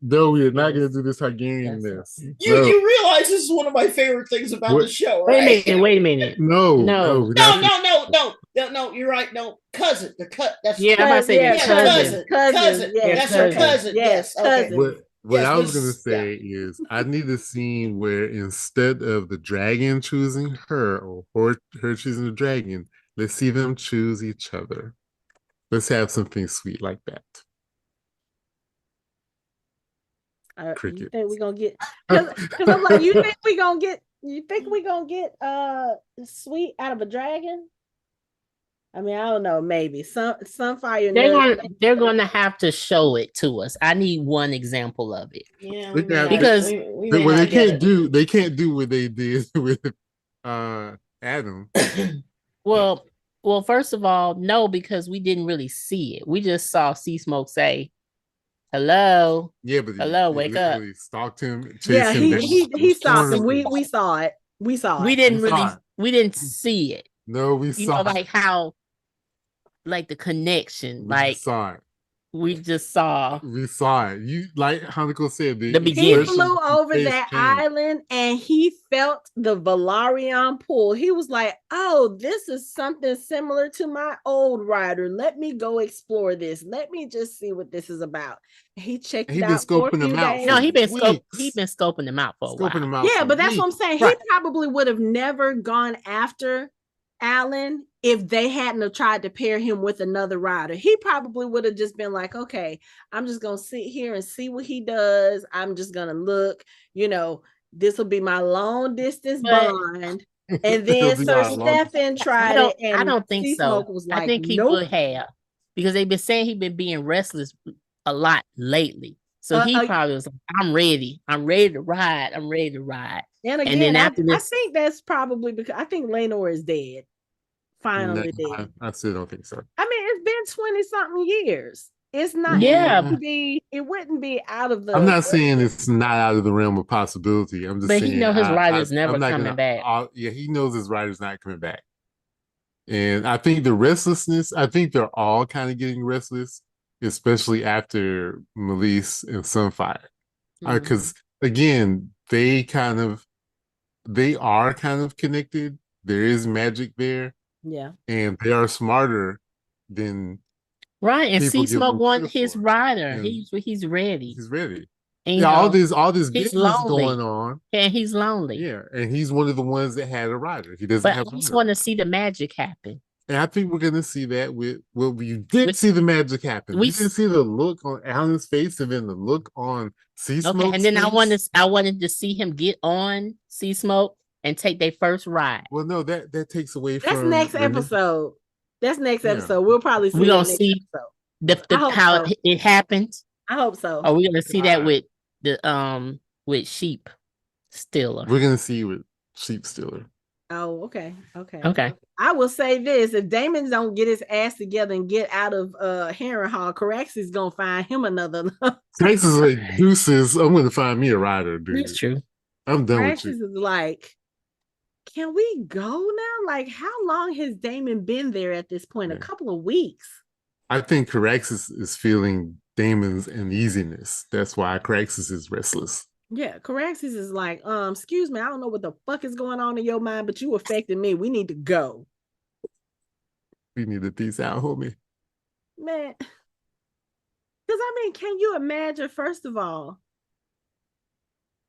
No, we're not going to do this Hungarian-ness. You realize this is one of my favorite things about the show, right? Wait a minute. No. You're right. No, cousin. That's I'm about to say cousin. Yes, that's her cousin. Yes, cousin. Okay. What I was going to say is I need a scene where instead of the dragon choosing her or her choosing the dragon, let's see them choose each other. Let's have something sweet like that. You think we're gonna get? Because I'm like, you think we're gonna get sweet out of a dragon? I mean, I don't know. Maybe Sunfire. They're gonna have to show it to us. I need one example of it. Yeah, because they can't do what they did with Addam. Well, first of all, no, because we didn't really see it. We just saw Seasmoke say, "Hello." Yeah, but hello, wake up. Stalked him. Yeah, he stalked him. We saw it. We didn't see it. No, we saw it. Like how. Like the connection, we saw it. We just saw. We saw it. You like Hanako said. The beginning. He flew over that island and he felt the Valerian pull. He was like, "Oh, this is something similar to my old rider. Let me go explore this. Let me just see what this is about." He checked it out for a few days. No, he's been scoping them out for a while. Yeah, but that's what I'm saying. Right. He probably would have never gone after Alyn if they hadn't have tried to pair him with another rider. He probably would have just been like, okay, I'm just gonna sit here and see what he does. I'm just gonna look, this will be my long distance bond. And then Sir Stefan tried it, and I don't think so. Was like, I think he would have, because they've been saying he's been being restless a lot lately. So he probably was like, I'm ready to ride. And again, then after this, I think that's probably because I think Rhaenyra is dead. Finally dead. I still don't think so. I mean, it's been 20-something years. It's not. Yeah, it wouldn't be out of the. I'm not saying it's not out of the realm of possibility. I'm just saying. But he knows his rider's never coming back. He knows his rider's not coming back. And I think the restlessness. I think they're all kind of getting restless, especially after Malice and Sunfire, because again, they are kind of connected. There is magic there. Yeah. And they are smarter than and Seasmoke wants his rider. He's ready. He's ready. And, all this business going on. And he's lonely. Yeah. And he's one of the ones that had a rider. He doesn't have a rider. I just want to see the magic happen. And I think we're gonna see that with you did see the magic happen. We didn't see the look on Alyn's face and then the look on Seasmoke's Okay, and then face. I wanted to see him get on Seasmoke and take their first ride. Well, no, that takes away from that's next episode. That's next episode. We'll probably see. We're gonna see how it happened. I hope so. Are we gonna see that with the with Sheep Stiller? We're gonna see with Sheep Stiller. Oh, okay. I will say this: if Daemon don't get his ass together and get out of Harrenhal, Caraxes is gonna find him another. Caraxes is like, deuces. I'm gonna find me a rider, dude. That's true. I'm done Caraxes with you. Is like, can we go now? Like, how long has Daemon been there at this point? Yeah. A couple of weeks. I think Caraxes is feeling Daemon's uneasiness. That's why Caraxes is restless. Yeah, Caraxes is like, excuse me, I don't know what the fuck is going on in your mind, but you affected me. We need to go. We need to peace out, homie. Man. Because, I mean, can you imagine, first of all,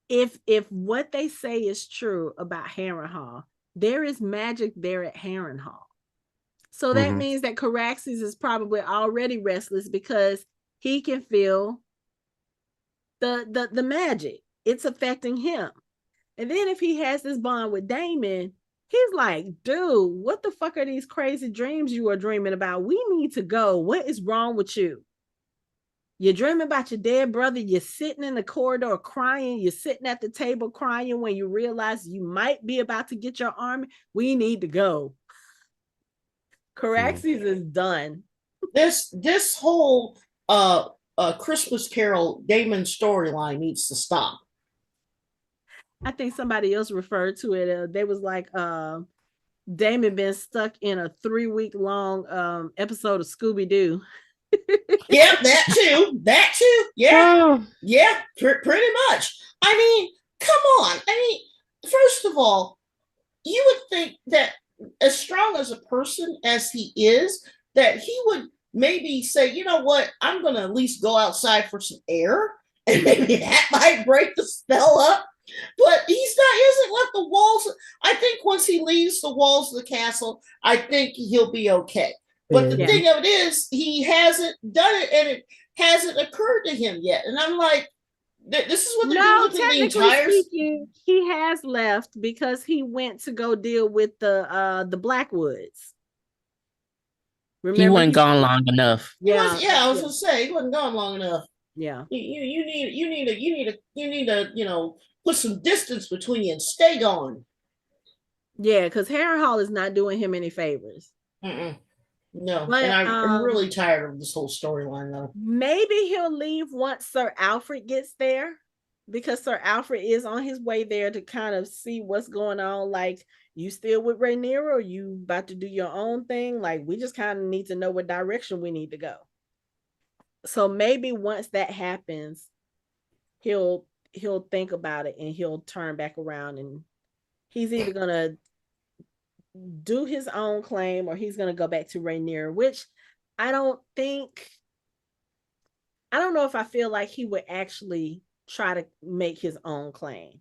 if what they say is true about Harrenhal, there is magic there at Harrenhal. So that means that Caraxes is probably already restless because he can feel the magic. It's affecting him. And then if he has this bond with Daemon, he's like, dude, what the fuck are these crazy dreams you are dreaming about? We need to go. What is wrong with you? You're dreaming about your dead brother. You're sitting in the corridor crying. You're sitting at the table crying when you realize you might be about to get your army. We need to go. Caraxes is done. This whole Christmas Carol Daemon storyline needs to stop. I think somebody else referred to it. They was like, Daemon been stuck in a 3-week long episode of Scooby-Doo. Yeah, that too. Yeah, yeah, pretty much. I mean, come on. I mean, first of all, you would think that as strong as a person as he is, that he would maybe say, you know what, I'm going to at least go outside for some air, and maybe that might break the spell up. But he hasn't left the walls. I think once he leaves the walls of the castle, I think he'll be okay. But the thing of it is, he hasn't done it, and it hasn't occurred to him yet. And I'm like, this is what they're doing with the entire. Speaking, he has left because he went to go deal with the Blackwoods. Remember, he wasn't gone long enough. Yeah, I was gonna say he wasn't gone long enough. Yeah, you need to put some distance between you and stay gone. Yeah, because Harrenhal is not doing him any favors. No, but, and I'm really tired of this whole storyline, though. Maybe he'll leave once Sir Alfred gets there, because Sir Alfred is on his way there to kind of see what's going on. Like, you still with Rhaenyra, or you about to do your own thing? Like, we just kind of need to know what direction we need to go. So maybe once that happens, he'll think about it and he'll turn back around, and he's either gonna do his own claim or he's gonna go back to Rhaenyra, which I don't know if I feel like he would actually try to make his own claim,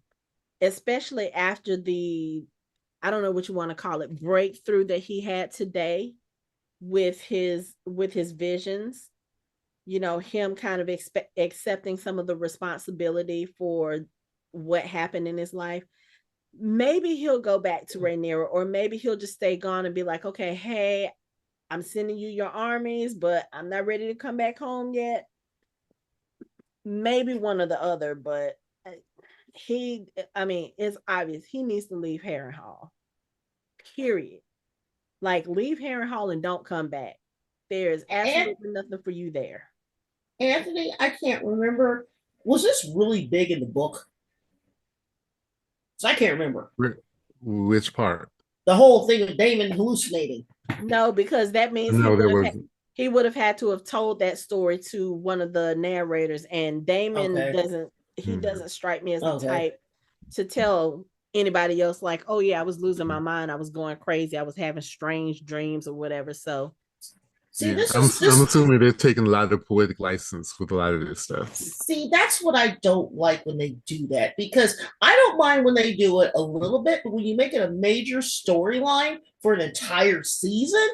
especially after the, I don't know what you want to call it, breakthrough that he had today with his visions. You know, him kind of accepting some of the responsibility for what happened in his life. Maybe he'll go back to Rhaenyra, or maybe he'll just stay gone and be like, okay, hey, I'm sending you your armies, but I'm not ready to come back home yet. Maybe one or the other, but it's obvious he needs to leave Harrenhal. Period. Like, leave Harrenhal and don't come back. There's absolutely nothing for you there. Anthony, I can't remember. Was this really big in the book? I can't remember. Which part? The whole thing of Daemon hallucinating. No, because that means he would have had to have told that story to one of the narrators, and Daemon doesn't strike me as the type to tell anybody else, like, oh yeah, I was losing my mind, I was going crazy, I was having strange dreams or whatever. So I'm assuming they're taking a lot of poetic license with a lot of this stuff. See, that's what I don't like when they do that, because I don't mind when they do it a little bit, but when you make it a major storyline for an entire season,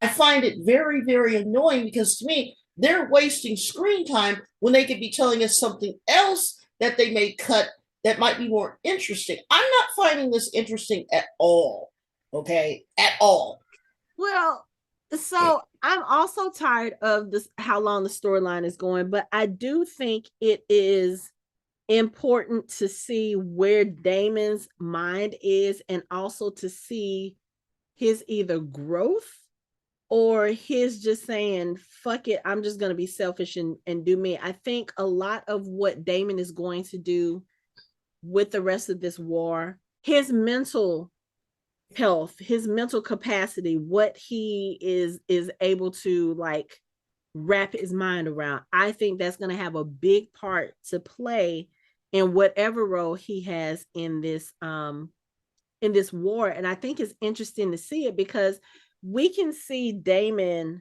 I find it very, very annoying, because to me, they're wasting screen time when they could be telling us something else that they may cut that might be more interesting. I'm not finding this interesting at all. Okay? At all. Well, so I'm also tired of this, how long the storyline is going, but I do think it is important to see where Daemon's mind is, and also to see his either growth or his just saying, fuck it, I'm just going to be selfish and do me. I think a lot of what Daemon is going to do with the rest of this war, his mental health, his mental capacity, what he is able to like wrap his mind around, I think that's going to have a big part to play in whatever role he has in this war. And I think it's interesting to see it, because we can see Daemon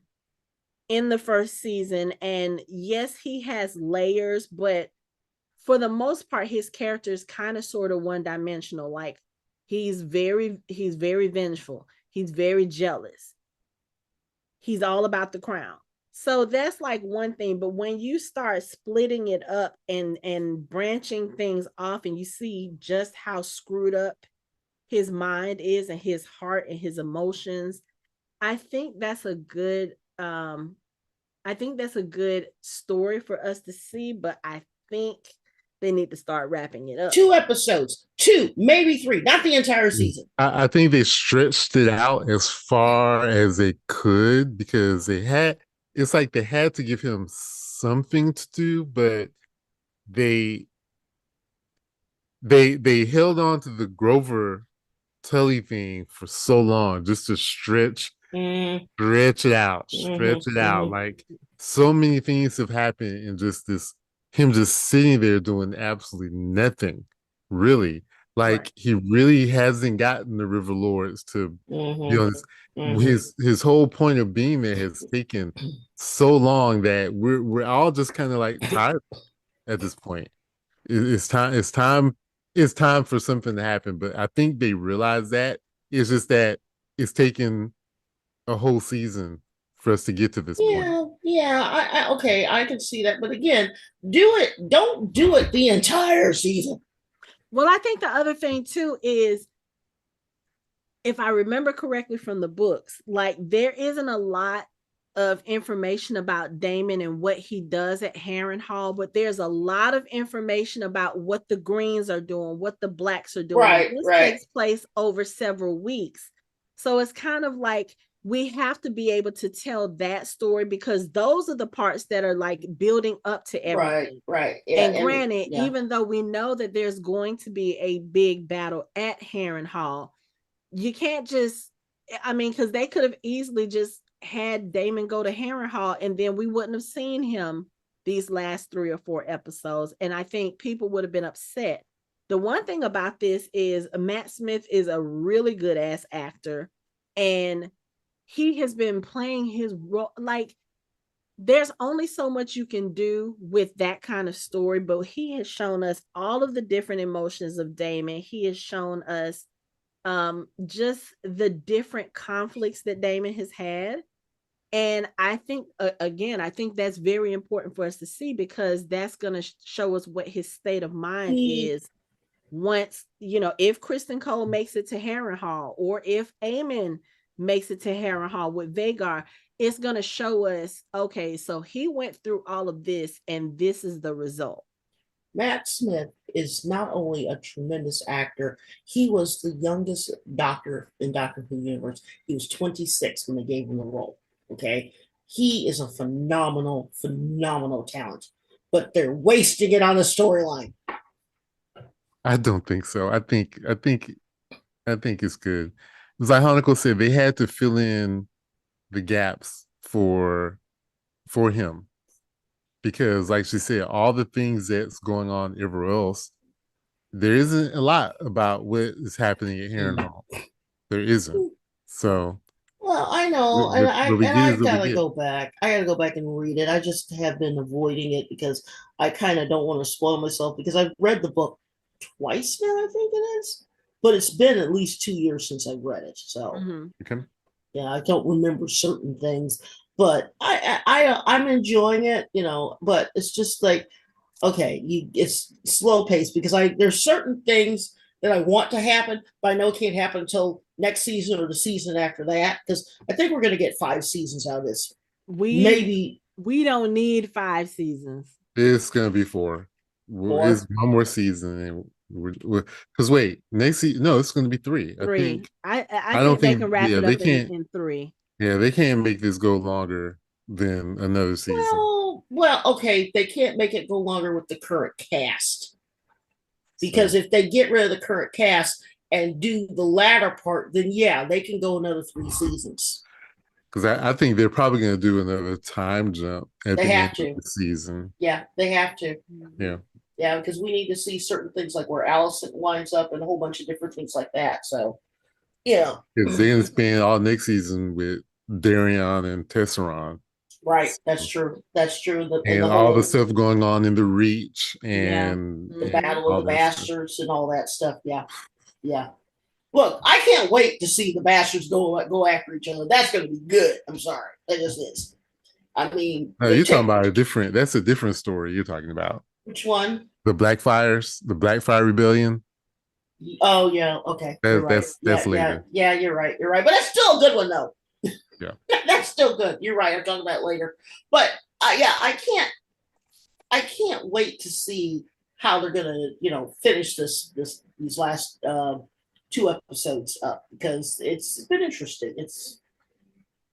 in the first season, and yes, he has layers, but for the most part, his character is kind of sort of one-dimensional. Like, he's very vengeful. He's very jealous. He's all about the crown. So that's like one thing. But when you start splitting it up and branching things off, and you see just how screwed up his mind is and his heart and his emotions, I think that's a good story for us to see, but I think they need to start wrapping it up. 2 episodes, 2, maybe 3, not the entire season. I think they stretched it out as far as they could because it's like they had to give him something to do, but they held on to the Grover Tully thing for so long just to stretch it out. Like so many things have happened in just him just sitting there doing absolutely nothing, really. Like he really hasn't gotten the River Lords to be honest. His whole point of being there has taken so long that we're all just kind of like tired at this point. It's time for something to happen, but I think they realize that. It's just that it's taken a whole season for us to get to this point. Yeah, okay, I can see that, but again, don't do it the entire season. Well, I think the other thing too is, if I remember correctly from the books, like there isn't a lot of information about Daemon and what he does at Harrenhal, but there's a lot of information about what the Greens are doing, what the Blacks are doing. This takes place over several weeks. So it's kind of like we have to be able to tell that story, because those are the parts that are like building up to everything. Right. Yeah, and granted, even though we know that there's going to be a big battle at Harrenhal, you can't just, because they could have easily just had Daemon go to Harrenhal and then we wouldn't have seen him these last 3 or 4 episodes. And I think people would have been upset. The one thing about this is Matt Smith is a really good ass actor, and he has been playing his role. Like, there's only so much you can do with that kind of story, but he has shown us all of the different emotions of Daemon. He has shown us just the different conflicts that Daemon has had. And I think, again, I think that's very important for us to see, because that's going to show us what his state of mind is once, if Kristen Cole makes it to Harrenhal, or if Aemond makes it to Harrenhal with Vhagar, it's going to show us, okay, so he went through all of this and this is the result. Matt Smith is not only a tremendous actor, he was the youngest doctor in Doctor Who universe. He was 26 when they gave him the role. Okay. He is a phenomenal talent, but they're wasting it on the storyline. I don't think so. I think it's good. As Hanako said, they had to fill in the gaps for him, because like she said, all the things that's going on everywhere else, there isn't a lot about what is happening at Harrenhal. There isn't. So, well, I know, and I gotta go back. I gotta go back and read it. I just have been avoiding it because I kind of don't want to spoil myself, because I've read the book twice now, I think it is, but it's been at least 2 years since I've read it. So, yeah, I don't remember certain things, but I'm enjoying it, But it's just like, okay, it's slow paced, because there's certain things that I want to happen, but I know it can't happen until next season or the season after that, because I think we're going to get 5 seasons out of this. We don't need 5 seasons. It's going to be 4. It's one more season, and because next season, no, it's going to be 3. 3. I don't think they can wrap it up in 3. Yeah, they can't make this go longer than another season. Well, okay, they can't make it go longer with the current cast, because if they get rid of the current cast and do the latter part, then yeah, they can go another 3 seasons. Because I think they're probably going to do another time jump at the end of the season. Yeah, they have to. Yeah, because we need to see certain things, like where Allison winds up and a whole bunch of different things like that. So, yeah. Because they're going to spend all next season with Darion and Tesseron. Right, that's true. That's true. And all the stuff going on in the Reach and the Battle of the Bastards and all that stuff. Yeah. Look, I can't wait to see the bastards go after each other. That's going to be good. I'm sorry, that just is. I mean, no, you're talking about that's a different story you're talking about. Which one? The Blackfire Rebellion. Oh yeah, okay. That's later. Yeah, you're right. But that's still a good one though. Yeah. That's still good. You're right. I'm talking about it later. But I can't wait to see how they're gonna, finish these last 2 episodes up, because it's been interesting.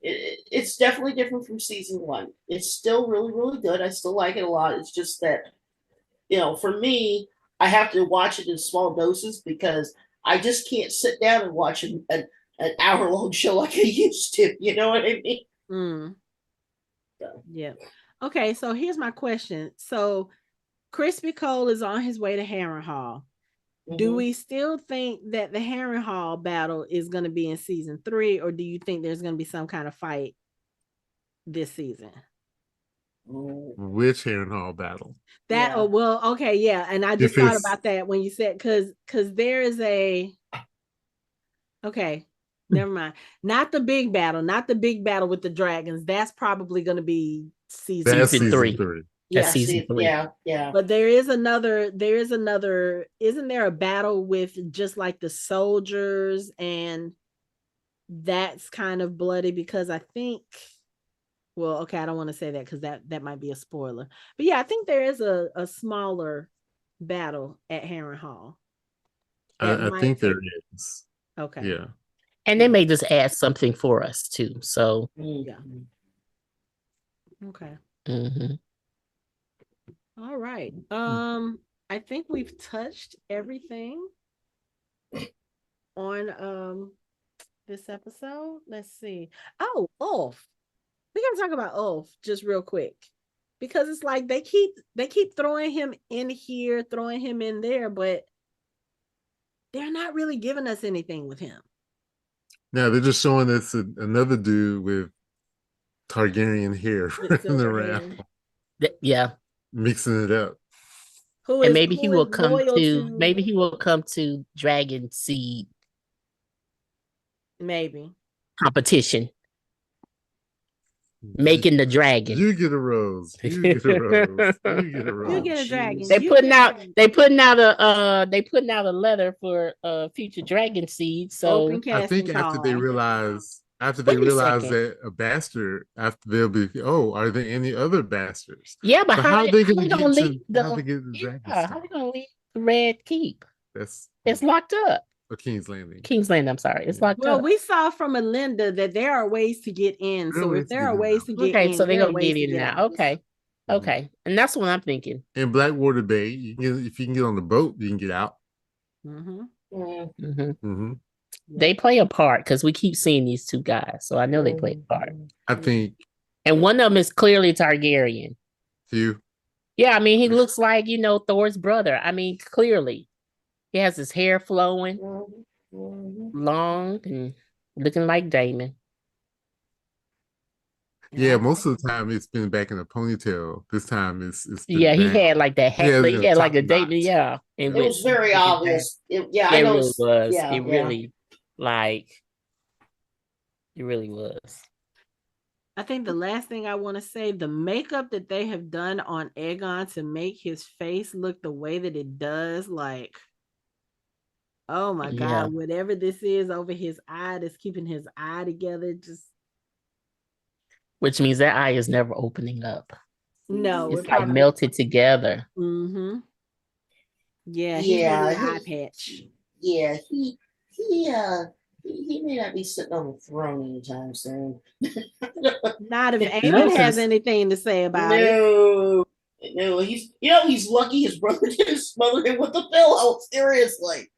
It's definitely different from season 1. It's still really, really good. I still like it a lot. It's just that, for me, I have to watch it in small doses because I just can't sit down and watch an hour-long show like I used to. You know what I mean? Mm. So. Yeah. Okay, so here's my question. So Crispy Cole is on his way to Harrenhal. Mm-hmm. Do we still think that the Harrenhal battle is going to be in season 3, or do you think there's going to be some kind of fight this season? Which Harrenhal battle? That okay, yeah, and I just thought about that when you said because there is a never mind, not the big battle with the dragons. That's probably going to be season 3. Yeah, season 3. Yeah. But there is another, isn't there a battle with just like the soldiers, and that's kind of bloody because I think, I don't want to say that because that might be a spoiler. But yeah, I think there is a smaller battle at Harrenhal. I think there is. Okay. Yeah. And they may just add something for us too. So yeah. Okay. Mm-hmm. All right. I think we've touched everything on this episode. Let's see. Oh, Ulf. We gotta talk about Ulf just real quick, because it's like they keep throwing him in here, throwing him in there, but they're not really giving us anything with him. Now they're just showing us another dude with Targaryen hair running around. Yeah, mixing it up. And maybe he will come to Dragon Seed. Maybe competition. Making the dragon. You get a rose. You get a rose. You get a rose. You get a dragon. They putting out a letter for future dragon seed. So I think after they realize that a bastard, after they'll be, are there any other bastards? Yeah, but how are they going to leave the how are they going to leave Red Keep? It's locked up. King's Landing. I'm sorry. It's locked up. Well, we saw from Melinda that there are ways to get in. So if there are ways to get in, so they're going to get in now. Okay. Okay. And that's what I'm thinking. In Blackwater Bay, if you can get on the boat, you can get out. Mm-hmm. Mm-hmm. Mm-hmm. They play a part because we keep seeing these two guys. So I know they play a part. I think. And one of them is clearly Targaryen. Hugh? Yeah, I mean, he looks like, Thor's brother. I mean, clearly. He has his hair flowing, long, and looking like Daemon. Yeah, most of the time it's been back in a ponytail. This time it's he had like that hat, but he had like a Daemon, yeah. It was very obvious. It really was. Yeah, it really was. I think the last thing I want to say, the makeup that they have done on Aegon to make his face look the way that it does, like, oh my God, whatever this is over his eye that's keeping his eye together, just. Which means that eye is never opening up. No. It's like melted together. Mm-hmm. Yeah, he's got an eye patch. Yeah, he may not be sitting on the throne anytime soon. Not if Aemond has anything to say about it. No, he's lucky his brother didn't smother him with a pillow. Seriously.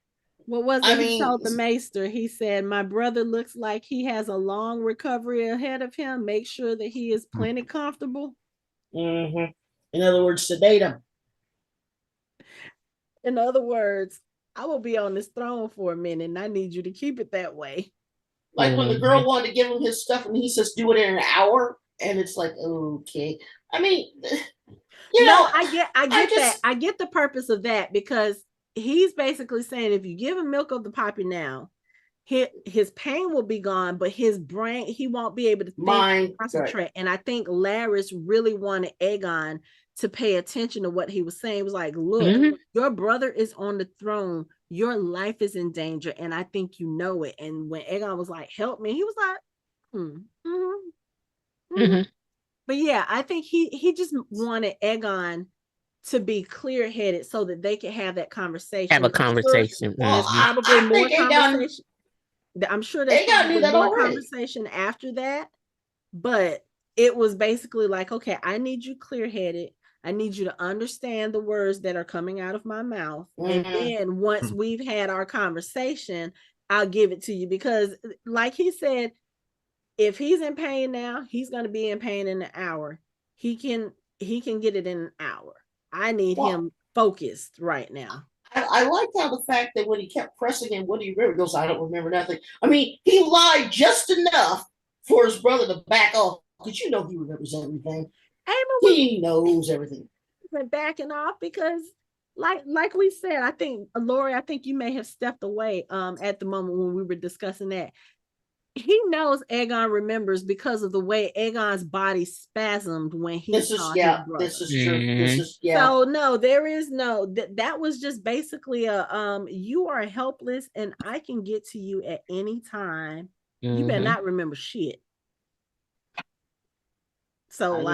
What was it he told the maester? He said, my brother looks like he has a long recovery ahead of him. Make sure that he is plenty comfortable. Mm-hmm. In other words, sedate him. In other words, I will be on this throne for a minute and I need you to keep it that way. Like when the girl wanted to give him his stuff and he says, do it in an hour. And it's like, okay. I mean, I get that. I get the purpose of that, because he's basically saying if you give him milk of the poppy now, his pain will be gone, but his brain, he won't be able to think, concentrate. Right. And I think Larys really wanted Aegon to pay attention to what he was saying. It was like, look, your brother is on the throne. Your life is in danger. And I think you know it. And when Aegon was like, help me, he was like, But yeah, I think he just wanted Aegon to be clear-headed so that they could have that conversation. Have a conversation. There's probably more conversation. I'm sure there's probably more conversation after that. But it was basically like, okay, I need you clear-headed. I need you to understand the words that are coming out of my mouth. And then once we've had our conversation, I'll give it to you. Because like he said, if he's in pain now, he's going to be in pain in an hour. He can get it in an hour. I need him focused right now. I like how the fact that when he kept pressing him, what do you remember? He goes, I don't remember nothing. I mean, he lied just enough for his brother to back off. Because you know he remembers everything. He knows everything. Been backing off because like we said, I think Lori, I think you may have stepped away at the moment when we were discussing that. He knows Aegon remembers because of the way Aegon's body spasmed when he saw his brother. This is true. This is So no, there is no that was just basically a you are helpless and I can get to you at any time. You better not remember shit. So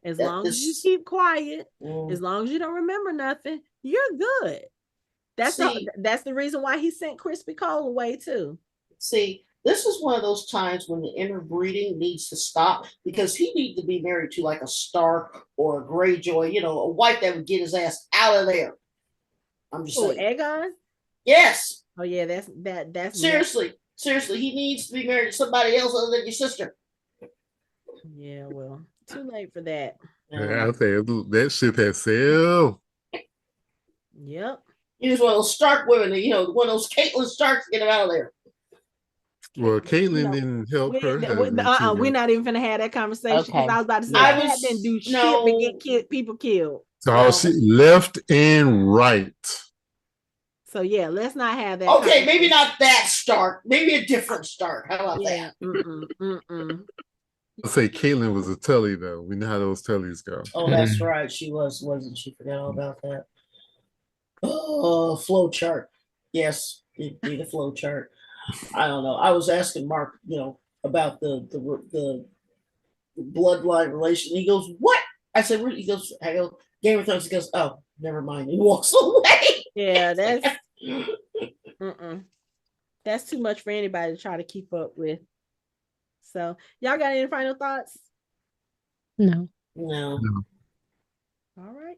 as long as you keep quiet, as long as you don't remember nothing, you're good. That's the reason why he sent Crispy Cole away too. See, this is one of those times when the interbreeding needs to stop because he needs to be married to like a Stark or a Greyjoy, you know, a wife that would get his ass out of there. I'm just saying. Aegon? Yes. Oh yeah, that's seriously, he needs to be married to somebody else other than your sister. Yeah, well, too late for that. I'll tell you, that ship has sailed. Yep. He was one of those Stark women, you know, one of those Caitlyn Starks to get him out of there. Well, Caitlyn didn't help her. We're not even gonna have that conversation because I was about to say that didn't do shit but get people killed. So she left and right. So yeah, let's not have that. Okay, maybe not that Stark. Maybe a different Stark. How about that? I'll say Caitlyn was a Tully though. We know how those Tullys go. Oh, that's right. She wasn't she? Forgot all about that. Oh, flow chart. Yes, it need a flow chart. I don't know. I was asking Mark, you know, about the bloodline relation. He goes, "What?" I said, "He goes, I go, Game of Thrones." He goes, "Oh, never mind." He walks away. Yeah, that's that's too much for anybody to try to keep up with. So, y'all got any final thoughts? No. All right.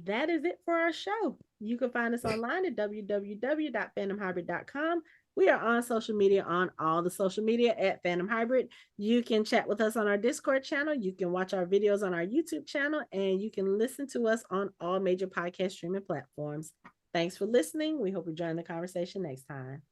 That is it for our show. You can find us online at www.fandomhybrid.com. We are on social media, on all the social media at Fandom Hybrid. You can chat with us on our Discord channel. You can watch our videos on our YouTube channel, and you can listen to us on all major podcast streaming platforms. Thanks for listening. We hope you join the conversation next time.